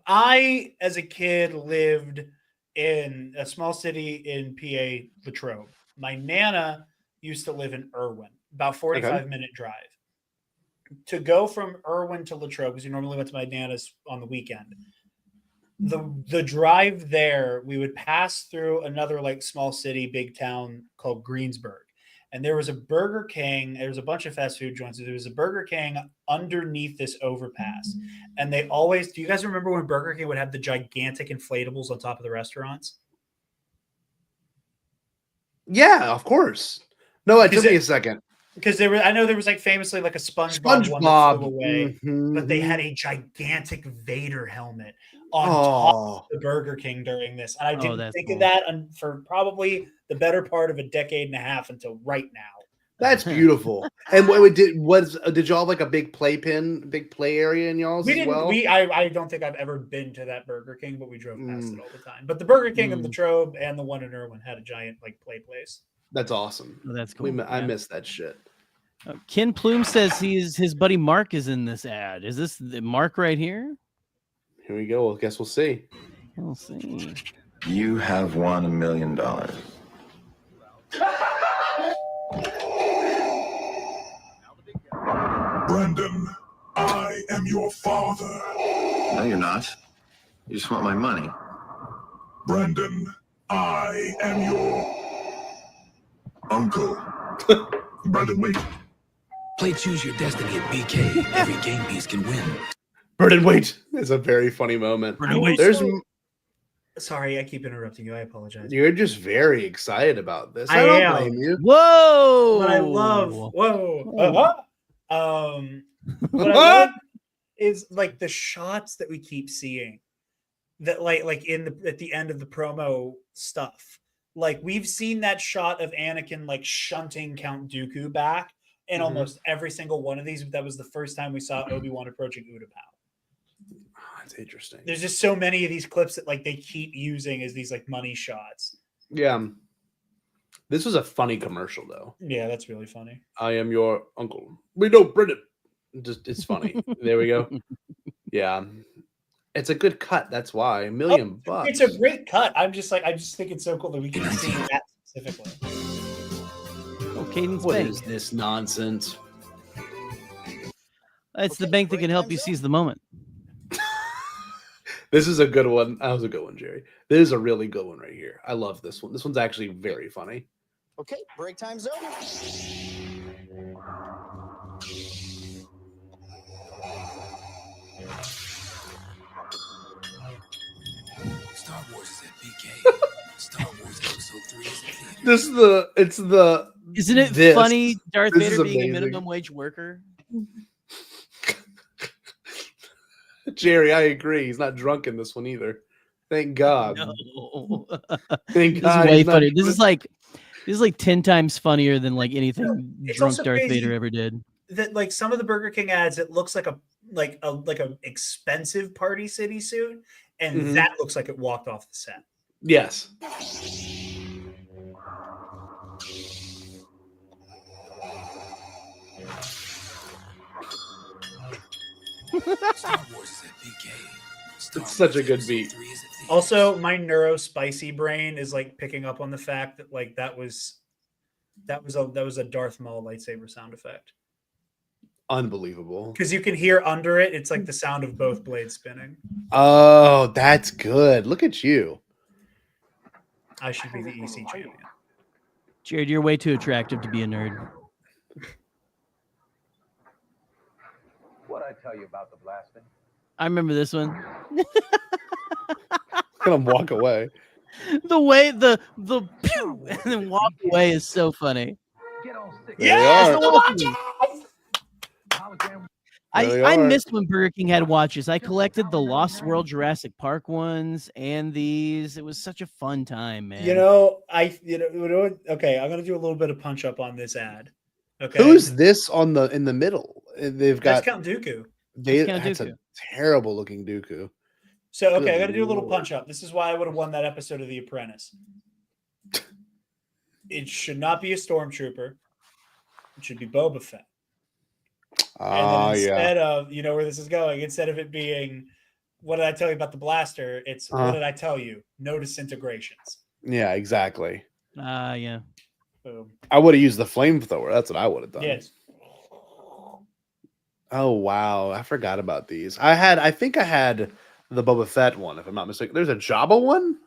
I, as a kid, lived in a small city in PA, Latrobe. My Nana used to live in Irwin, about 45-minute drive. To go from Irwin to Latrobe, because we normally went to my Nana's on the weekend. The drive there, we would pass through another like small city, big town called Greensburg. And there was a Burger King. There was a bunch of fast food joints. There was a Burger King underneath this overpass. And they always, do you guys remember when Burger King would have the gigantic inflatables on top of the restaurants? Yeah, of course. No, it took me a second. Because I know there was like famously like a SpongeBob one that flew away, but they had a gigantic Vader helmet on top of the Burger King during this. And I didn't think of that for probably the better part of a decade and a half until right now. That's beautiful. And did y'all have like a big play area in y'all's as well? I don't think I've ever been to that Burger King, but we drove past it all the time. But the Burger King in Latrobe and the one in Irwin had a giant like play place. That's awesome. Oh, that's cool. I miss that shit. Ken Plume says his buddy Mark is in this ad. Is this the Mark right here? Here we go. Well, I guess we'll see. We'll see. You have won $1 million. Brendan, I am your father. No, you're not. You just want my money. Brendan, I am your uncle. Brendan, wait. Play Choose Your Destiny at BK. Every game piece can win. Brendan, wait. It's a very funny moment. Brendan, wait. Sorry, I keep interrupting you. I apologize. You're just very excited about this. I I don't am. blame you. Whoa! What I love, what I love is like the shots that we keep seeing. That like at the end of the promo stuff. Like we've seen that shot of Anakin like shunting Count Dooku back in almost every single one of these. That was the first time we saw Obi-Wan approaching Utapau. That's interesting. There's just so many of these clips that like they keep using as these like money shots. Yeah. This was a funny commercial though. Yeah, that's really funny. I am your uncle. We don't print it. Just it's funny. There we go. Yeah. It's a good cut. That's why $1 million bucks. It's a great cut. I just think it's so cool that we can see that specifically. Oh, Cadence What Bank. is this nonsense? It's the bank that can help you seize the moment. This is a good one. That was a good one, Jerry. This is a really good one right here. I love this one. This one's actually very funny. Okay, break time's over. Star Wars is at BK. Star Wars Episode 3 is at theater. Isn't it this. funny Darth This is Vader being a amazing. minimum wage worker? Jerry, I agree. He's not drunk in this one either. Thank God. No. Thank This God. is way he's not funny. This drunk. is like 10 times funnier than like anything It's drunk also Darth crazy Vader ever did. that like some of the Burger King ads, it looks like a expensive Party City suit, and that looks like it walked off the set. Yes. Star Wars is at BK. It's such a good beat. Also, my neuro spicy brain is like picking up on the fact that like that was a Darth Maul lightsaber sound effect. Unbelievable. Because you can hear under it, it's like the sound of both blades spinning. Oh, that's good. Look at you. I should be the EC champion. Jared, you're way too attractive to be a nerd. What'd I tell you about the blasting? I remember this one. Gonna walk away. The way the pew and then walk away is so funny. Yes, the watches! I missed when Burger King had watches. I collected the Lost World Jurassic Park ones and these. It was such a fun time, man. Okay, I'm gonna do a little bit of punch up on this ad. Okay, Who's this in the middle? They've got that's Count Dooku. That's a terrible looking Dooku. So okay, Good I got to do a little Lord. punch up. This is why I would have won that episode of The Apprentice. It should not be a stormtrooper. It should be Boba Fett. And then instead of, you know where this is going, instead of it being, what did I tell you about the blaster? It's what did I tell you? No disintegrations. Yeah, exactly. Yeah. Boom. I would have used the flamethrower. That's what I would have done. Yes. Oh wow, I forgot about these. I think I had the Boba Fett one, if I'm not mistaken. There's a Jabba one.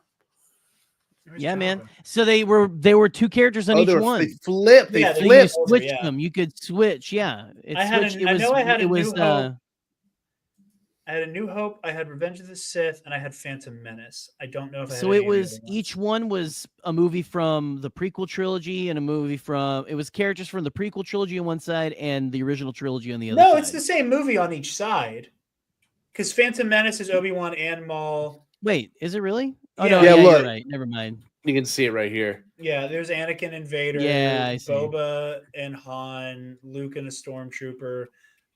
Yeah, man. So they were two characters on each one. They flipped. They So flipped. you switched them. You could switch. Yeah. I had a New Hope. I had a New Hope. I had Revenge of the Sith, and I had Phantom Menace. I don't know if I had So any it of the was other ones. each one was a movie from the prequel trilogy and a movie from it was characters from the prequel trilogy on one side and the original trilogy on the other No, side. it's the same movie on each side. Because Phantom Menace is Obi-Wan and Maul. Wait, is it really? Oh Yeah. no, Yeah, yeah, look. you're right. Never mind. You can see it right here. Yeah, there's Anakin and Vader. Yeah, I see. Boba and Han, Luke and a Stormtrooper,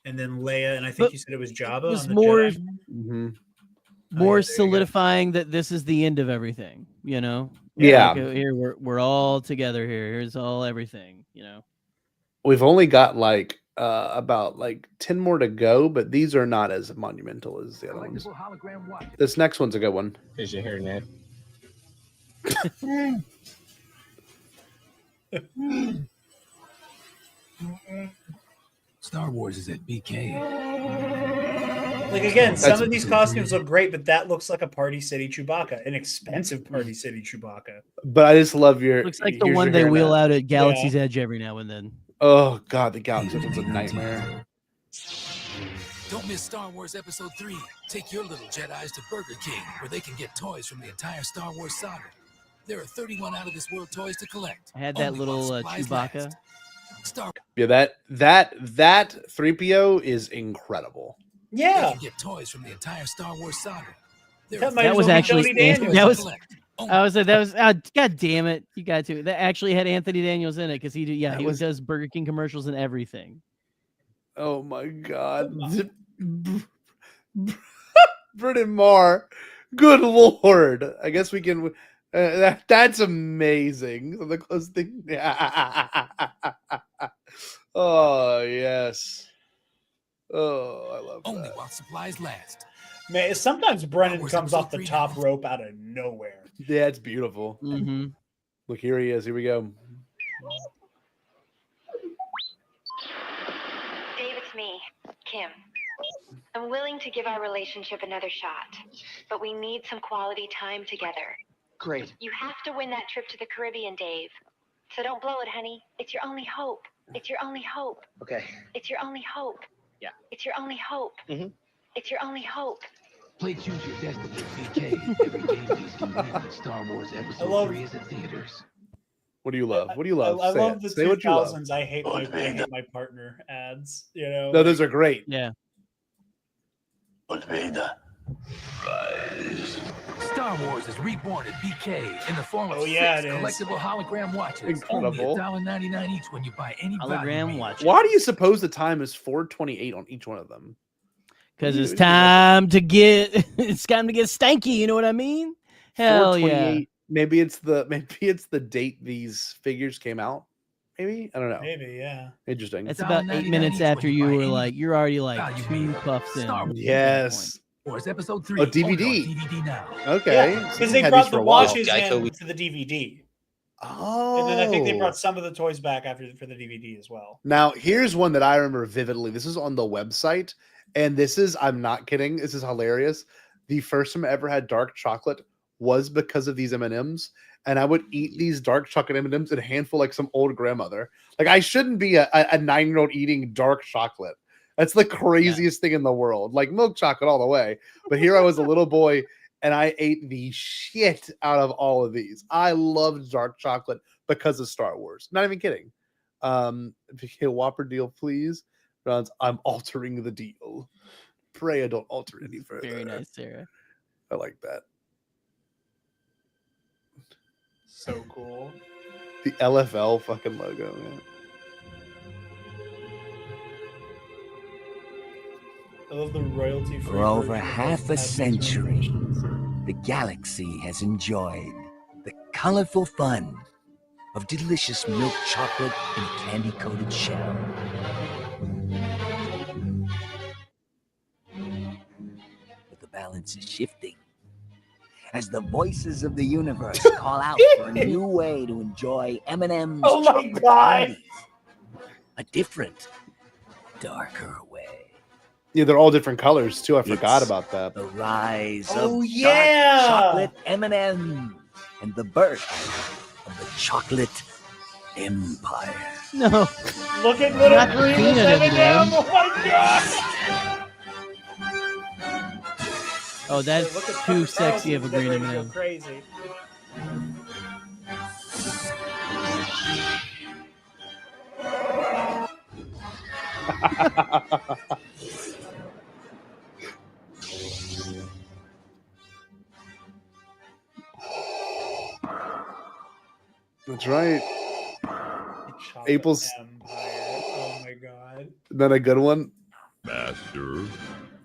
and then Leia, and I think But you said it was Jabba. It was on the more Jedi. more solidifying that this is the end of everything, you know? Yeah. Like, here we're all together here. Here's all everything, you know. We've only got about 10 more to go, but these are not as monumental as the other ones. This next one's a good one. Is your hair net? Star Wars is at BK. Like again, some That's- of these costumes look great, but that looks like a Party City Chewbacca, an expensive Party City Chewbacca. But I just love your. Looks like the here's one your they hair wheel net. out at Galaxy's Edge every now and then. Oh god, the Galaxy one's a nightmare. Don't miss Star Wars Episode 3. Take your little Jedis to Burger King, where they can get toys from the entire Star Wars saga. There are 31 out-of-this-world toys to collect. I had that only while little supplies Chewbacca. last. Star Yeah, that 3PO is incredible. They Yeah. can get toys from the entire Star Wars saga. There That are might That as was well be actually Tony Daniels. that to was. collect. I was God damn it! You got to. That actually had Anthony Daniels in it because he does Burger King commercials and everything. Oh my god. Brennan Marr. Good lord. I guess we can that's amazing. The close thing. Oh yes. Oh, I love only that. while supplies last. Man, sometimes Brennan Wars comes Episode off the 3 top now. rope out of nowhere. Yeah, it's beautiful. Mm-hmm. Look, here he is. Here we go. Dave, it's me, Kim. I'm willing to give our relationship another shot, but we need some quality time together. Great. You have to win that trip to the Caribbean, Dave. So don't blow it, honey. It's your only hope. It's your only hope. Okay. It's your only hope. Yeah. It's your only hope. Mm-hmm. It's your only hope. Play Choose Your Destiny BK. Every game is convenient. Star Wars Episode 3 is in theaters. What do you love? What do you love? I Say love it. the Say what you love. 2000s. I hate my partner ads. You know. No, those are great. Yeah. Darth Vader. Star Wars is reborn at BK in the form of Oh, yeah, 6 it is. collectible hologram watches. Incredible. Only $1.99 each when you buy any value Hologram meter. watch. Why do you suppose the time is 4:28 on each one of them? Because it's time to get stanky. You know what I mean? Hell yeah. 4:28. Maybe it's the date these figures came out. Maybe I don't know. Maybe, yeah. Interesting. That's about 8 minutes after you were like, you're already like 2 puffs in. Star Wars. Yes. Wars Episode 3. Oh, DVD. only on DVD now. Okay. Yeah, So because you they had brought these for the a while. watches in for the DVD. Oh. And then I think they brought some of the toys back for the DVD as well. Now, here's one that I remember vividly. This is on the website, and I'm not kidding. This is hilarious. The first time I ever had dark chocolate was because of these M&Ms, and I would eat these dark chocolate M&Ms in a handful like some old grandmother. Like, I shouldn't be a 9-year-old eating dark chocolate. That's the craziest thing in the world. Like, milk chocolate all the way. But here I was a little boy, and I ate the shit out of all of these. I loved dark chocolate because of Star Wars. Not even kidding. A Whopper deal, please. Ron's, I'm altering the deal. Pray I don't alter it any further. Very nice, Sarah. I like that. So cool. The LFL fucking logo, man. I love the royalty free. For over half a century, the galaxy has enjoyed the colorful fun of delicious milk chocolate in a candy-coated shell. But the balance is shifting as the voices of the universe call out for a new way to enjoy M&M's Oh my chocolate God. candies. A different, darker way. Yeah, they're all different colors too. I forgot about that. The rise Oh, of yeah. dark chocolate M&M and the birth of the chocolate empire. No. Look at little Not green peanut M&M. M&M. Oh my god. Oh, that's Look at too Tucker sexy of a Carlson, green they're M&M. Crazy. That's right. Chocolate April's Empire. Oh my god. not a good one. Master.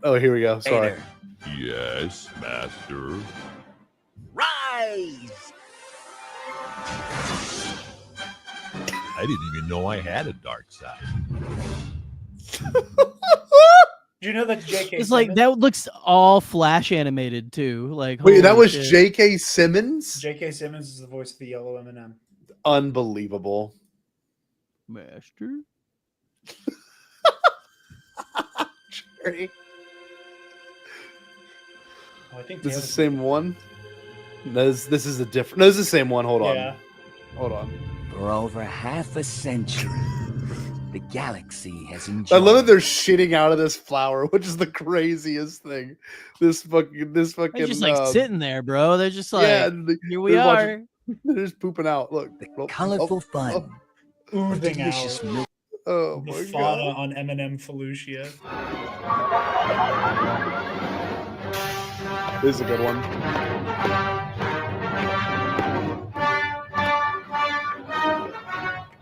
Oh, here we go. Sorry. Vader. Yes, Master. Rise! I didn't even know I had a dark side. Do you know that J.K. It's like Simmons? that looks all flash animated too. Like Wait, that holy was shit. J.K. Simmons? J.K. Simmons is the voice of the yellow M&M. Unbelievable. Master. Jerry. Oh, I think This is Taylor- the same one? No, this is a different. No, this is the same one. Hold on. Yeah. Hold on. For over half a century, the galaxy has I enjoyed. love that they're shitting out of this flower, which is the craziest thing. This fucking They're just like sitting there, bro. They're just like, yeah, here we they're are. watching- they're just pooping out. Look, the colorful fun of Oozing delicious out. milk. Oh The my fauna god. on M&M Felucia. This is a good one.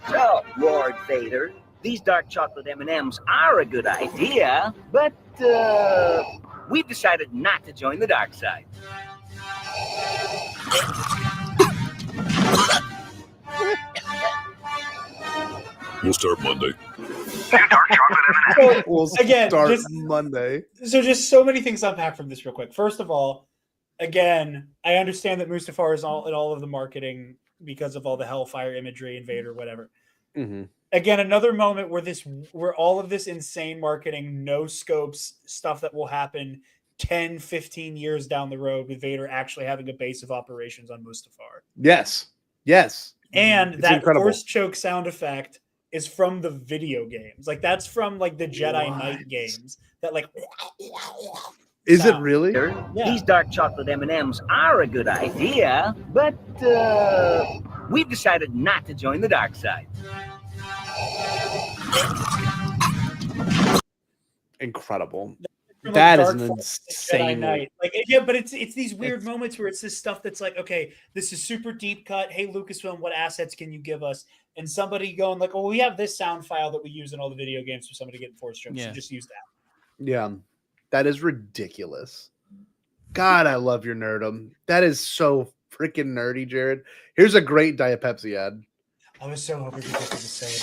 So, Lord Vader, these dark chocolate M&Ms are a good idea, but we've decided not to join the dark side. We'll start Monday. We'll Again, start just- Monday. So just so many things unpack from this real quick. First of all, again, I understand that Mustafar is all in all of the marketing because of all the Hellfire imagery and Vader, whatever. Mm-hmm. Again, another moment where all of this insane marketing, no scopes stuff that will happen 10, 15 years down the road with Vader actually having a base of operations on Mustafar. Yes. Yes. And It's that incredible. force choke sound effect is from the video games. Like that's from like the Jedi Knight games. That like Is it sound. really? Yeah. These dark chocolate M&Ms are a good idea, but we've decided not to join the dark side. Incredible. From, like, That is Dark an Forces and insane. Jedi Knight. Like yeah, but it's these weird moments where it's this stuff that's like, okay, this is super deep cut. Hey, Lucasfilm, what assets can you give us? And somebody going like, oh, we have this sound file that we use in all the video games for somebody getting force chokes. Yeah. So just use that. Yeah. That is ridiculous. God, I love your nerdum. That is so freaking nerdy, Jared. Here's a great Diet Pepsi ad. I was so hoping people could just say it.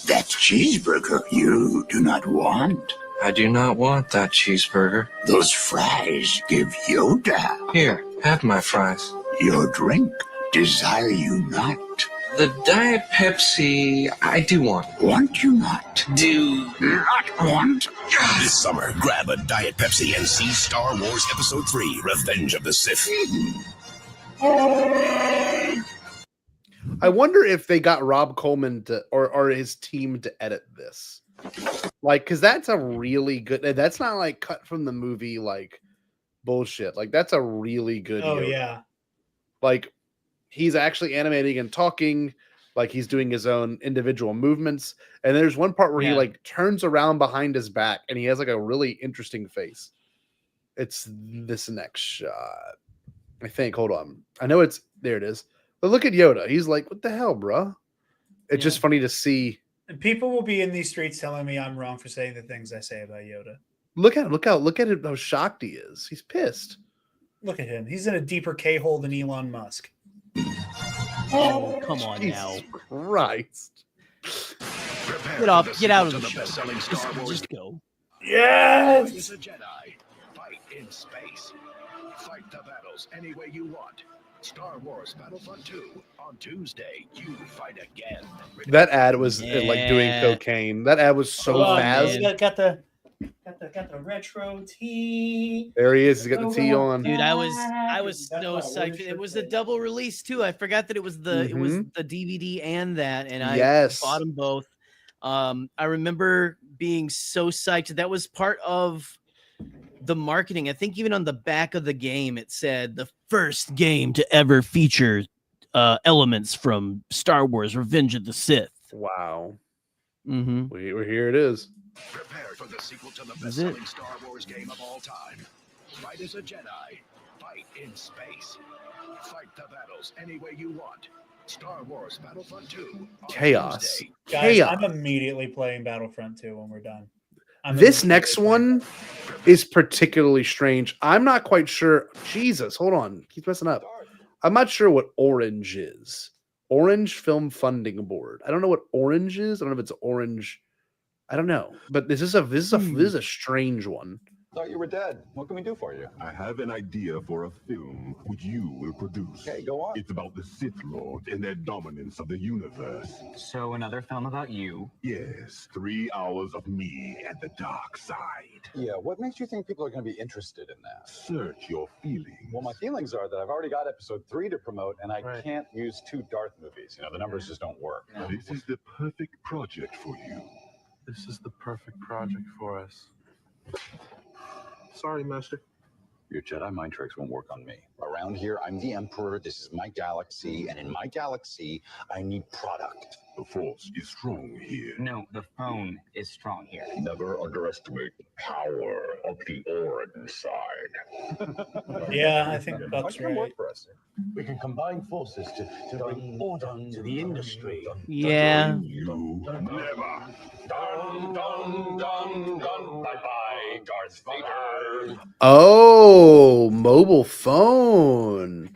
That cheeseburger you do not want. I do not want that cheeseburger. Those fries give Yoda. Here, have my fries. Your drink desire you not. The Diet Pepsi, I do want. Want you not. Do not want. This summer, grab a Diet Pepsi and see Star Wars Episode 3, Revenge of the Sith. I wonder if they got Rob Coleman to or his team to edit this. Like, because that's a really good, that's not like cut from the movie like bullshit. Like, that's a really good Oh Yoda. yeah. Like, he's actually animating and talking, like he's doing his own individual movements. And there's one part where he Yeah. like turns around behind his back and he has like a really interesting face. It's this next shot, I think. Hold on. I know it's there. It is. But look at Yoda. He's like, what the hell, bro? It's just funny to see. And people will be in these streets telling me I'm wrong for saying the things I say about Yoda. Look at him. Look at him, how shocked he is. He's pissed. Look at him. He's in a deeper K-hole than Elon Musk. Oh, come on Jesus now. Christ. Get off. Get out of the the show. best-selling Star Wars Just go. Yes! Fight as a Jedi. Fight in space. Fight the battles any way you want. Star Wars Battlefront 2 on Tuesday. You fight again. That ad was like doing Yeah. cocaine. That ad was so Oh, fast. man. Got the retro tee. There he is. He's got the T on. Dude, I was That's so my psyched. order It was shirt a double release too. I forgot that it was the DVD and that, and I Yes. bought them both. I remember being so psyched. That was part of the marketing. I think even on the back of the game it said the first game to ever feature elements from Star Wars Revenge of the Sith. Wow. Mm-hmm. We're here. It is. Prepare for the sequel to the Is it? best-selling Star Wars game of all time. Fight as a Jedi. Fight in space. Fight the battles any way you want. Star Wars Battlefront 2 on Chaos. Tuesday. Guys, Chaos. I'm immediately playing Battlefront 2 when we're done. This next one is particularly strange. I'm not quite sure. Jesus, hold on. Keep messing up. I'm not sure what Orange is. Orange Film Funding Board. I don't know what Orange is. I don't know if it's Orange. I don't know. But this is a strange one. Thought you were dead. What can we do for you? I have an idea for a film which you will produce. Okay, go on. It's about the Sith Lords and their dominance of the universe. So another film about you? Yes, 3 hours of me at the dark side. Yeah, what makes you think people are going to be interested in that? Search your feelings. Well, my feelings are that I've already got episode 3 to promote, and I can't use 2 Darth movies. You know, the numbers just don't work. This is the perfect project for you. This is the perfect project for us. Sorry, Master. Your Jedi mind tricks won't work on me. Around here, I'm the Emperor. This is my galaxy, and in my galaxy, I need product. The Force is strong here. No, the phone is strong here. Never underestimate the power of the Orin side. Yeah, I think Buck's Can work right. for us. We can combine forces to bring order to the industry. Yeah. You never. Dun, dun, dun, dun. Bye-bye, Darth Vader. Oh, mobile phone.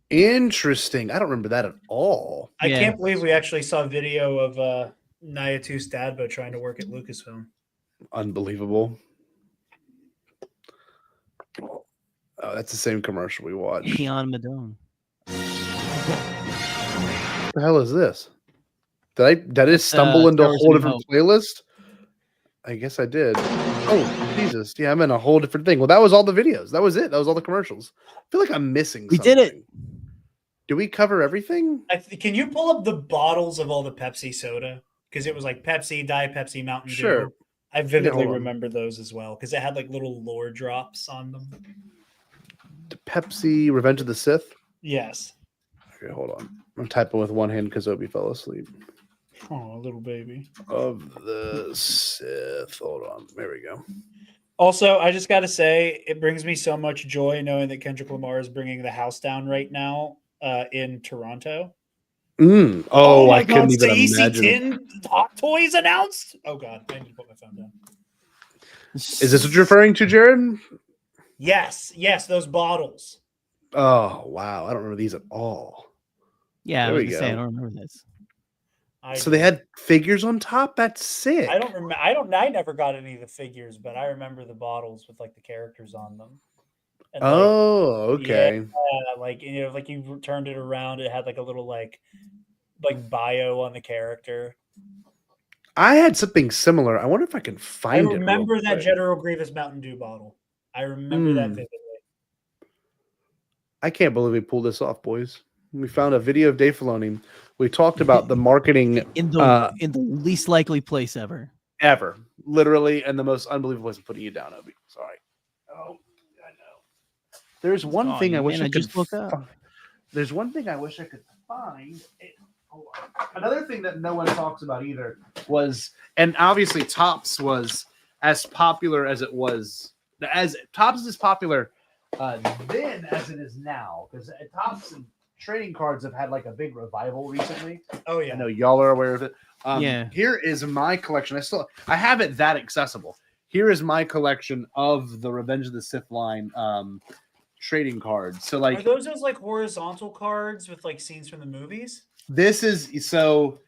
Interesting. I don't remember that at all. I can't believe we actually saw video of Nayatu Stadbo trying to work at Lucasfilm. Unbelievable. Oh, that's the same commercial we watched. Keon Madone. What the hell is this? Did I just stumble into a whole different playlist? I guess I did. Oh, Jesus. Yeah, I'm in a whole different thing. Well, that was all the videos. That was it. That was all the commercials. I feel like I'm missing something. We did it. Did we cover everything? Can you pull up the bottles of all the Pepsi soda? Because it was like Pepsi, Diet Pepsi, Mountain Dew. Sure. I vividly hold on. remember those as well because it had like little lore drops on them. The Pepsi Revenge of the Sith? Yes. Okay, hold on. I'm typing with one hand because Obi fell asleep. Oh, little baby. Of the Sith. Hold on. There we go. Also, I just got to say, it brings me so much joy knowing that Kendrick Lamar is bringing the house down right now in Toronto. Oh, my I couldn't God, even the imagine. EC10 Hot Toys announced? Oh, God. I need to put my phone down. Is this what you're referring to, Jared? Yes, those bottles. Oh, wow. I don't remember these at all. Yeah, There I was we gonna say, I go. don't remember this. So they had figures on top? That's sick. I don't remember. I never got any of the figures, but I remember the bottles with like the characters on them. And, like, Oh, okay. yeah, like like you turned it around, it had like a little like bio on the character. I had something similar. I wonder if I can find it. I remember real that quick. General Grievous Mountain Dew bottle. I remember that vividly. I can't believe we pulled this off, boys. We found a video of Dave Filoni. We talked about the marketing in the least likely place ever. Ever. Literally, and the most unbelievable place of putting you down, Obi. Sorry. Oh, I know. There's one thing I wish I could find. There's one thing I wish I could find. Hold on. Another thing that no one talks about either was, and obviously Topps was as popular as it was, as Topps is as popular then as it is now, because Topps and trading cards have had like a big revival recently. Oh yeah, I know y'all are aware of it. Yeah. Here is my collection. I have it that accessible. Here is my collection of the Revenge of the Sith line trading cards. So like, are those like horizontal cards with like scenes from the movies? this is so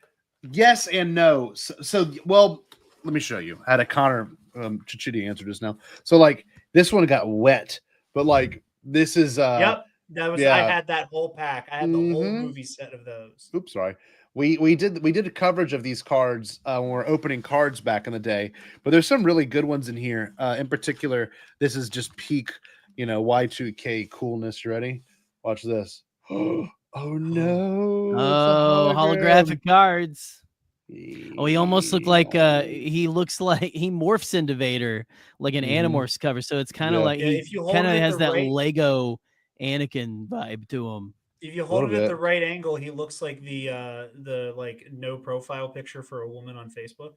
yes and no. So well, let me show you. I had a Connor Chichiti answer just now. So like this one got wet, but like this is Yep. That was yeah. I had that whole pack. I had the whole movie set of those. Oops, sorry. We did a coverage of these cards when we were opening cards back in the day, but there's some really good ones in here. In particular, this is just peak, Y2K coolness. You ready? Watch this. Oh no! Oh, it's a holographic cards. Oh, he almost looked like he morphs into Vader, like an Animorphs cover. So it's kind of like Yeah, if you he hold kind of it has the that right- Lego Anakin vibe to him. If you hold it Little at the bit. right angle, he looks like the like no profile picture for a woman on Facebook.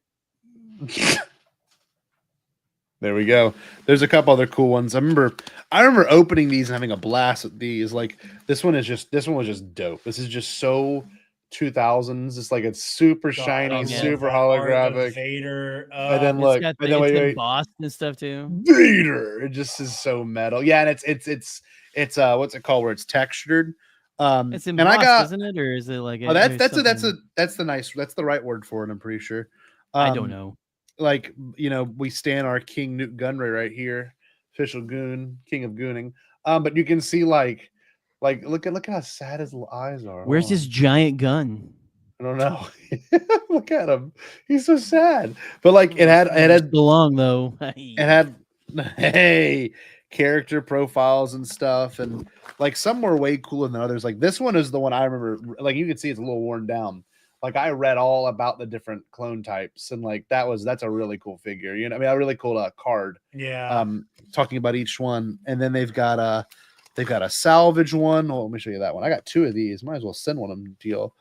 There we go. There's a couple other cool ones. I remember opening these and having a blast with these. Like this one was just dope. This is just so 2000s. It's like it's super shiny, super holographic. Vader. And then It's look, got and then it's wait. embossed and stuff too. Vader. It just is so metal. Yeah, and it's what's it called where it's textured. It's and embossed, I got isn't it, or is it like? that's the right word for it. I'm pretty sure. I don't know. like, you know, we stand our King Newt Gunray right here, official goon, king of gooning. But you can see like look at how sad his little eyes are. Where's his giant gun? I don't know. Look at him. He's so sad. But like it had belong though. It had character profiles and stuff, and like some were way cooler than others. Like this one is the one I remember. Like you can see it's a little worn down. Like I read all about the different clone types, and like that's a really cool figure. You know, I mean, a really cool card. Yeah. Talking about each one, and then they've got a salvage one. Oh, let me show you that one. I got 2 of these. Might as well send one of them to you.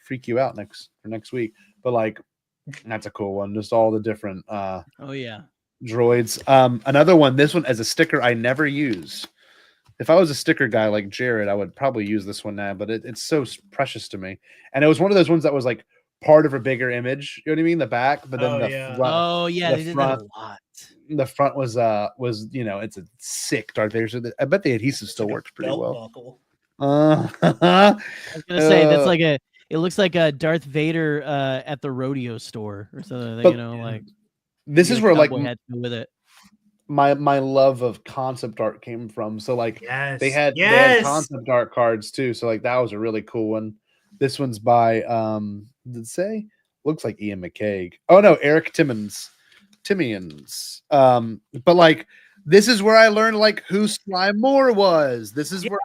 Freak you out next week. But like, that's a cool one. Just all the different. Oh yeah. Droids. Another one. This one as a sticker I never use. If I was a sticker guy like Jared, I would probably use this one now, but it's so precious to me. And it was one of those ones that was like part of a bigger image. You know what I mean? The back, but then the front. They did that a lot. The front was you know, it's a sick Darth Vader. So I bet the adhesive still works pretty well. I was gonna say that's like it looks like a Darth Vader at the rodeo store or something. But you know, like this is where like had to go with it. My love of concept art came from. So like they had concept art cards too. So like that was a really cool one. This one's by did it say? Looks like Ian McCaig. Oh no, Eric Timmons. But like this is where I learned like who Sly Moore was. This is where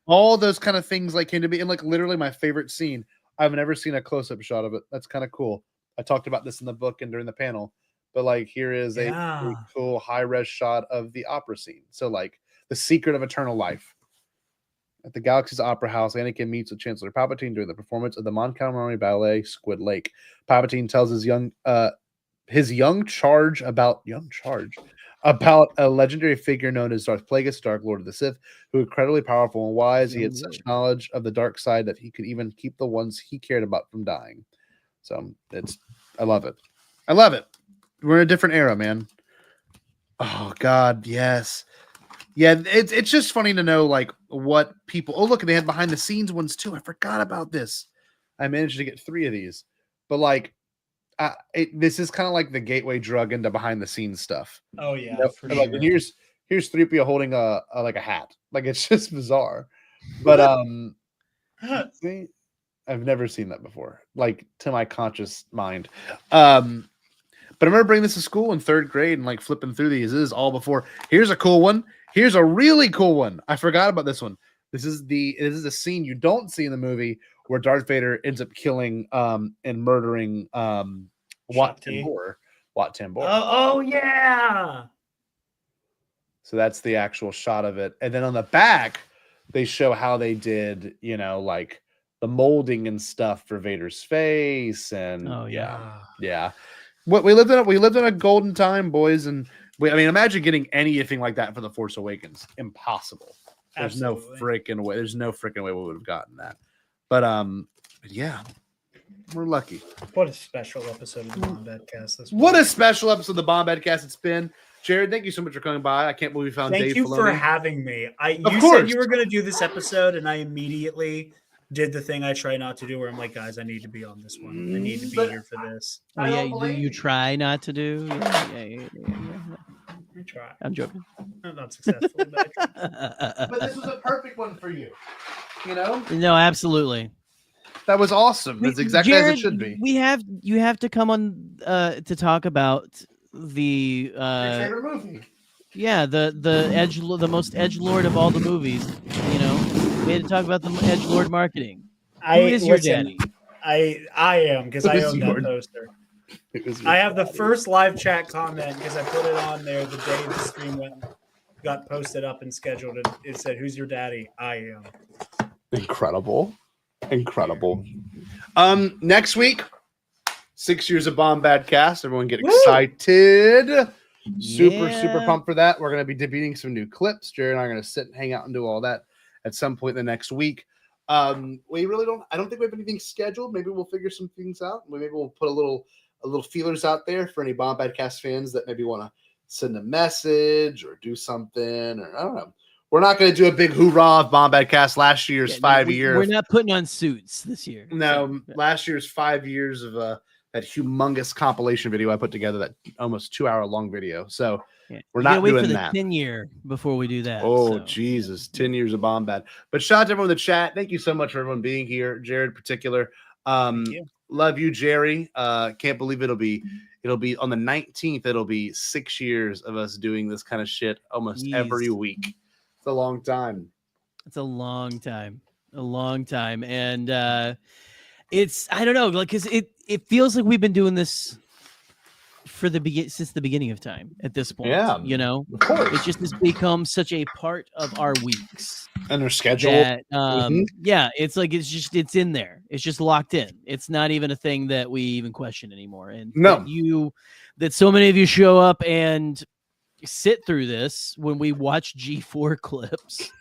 all those kind of things like came to be, and like literally my favorite scene. I've never seen a close-up shot of it. That's kind of cool. I talked about this in the book and during the panel. But like here is a really cool high-res shot of the opera scene. So like the secret of eternal life. At the Galaxy's Opera House, Anakin meets with Chancellor Palpatine during the performance of the Mon Calamari ballet Squid Lake. Palpatine tells his young charge about a legendary figure known as Darth Plagueis, Dark Lord of the Sith, who was incredibly powerful and wise. He had such knowledge of the dark side that he could even keep the ones he cared about from dying. So I love it. I love it. We're in a different era, man. Oh God, yes. Yeah, it's just funny to know like what people. Oh, look, they had behind the scenes ones too. I forgot about this. I managed to get 3 of these, but like, this is kind of like the gateway drug into behind the scenes stuff. Oh yeah, you know? for Like, sure. here's 3PO holding a hat. Like it's just bizarre. But see, I've never seen that before. Like to my conscious mind. But I remember bringing this to school in 3rd grade and like flipping through these. This is all before. Here's a cool one. Here's a really cool one. I forgot about this one. This is a scene you don't see in the movie where Darth Vader ends up killing and murdering Wat Tambor. Oh yeah. So that's the actual shot of it. And then on the back, they show how they did, you know, like the molding and stuff for Vader's face. And yeah. What we lived in a golden time, boys, and I mean, imagine getting anything like that for The Force Awakens. Impossible. There's no freaking way. There's no freaking way we would have gotten that. But yeah, we're lucky. What a special episode of the Bombad Cast this What a special episode of the Bombad Cast it's been. Jared, thank you so much for coming by. I can't believe we found Dave Thank you Filoni. for having me. You said you were going to do this episode, and I immediately did the thing I try not to do, where I'm like, guys, I need to be on this one. I need to be here for this. Oh yeah, you try not to do. Yeah. I try. I'm joking. I'm not successful, but I try. But this was a perfect one for you. You know? No, absolutely. That was awesome. That's exactly Jared, as it should be. You have to come on to talk about the Your favorite movie. Yeah, the most edgelord of all the movies. You know, we had to talk about the edgelord marketing. Who is your daddy? I am, because I own that poster. I have the first live chat comment because I put it on there the day the stream got posted up and scheduled, and it said, "Who's your daddy?" I am. Incredible. Next week, 6 years of Bombad Cast. Everyone get excited. Super pumped for that. We're going to be debuting some new clips. Jared and I are going to sit and hang out and do all that at some point in the next week. We really don't. I don't think we have anything scheduled. Maybe we'll figure some things out. Maybe we'll put a little feelers out there for any Bombad Cast fans that maybe want to send a message or do something, or I don't know. We're not going to do a big hoorah of Bombad Cast. Last year's 5 year. We're not putting on suits this year. No, last year's 5 years of humongous compilation video I put together, that almost 2-hour long video. So we're We gotta not wait doing for the that. 10-year before we do that. Oh, so. Jesus. 10 years of Bombad. But shout out to everyone in the chat. Thank you so much for everyone being here. Jared in particular. Love you, Jerry. Can't believe it'll be on the 19th. It'll be 6 years of us doing this kind of shit almost every week. It's a long time. It's a long time. A long time. And it's, I don't know, like, because it feels like we've been doing this since the beginning of time at this point. Yeah, you know, of course. It just has become such a part of our weeks and their schedule. That, yeah, it's like it's in there. It's just locked in. It's not even a thing that we even question anymore. And that so many of you show up and sit through this when we watch G4 clips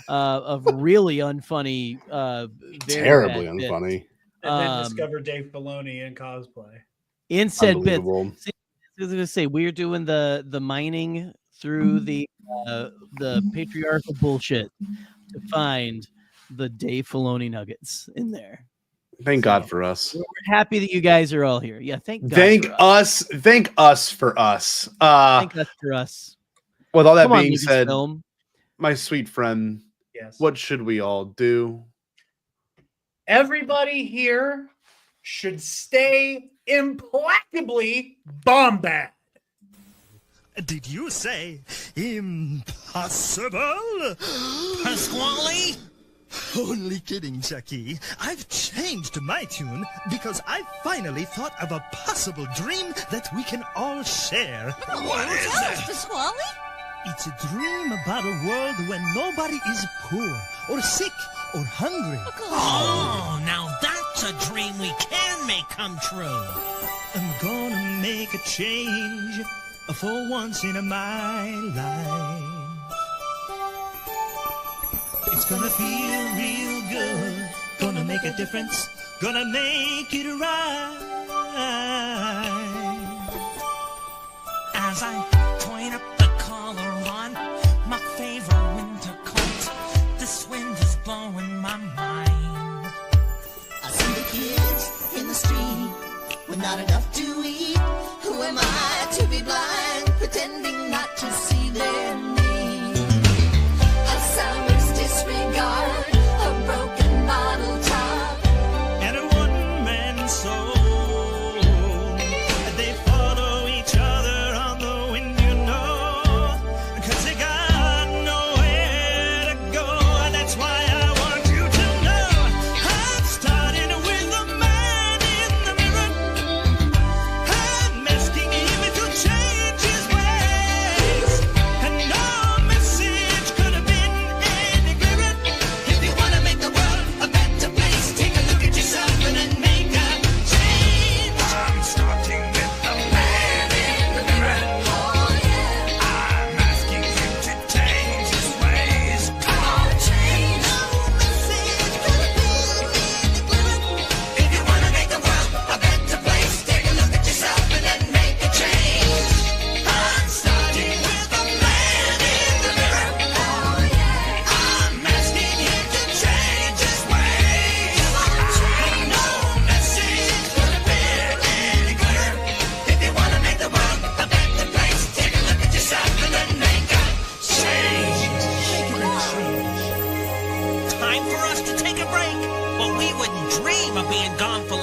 of really unfunny, very terribly bad bits. unfunny, and then discover Dave Filoni in cosplay. In said bits. See, I was gonna say we're doing the mining through the patriarchal bullshit to find the Dave Filoni nuggets in there. Thank God for us. We're happy that you guys are all here. Yeah, thank God. Thank us. Thank us for us. Thank us for us. With all that Come on, being said, Lucasfilm. my sweet friend, what should we all do? Everybody here should stay implacably bombad. Did you say impossible? Pasquale? Only kidding, Chucky. I've changed my tune because I finally thought of a possible dream that we can all share. What is it? Pasquale? It's a dream about a world where nobody is poor or sick or hungry. Oh, now that's a dream we can make come true. I'm gonna make a change for once in my life. It's gonna feel real good, gonna make a difference, gonna make it right. As I point up the collar on my favorite winter coat, this wind is blowing my mind. I see the kids in the street with not enough to eat. Who am I to be blind, pretending not to see their need? Alzheimer's disregard, a broken bottle top, and a one-man soul. They follow each other on the wind, you know, 'cause they got nowhere to go. That's why I want you to know I'm starting with the man in the mirror. I'm asking him to change his ways, and no message could have been any clearer. if you want to make the world a better place, take a look at yourself and then make a change. I'm starting with the man in the mirror. Oh yeah, I'm asking him to change his ways. come on, change. No message could have been any clearer. If you want to make the world a better place, take a look at yourself and then make a change. I'm starting with the man in the mirror. Oh yeah, I'm asking him to change his ways. no message could have been any clearer. If you want to make the world a better place, take a look at yourself and then make a change. Time for us to take a break, but we wouldn't dream of being gone for